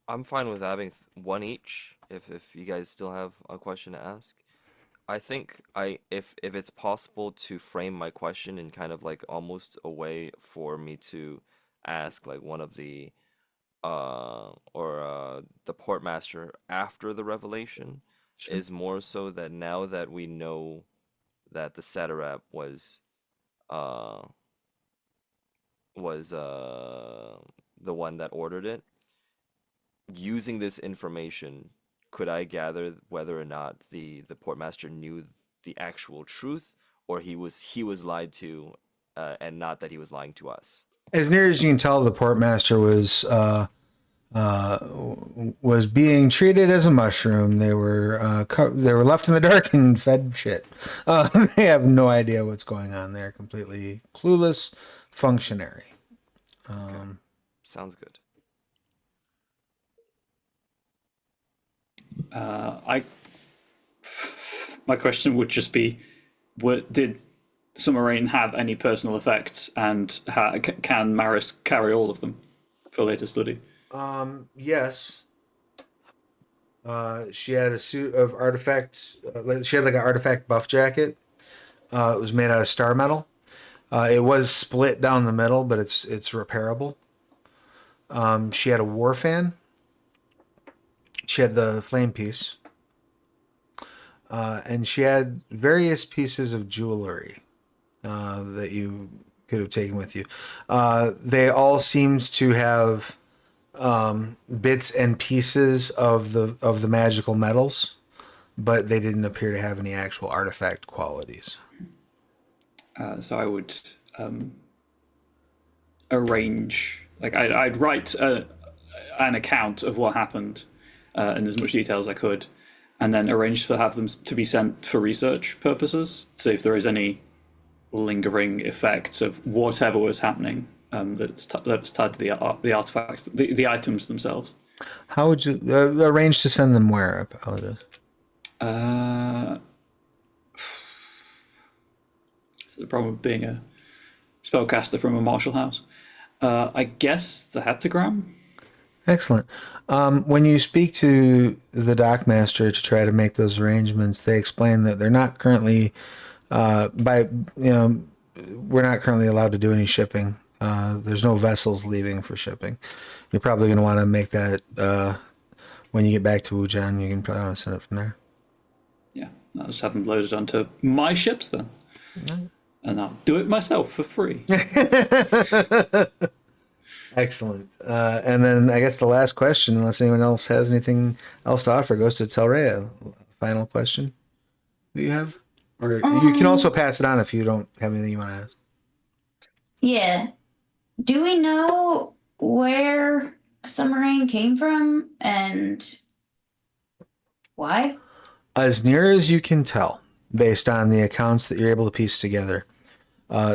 I'm fine with having one each if you guys still have a question to ask. I think if it's possible to frame my question in kind of like almost a way for me to ask like one of the the portmaster after the revelation is more so that now that we know that the satrap uh was the one that ordered it. Using this information, could I gather whether or not the portmaster knew the actual truth, or he was lied to, and not that he was lying to us? As near as you can tell, the portmaster was being treated as a mushroom. They were left in the dark and fed shit. They have no idea what's going on. They're completely clueless functionary. Okay. Sounds good. My question would just be, did Summer Rain have any personal effects, and can Maris carry all of them for later study? Yes. She had a suit of artifacts. She had like an artifact buff jacket. It was made out of star metal. It was split down the middle, but it's repairable. She had a war fan. She had the flame piece. And she had various pieces of jewelry that you could have taken with you. They all seemed to have bits and pieces of the magical metals, but they didn't appear to have any actual artifact qualities. So I would arrange, like I'd write an account of what happened in as much detail as I could, and then arrange to have them to be sent for research purposes, see if there is any lingering effects of whatever was happening that's tied to the artifacts, the items themselves. How would you arrange to send them where? I apologize. The problem with being a spellcaster from a martial house. I guess the heptagram. Excellent. When you speak to the dockmaster to try to make those arrangements, they explain that they're not currently, we're not currently allowed to do any shipping. There's no vessels leaving for shipping. You're probably going to want to make that when you get back to Wujian. You can probably want to send it from there. Yeah, I'll just have them loaded onto my ships then. And I'll do it myself for free. Excellent. And then I guess the last question, unless anyone else has anything else to offer, goes to Telrea. Final question that you have? Or you can also pass it on if you don't have anything you want to ask. Yeah. Do we know where Summer Rain came from and why? As near as you can tell, based on the accounts that you're able to piece together,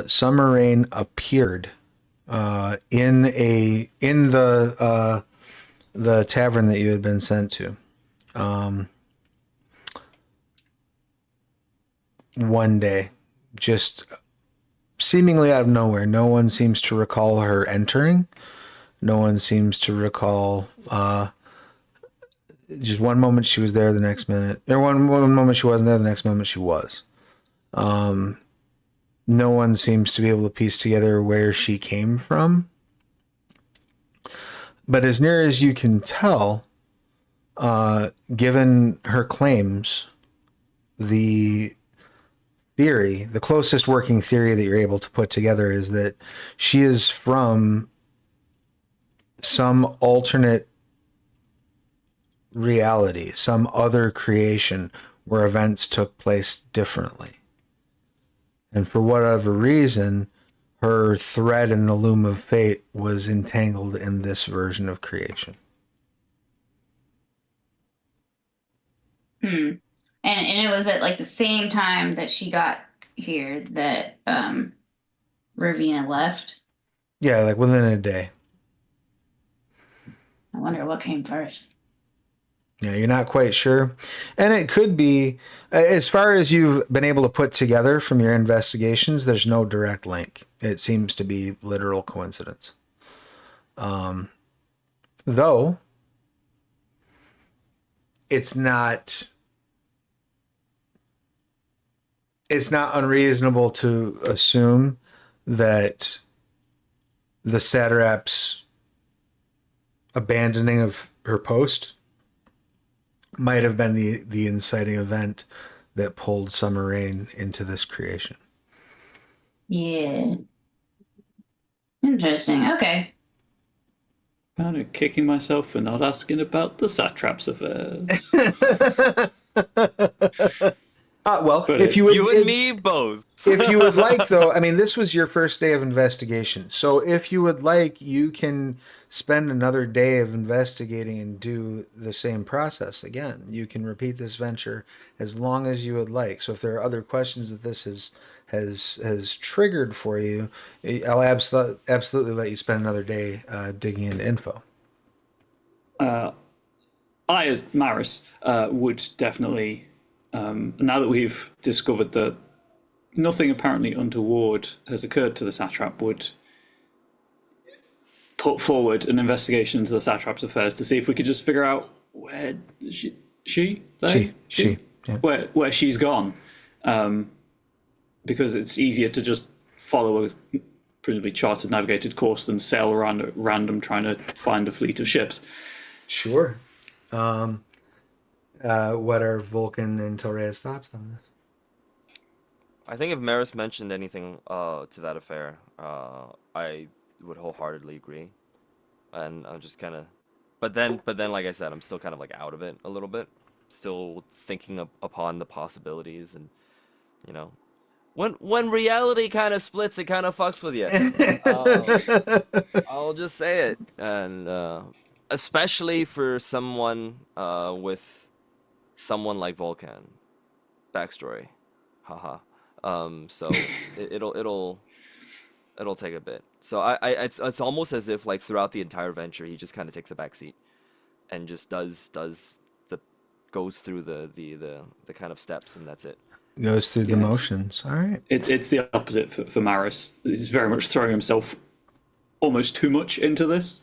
Summer Rain appeared in the tavern that you had been sent to. One day, just seemingly out of nowhere. No one seems to recall her entering. No one seems to recall. Just one moment she was there, the next minute. Or one moment she wasn't there, the next moment she was. No one seems to be able to piece together where she came from. But as near as you can tell, given her claims, the closest working theory that you're able to put together is that she is from some alternate reality, some other creation where events took place differently. And for whatever reason, her thread in the loom of fate was entangled in this version of creation. And it was at like the same time that she got here that Ravina left. Yeah, like within a day. I wonder what came first. Yeah, you're not quite sure. And it could be, as far as you've been able to put together from your investigations, there's no direct link. It seems to be literal coincidence. Though, it's not unreasonable to assume that the satrap's abandoning of her post might have been the inciting event that pulled Summer Rain into this creation. Yeah. Interesting. Okay. Kind of kicking myself for not asking about the satrap's affairs. Well, But if you would, You and me both. if you would like, though, I mean, this was your first day of investigation. So if you would like, you can spend another day of investigating and do the same process again. You can repeat this venture as long as you would like. So if there are other questions that this has triggered for you, I'll absolutely let you spend another day digging into info. I, as Maris, would definitely, now that we've discovered that nothing apparently untoward has occurred to the satrap, would put forward an investigation into the satrap's affairs to see if we could just figure out where she Yeah. where she's gone, because it's easier to just follow a presumably charted, navigated course than sail around at random trying to find a fleet of ships. Sure. What are Vulcan and Torreya's thoughts on this? I think if Maris mentioned anything to that affair, I would wholeheartedly agree. And I'm just kind of, but then, like I said, I'm still kind of like out of it a little bit, still thinking upon the possibilities, and you know, when reality kind of splits, it kind of fucks with you. I'll just say it, and especially for someone with someone like Vulcan backstory, haha. So it'll take a bit. So it's almost as if like throughout the entire venture he just kind of takes a back seat and just goes through the kind of steps, and that's it. Goes through the motions. All right. It's the opposite for Maris. He's very much throwing himself almost too much into this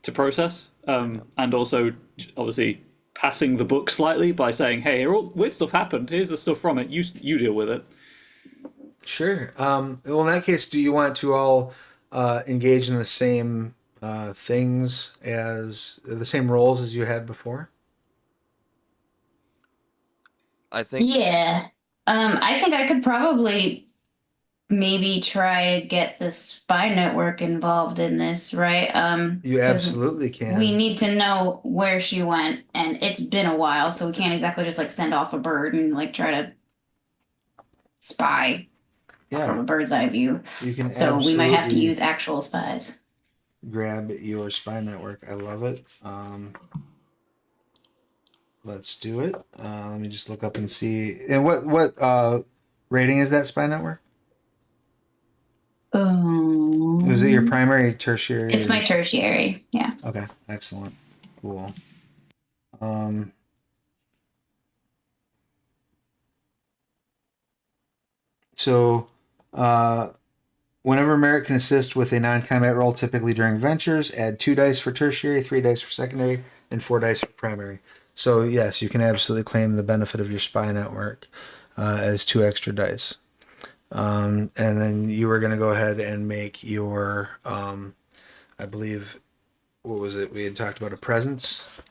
to process, and also obviously passing the buck slightly by saying, "Hey, here all weird stuff happened. Here's the stuff from it. You deal with it." Sure. Well, in that case, do you want to all engage in the same things as the same roles as you had before? I think Yeah. I think I could probably maybe try to get the spy network involved in this, right? You 'Cause absolutely can. we need to know where she went, and it's been a while, so we can't exactly just like send off a bird and like try to spy from Yeah, a bird's eye view. you can So we might have to absolutely use actual spies. grab your spy network. I love it. Let's do it. Let me just look up and see. And what rating is that spy network? Was it your primary, tertiary? It's my tertiary. Yeah. Okay, excellent, cool. Um, so, whenever merit can assist with a non-combat role, typically during ventures, add 2 dice for tertiary, 3 dice for secondary, and 4 dice for primary. So yes, you can absolutely claim the benefit of your spy network as 2 extra dice. And then you were going to go ahead and make your, I believe, what was it? We had talked about a presence.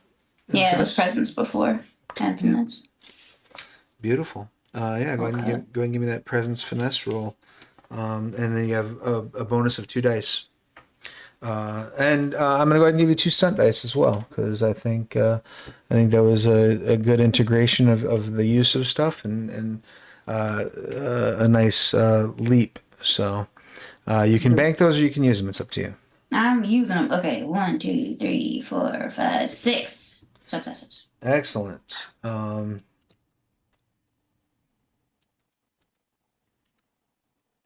Yeah, it was presents before. And finesse. Beautiful. Yeah, go ahead and go ahead and give me that presence finesse roll. And then you have a bonus of 2 dice. And I'm gonna go ahead and give you 2 stunt dice as well, because I think that was a good integration of the use of stuff and a nice leap. So you can bank those or you can use them. It's up to you. I'm using them. Okay, 1, 2, 3, 4, 5, 6 successes. Excellent.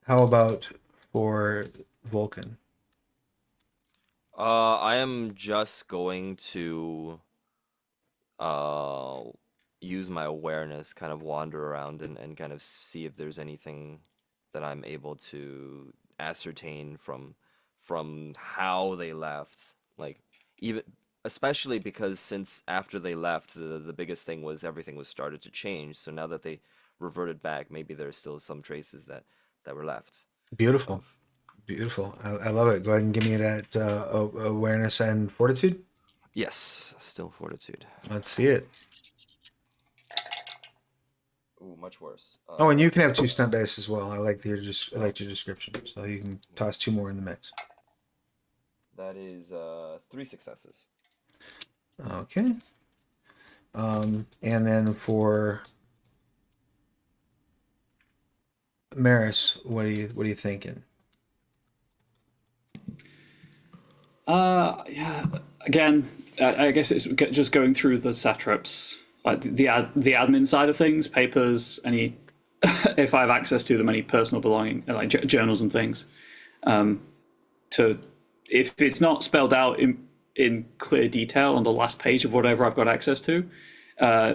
How about for Vulcan? I am just going to use my awareness, kind of wander around and kind of see if there's anything that I'm able to ascertain from how they left. Like, even especially because since after they left, the biggest thing was everything was started to change. So now that they reverted back, maybe there's still some traces that were left. Beautiful. Beautiful. I love it. Go ahead and give me that awareness and fortitude. Yes, still fortitude. Let's see it. Ooh, much worse. Oh, and you can have 2 stunt dice as well. I liked your description, so you can toss 2 more in the mix. That is 3 successes. Okay. And then for Maris, what are you thinking? Yeah. Again, I guess it's just going through the satraps, like the admin side of things, papers, any if I have access to them, any personal belonging, like journals and things. To if it's not spelled out in clear detail on the last page of whatever I've got access to,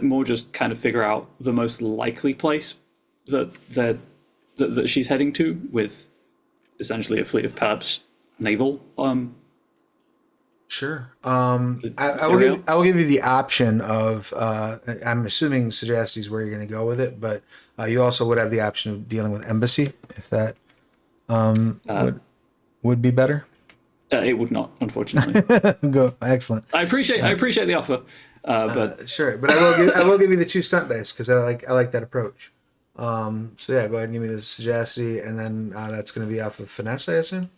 more just kind of figure out the most likely place that she's heading to, with essentially a fleet of perhaps naval. Sure. I will give you the option of. I'm assuming Sagacity is where you're going to go with it, but you also would have the option of dealing with embassy if that Would be better. It would not, unfortunately. Go, excellent. I appreciate the offer, but Sure, but I will give you the 2 stunt dice because I like that approach. So yeah, go ahead and give me the sagacity, and then that's going to be off of finesse, I assume.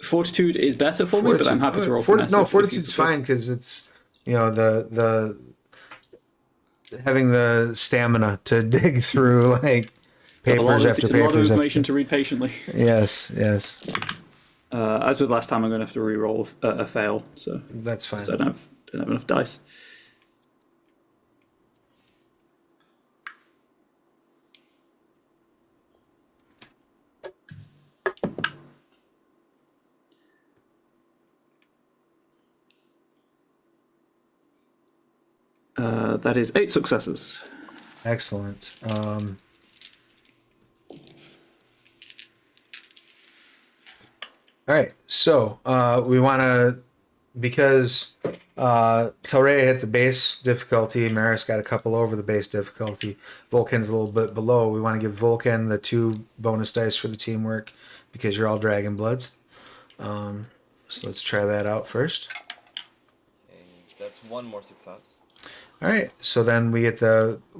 fortitude is better for me, but I'm happy to roll finesse. No, if you fortitude's prefer. fine because it's the having the stamina to dig through like papers after A lot of papers. information to read patiently. Yes. As with last time, I'm going to have to re-roll a fail, so That's fine. I don't have enough dice. That is 8 successes. Excellent. All right, so we want to, because Telrea hit the base difficulty, Maris got a couple over the base difficulty, Vulcan's a little bit below. We want to give Vulcan the 2 bonus dice for the teamwork because you're all Dragon Bloods. So let's try that out first. Okay, that's 1 more success. All right, so then we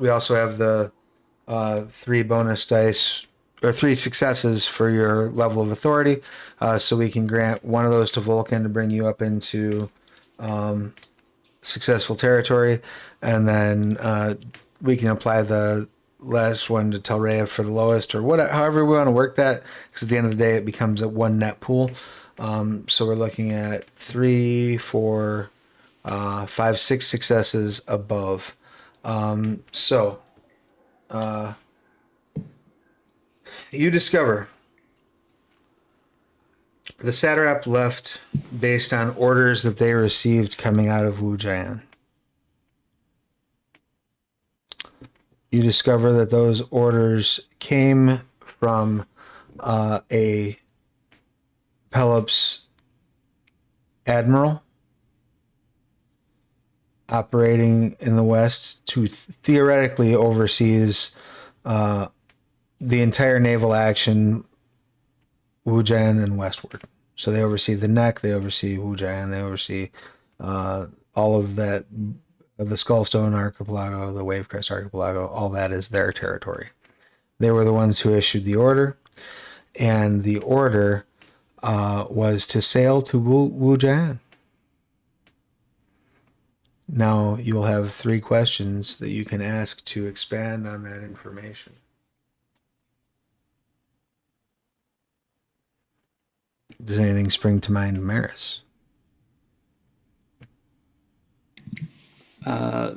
also have the 3 bonus dice, or 3 successes for your level of authority. So we can grant one of those to Vulcan to bring you up into successful territory, and then we can apply the last one to Telrea for the lowest, or whatever, however we want to work that, because at the end of the day it becomes a 1 net pool. So we're looking at 3, 4, 5, 6 successes above. You discover the satrap left based on orders that they received coming out of Wujian. You discover that those orders came from a Pelops admiral operating in the West to theoretically oversees the entire naval action, Wujian and westward. So they oversee the neck, they oversee Wujian, they oversee all of that, the Skullstone Archipelago, the Wavecrest Archipelago, all that is their territory. They were the ones who issued the order, and the order was to sail to Wujian. Now you'll have 3 questions that you can ask to expand on that information. Does anything spring to mind, Maris?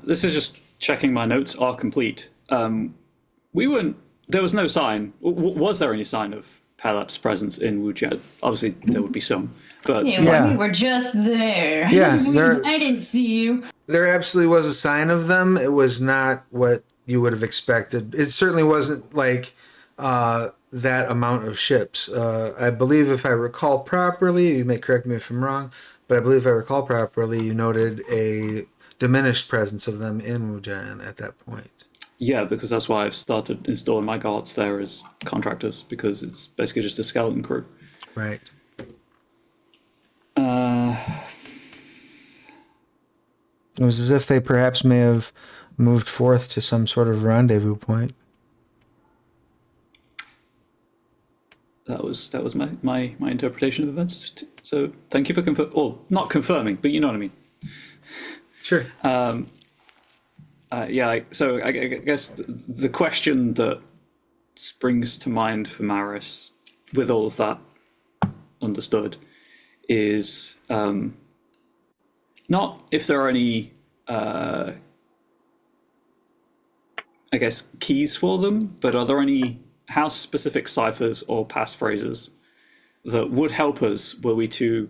This is just checking my notes are complete. There was no sign. Was there any sign of Pelops' presence in Wujian? Obviously, there would be some, but Yeah. We were just there. Yeah, I didn't see you. There absolutely was a sign of them. It was not what you would have expected. It certainly wasn't like that amount of ships. I believe, if I recall properly, you may correct me if I'm wrong, but I believe if I recall properly, you noted a diminished presence of them in Wujian at that point. yeah, because that's why I've started installing my guards there as contractors, because it's basically just a skeleton crew. Right. It was as if they perhaps may have moved forth to some sort of rendezvous point. That was my interpretation of events. So thank you for not confirming, but you know what I mean. Sure. So I guess the question that springs to mind for Maris, with all of that understood, is not if there are any, keys for them, but are there any house-specific ciphers or passphrases that would help us were we to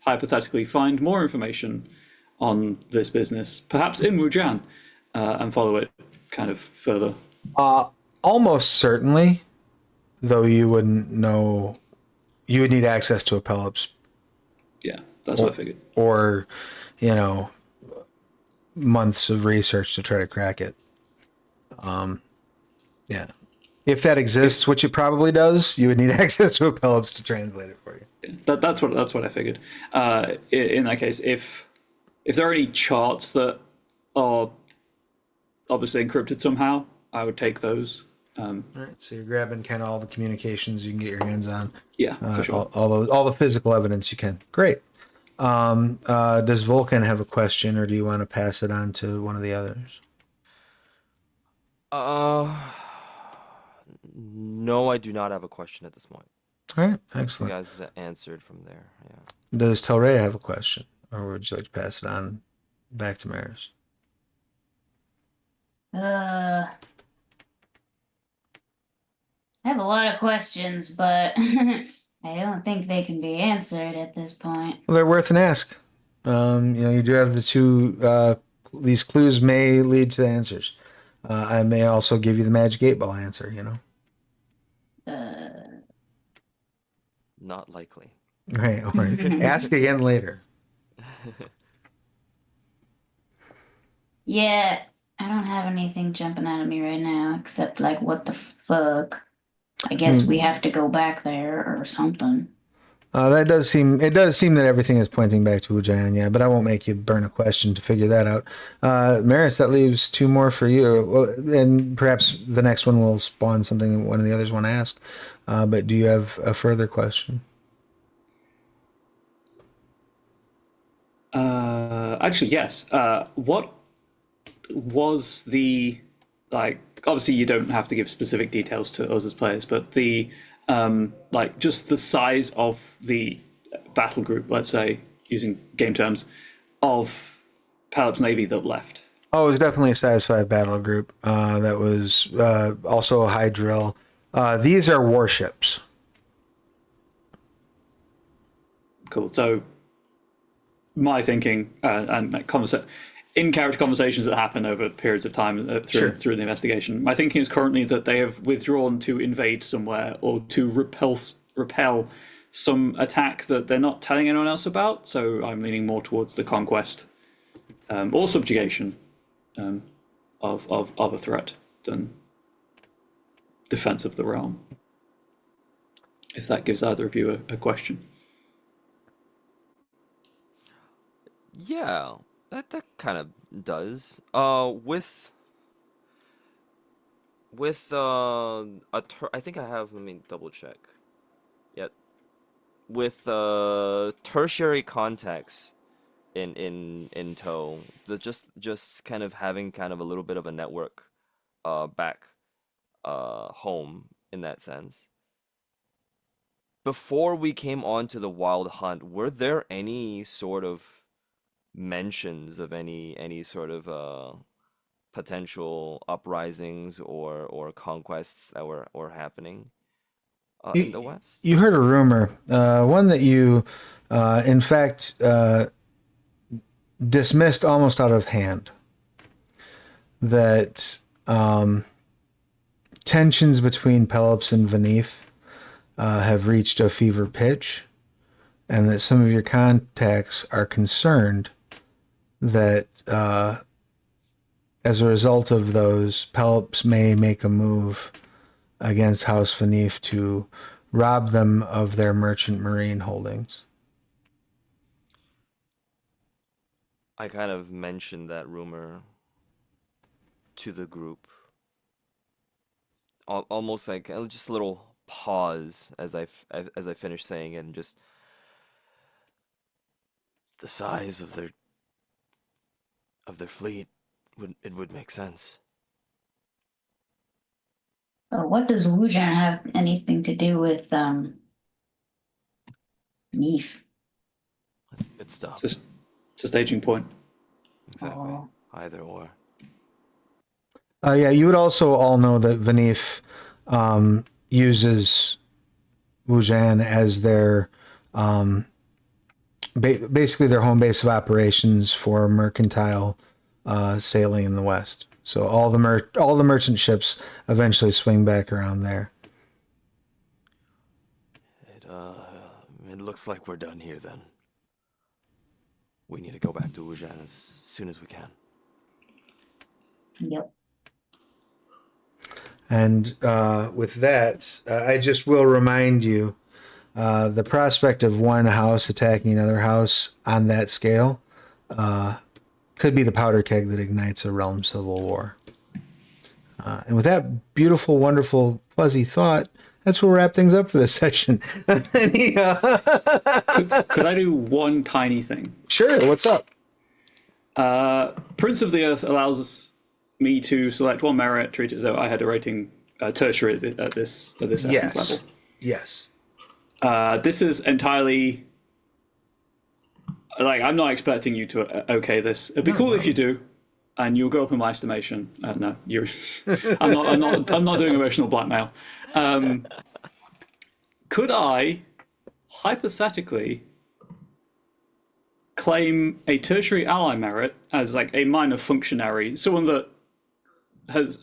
hypothetically find more information on this business, perhaps in Wujian, and follow it kind of further? Almost certainly, though you wouldn't know. You would need access to a Pelops, Yeah, that's what I figured. or, months of research to try to crack it. Yeah. if that exists, which it probably does, you would need access to a Pelops to translate it for you. That's what I figured. In that case, if there are any charts that are obviously encrypted somehow, I would take those. All right, so you're grabbing kind of all the communications you can get your hands on. Yeah, for sure. All the physical evidence you can. Great. Does Vulcan have a question, or do you want to pass it on to one of the others? No, I do not have a question at this point. All right, You excellent. guys answered from there. Yeah. Does Telrea have a question, or would you like to pass it on back to Maris? I have a lot of questions, but I don't think they can be answered at this point. Well, they're worth an ask. You do have the two. These clues may lead to the answers. I may also give you the magic 8-ball answer. Not likely. Right. Or ask again later. Yeah, I don't have anything jumping out at me right now except like what the fuck. I guess we have to go back there or something. That does seem. It does seem that everything is pointing back to Wujan, yeah. But I won't make you burn a question to figure that out. Maris, that leaves 2 more for you. Well, and perhaps the next one will spawn something that one of the others want to ask. But do you have a further question? Actually, yes. What was the obviously you don't have to give specific details to us as players, but the just the size of the battle group, let's say, using game terms, of Pelops Navy that left. Oh, it was definitely a size 5 battle group. That was also a high drill. These are warships. Cool. So my thinking and in-character conversations that happen over periods of time through the investigation, my thinking is currently that they have withdrawn to invade somewhere or to repel some attack that they're not telling anyone else about. So I'm leaning more towards the conquest or subjugation of a threat than defense of the realm. If that gives either of you a question. Yeah, that kind of does. With I think I have. Let me double check. Yeah, with tertiary contacts in tow, just kind of having kind of a little bit of a network back home in that sense. Before we came on to the Wyld hunt, were there any sort of mentions of any sort of potential uprisings or conquests that were happening in the West? You heard a rumor, one that you, in fact, dismissed almost out of hand, that tensions between Pelops and Vanith have reached a fever pitch, and that some of your contacts are concerned that as a result of those, Pelops may make a move against House Vanith to rob them of their merchant marine holdings. I kind of mentioned that rumor to the group. Almost like just a little pause as I finish saying it, and just the size of their fleet would make sense. What does Wujan have anything to do with Neef? It's stuff. It's a staging point. Exactly. Oh. Either or. Yeah, you would also all know that Vanith uses Wujan as their basically their home base of operations for mercantile sailing in the West. So all the merchant ships eventually swing back around there. It looks like we're done here then. We need to go back to Wujan as soon as we can. Yep. And with that, I just will remind you the prospect of one house attacking another house on that scale could be the powder keg that ignites a realm civil war. And with that beautiful, wonderful, fuzzy thought, that's where we'll wrap things up for this session. Any, Could I do one tiny thing? Sure, what's up? Prince of the Earth allows me to select one merit, treat it as though I had a rating tertiary at this essence Yes. level. Yes. This is entirely like I'm not expecting you to okay this. It'd be cool if you do, and you'll go up in my estimation. No, you're. I'm not doing emotional blackmail. Could I, hypothetically, claim a tertiary ally merit as like a minor functionary, someone that has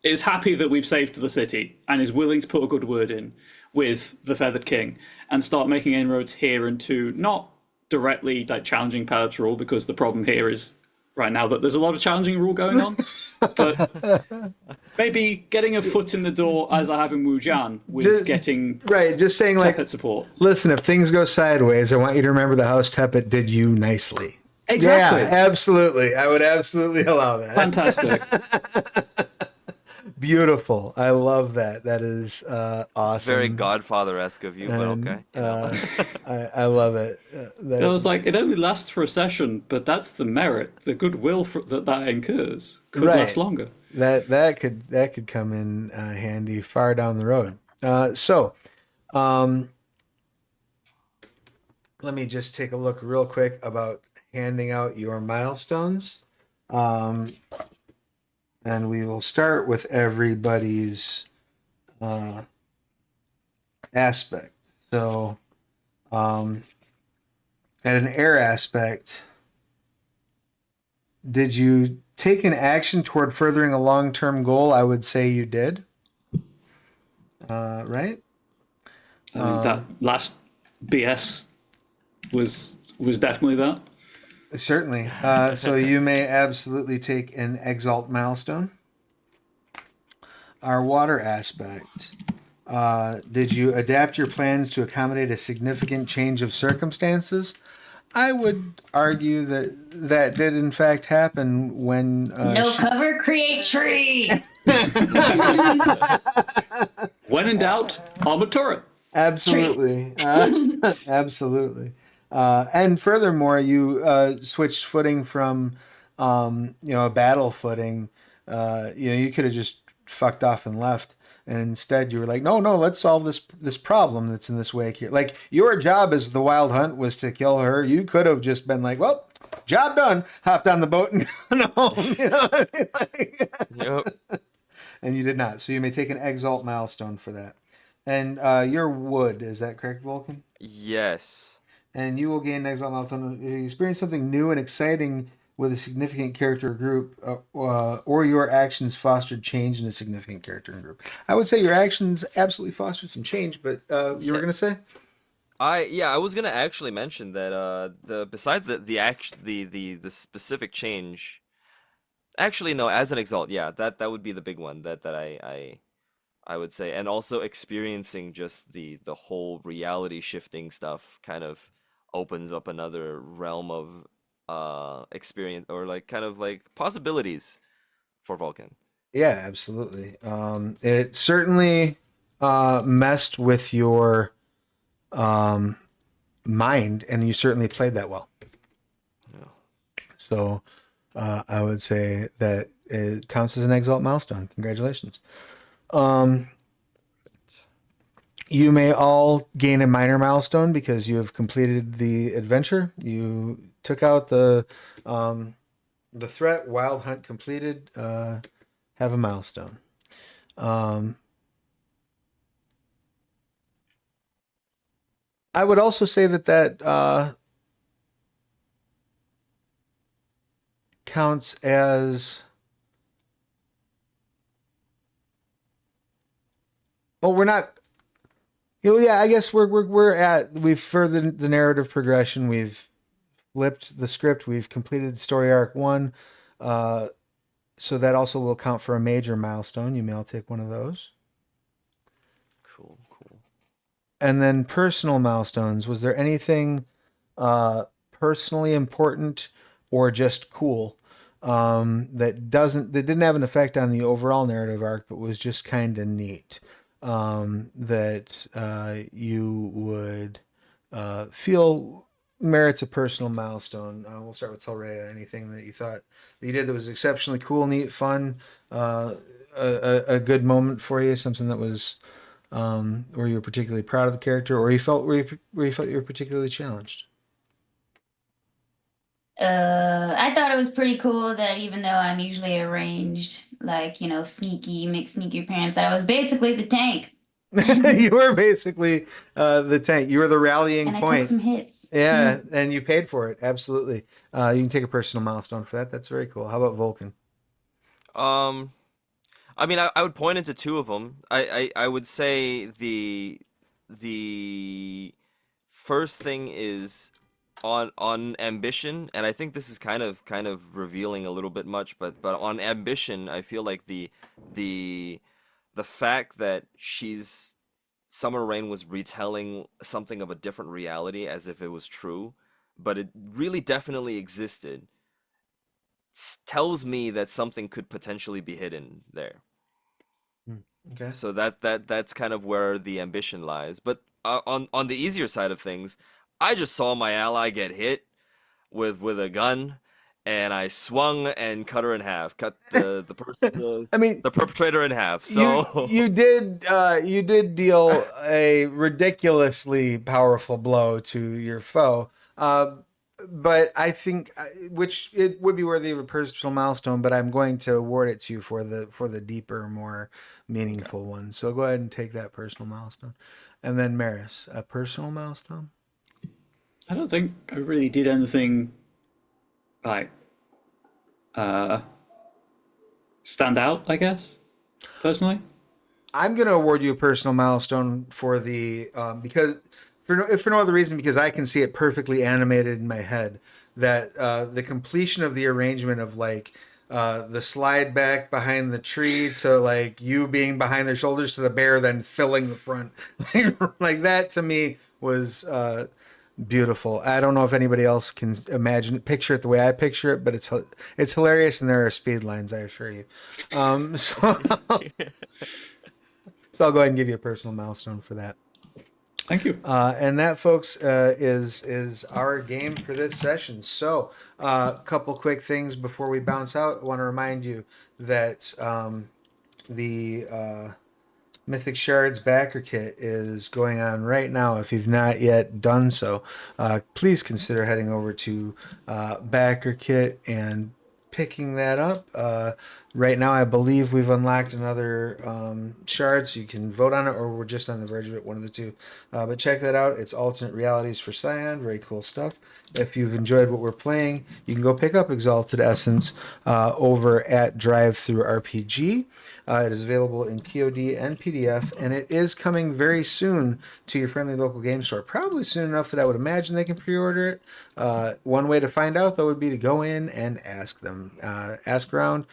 is happy that we've saved the city and is willing to put a good word in with the Feathered King, and start making inroads here into not directly like challenging Palab's rule, because the problem here is right now that there's a lot of challenging rule going on, but maybe getting a foot in the door as I have in Wujian with getting Right, just saying like, Tepet support. listen, if things go sideways, I want you to remember the house Tepet did you nicely. Exactly. Yeah, absolutely. I would absolutely allow that. Fantastic. Beautiful. I love that. That is awesome. Very Godfather-esque of you, but okay. You know. I love it. I was like, it only lasts for a session, but that's the merit, the goodwill that incurs could Right. last longer. That could come in handy far down the road. So let me just take a look real quick about handing out your milestones. And we will start with everybody's aspect. So at an air aspect, did you take an action toward furthering a long-term goal? I would say you did. Right? I mean, that last BS was definitely that. Certainly. So you may absolutely take an exalt milestone. Our water aspect. Did you adapt your plans to accommodate a significant change of circumstances? I would argue that did in fact happen when No cover, create tree. When in doubt, armor turret. absolutely, absolutely. And furthermore, you switched footing from a battle footing. You could have just fucked off and left. And instead, you were like, no, let's solve this problem that's in this wake here. Like, your job as the Wyld Hunt was to kill her. You could have just been like, well, job done. Hopped on the boat and gone home. You know what I mean? Yep. And you did not. So you may take an exalt milestone for that. And you're wood. Is that correct, Vulcan? Yes. And you will gain an exalt milestone if you experience something new and exciting with a significant character group, or your actions fostered change in a significant character group. I would say your actions absolutely fostered some change, but you were going to say? I was gonna actually mention that besides the specific change, actually no, as an exalt, yeah, that would be the big one that I would say, and also experiencing just the whole reality shifting stuff kind of opens up another realm of experience, or like kind of like possibilities for Vulcan. Yeah, absolutely. It certainly messed with your mind, and you certainly played that well. Yeah. So I would say that it counts as an exalt milestone. Congratulations. You may all gain a minor milestone because you have completed the adventure. You took out the threat. Wyld Hunt completed. Have a milestone. I would also say that counts as. Well, we're not. Yeah, I guess we've furthered the narrative progression. We've flipped the script. We've completed story arc 1. So that also will count for a major milestone. You may all take one of those. Cool, cool. And then personal milestones. Was there anything personally important or just cool that didn't have an effect on the overall narrative arc, but was just kind of neat that you would feel merits a personal milestone? We'll start with Telrea. Anything that you thought that you did that was exceptionally cool, neat, fun, a good moment for you, something that was where you were particularly proud of the character, or you felt where you felt you were particularly challenged. I thought it was pretty cool that even though I'm usually arranged, like, sneaky, make sneaky pants, I was basically the tank. You were basically the tank. You were the rallying And I point. took some hits. Yeah, and you paid for it. Absolutely. You can take a personal milestone for that. That's very cool. How about Vulcan? Um, I mean, I would point into two of them. I would say the first thing is on ambition, and I think this is kind of revealing a little bit much, but on ambition, I feel like the the fact that Summer Rain was retelling something of a different reality as if it was true, but it really definitely existed, tells me that something could potentially be hidden there. Okay. So that's kind of where the ambition lies. But on the easier side of things, I just saw my ally get hit with a gun, and I swung and cut her in half, cut the person I mean, the perpetrator in half. you So you did deal a ridiculously powerful blow to your foe. But I think which it would be worthy of a personal milestone, but I'm going to award it to you for the deeper, more meaningful one. So go ahead and take that personal milestone. And then Maris, a personal milestone? I don't think I really did anything like stand out, I guess, personally. I'm going to award you a personal milestone for the because if for no other reason because I can see it perfectly animated in my head that the completion of the arrangement of like the slide back behind the tree to like you being behind their shoulders to the bear then filling the front like that to me was beautiful. I don't know if anybody else can picture it the way I picture it, but it's hilarious and there are speed lines, I assure you. So So I'll go ahead and give you a personal milestone for that. Thank you. And that, folks, is our game for this session. So, a couple quick things before we bounce out. I want to remind you that the Mythic Shards backer kit is going on right now. If you've not yet done so, please consider heading over to backer kit and picking that up. Right now, I believe we've unlocked another shard, so you can vote on it, or we're just on the verge of it, one of the two. But check that out. It's Alternate Realities for Scion. Very cool stuff. If you've enjoyed what we're playing, you can go pick up Exalted Essence over at Drive Through RPG. It is available in TOD and PDF, and it is coming very soon to your friendly local game store. Probably soon enough that I would imagine they can pre-order it. One way to find out, though, would be to go in and ask them. Ask around,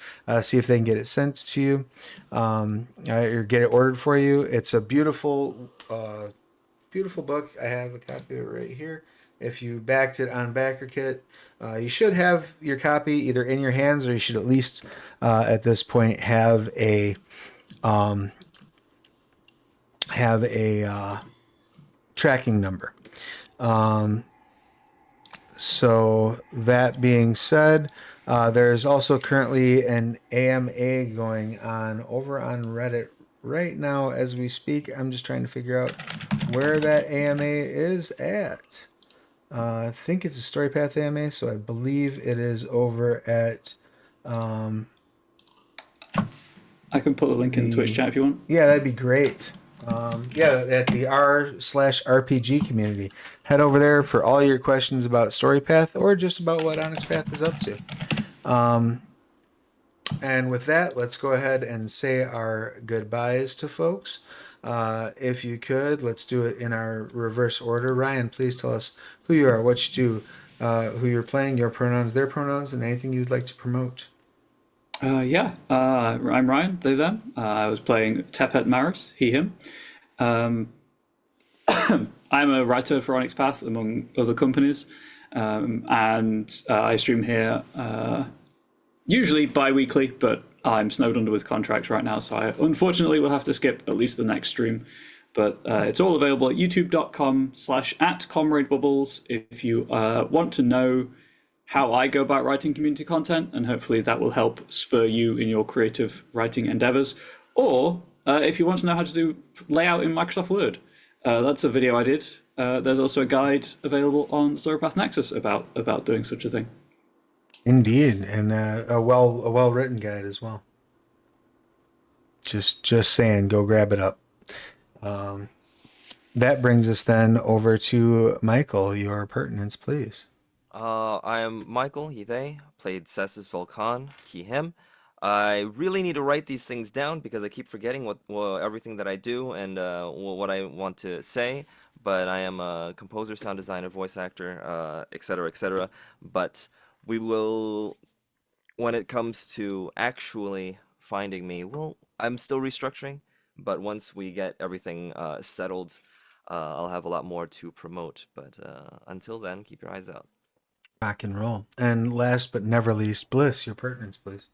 see if they can get it sent to you, or get it ordered for you. It's a beautiful, beautiful book. I have a copy of it right here. If you backed it on BackerKit, you should have your copy either in your hands, or you should at least at this point have a tracking number. So that being said, there's also currently an AMA going on over on Reddit right now as we speak. I'm just trying to figure out where that AMA is at. I think it's a Story Path AMA, so I believe it is over at. I can put the link in Twitch chat if you want. Yeah, that'd be great. At the r/RPG community. Head over there for all your questions about Story Path or just about what Onyx Path is up to. And with that, let's go ahead and say our goodbyes to folks. If you could, let's do it in our reverse order. Ryan, please tell us who you are, what you do, who you're playing, your pronouns, their pronouns, and anything you'd like to promote. I'm Ryan, they, them. I was playing Tepet Maris, he, him. I'm a writer for Onyx Path, among other companies, and I stream here usually bi-weekly, but I'm snowed under with contracts right now, so I unfortunately will have to skip at least the next stream. But it's all available at youtube.com/@comradebubbles if you want to know how I go about writing community content, and hopefully that will help spur you in your creative writing endeavors. Or if you want to know how to do layout in Microsoft Word, that's a video I did. There's also a guide available on Storypath Nexus about doing such a thing. Indeed, and a well written guide as well. Just saying, go grab it up. That brings us then over to Michael. Your pertinence, please. I am Michael, he, they, played Cessus Volcan, he, him. I really need to write these things down because I keep forgetting everything that I do and what I want to say. But I am a composer, sound designer, voice actor, etc., etc. But we will, when it comes to actually finding me, well, I'm still restructuring. But once we get everything settled, I'll have a lot more to promote. But until then, keep your eyes out. Rock and roll. And last but never least, Bliss, your pertinence, please.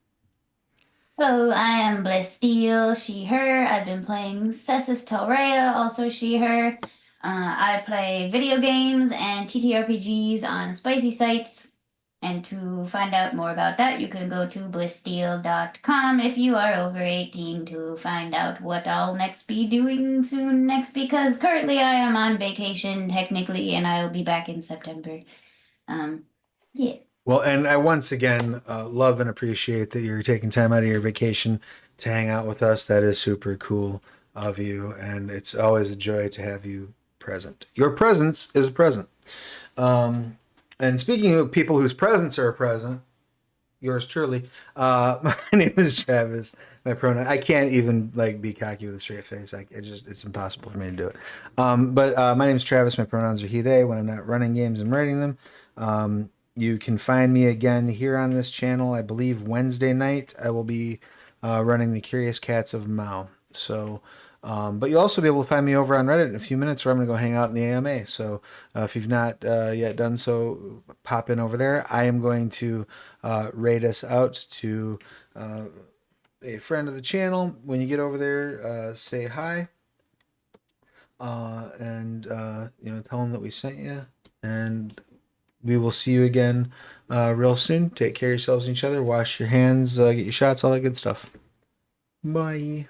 Hello, I am Bliss Steele, she, her. I've been playing Cessus Telrea, also she, her. I play video games and TTRPGs on spicy sites. And to find out more about that, you can go to blisssteele.com if you are over 18 to find out what I'll next be doing soon next, because currently I am on vacation technically and I'll be back in September. Yeah. Well, and I once again love and appreciate that you're taking time out of your vacation to hang out with us. That is super cool of you, and it's always a joy to have you present. Your presence is a present. And speaking of people whose presents are a present, yours truly. My name is Travis. My pronoun. I can't even be cocky with a straight face. It's impossible for me to do it. But my name is Travis. My pronouns are he/they. When I'm not running games, I'm writing them. You can find me again here on this channel. I believe Wednesday night I will be running the Curious Cats of Mao. So, but you'll also be able to find me over on Reddit in a few minutes, where I'm going to go hang out in the AMA. So if you've not yet done so, pop in over there. I am going to raid us out to a friend of the channel. When you get over there, say hi. And tell them that we sent you. And we will see you again real soon. Take care of yourselves and each other. Wash your hands, get your shots, all that good stuff. Bye.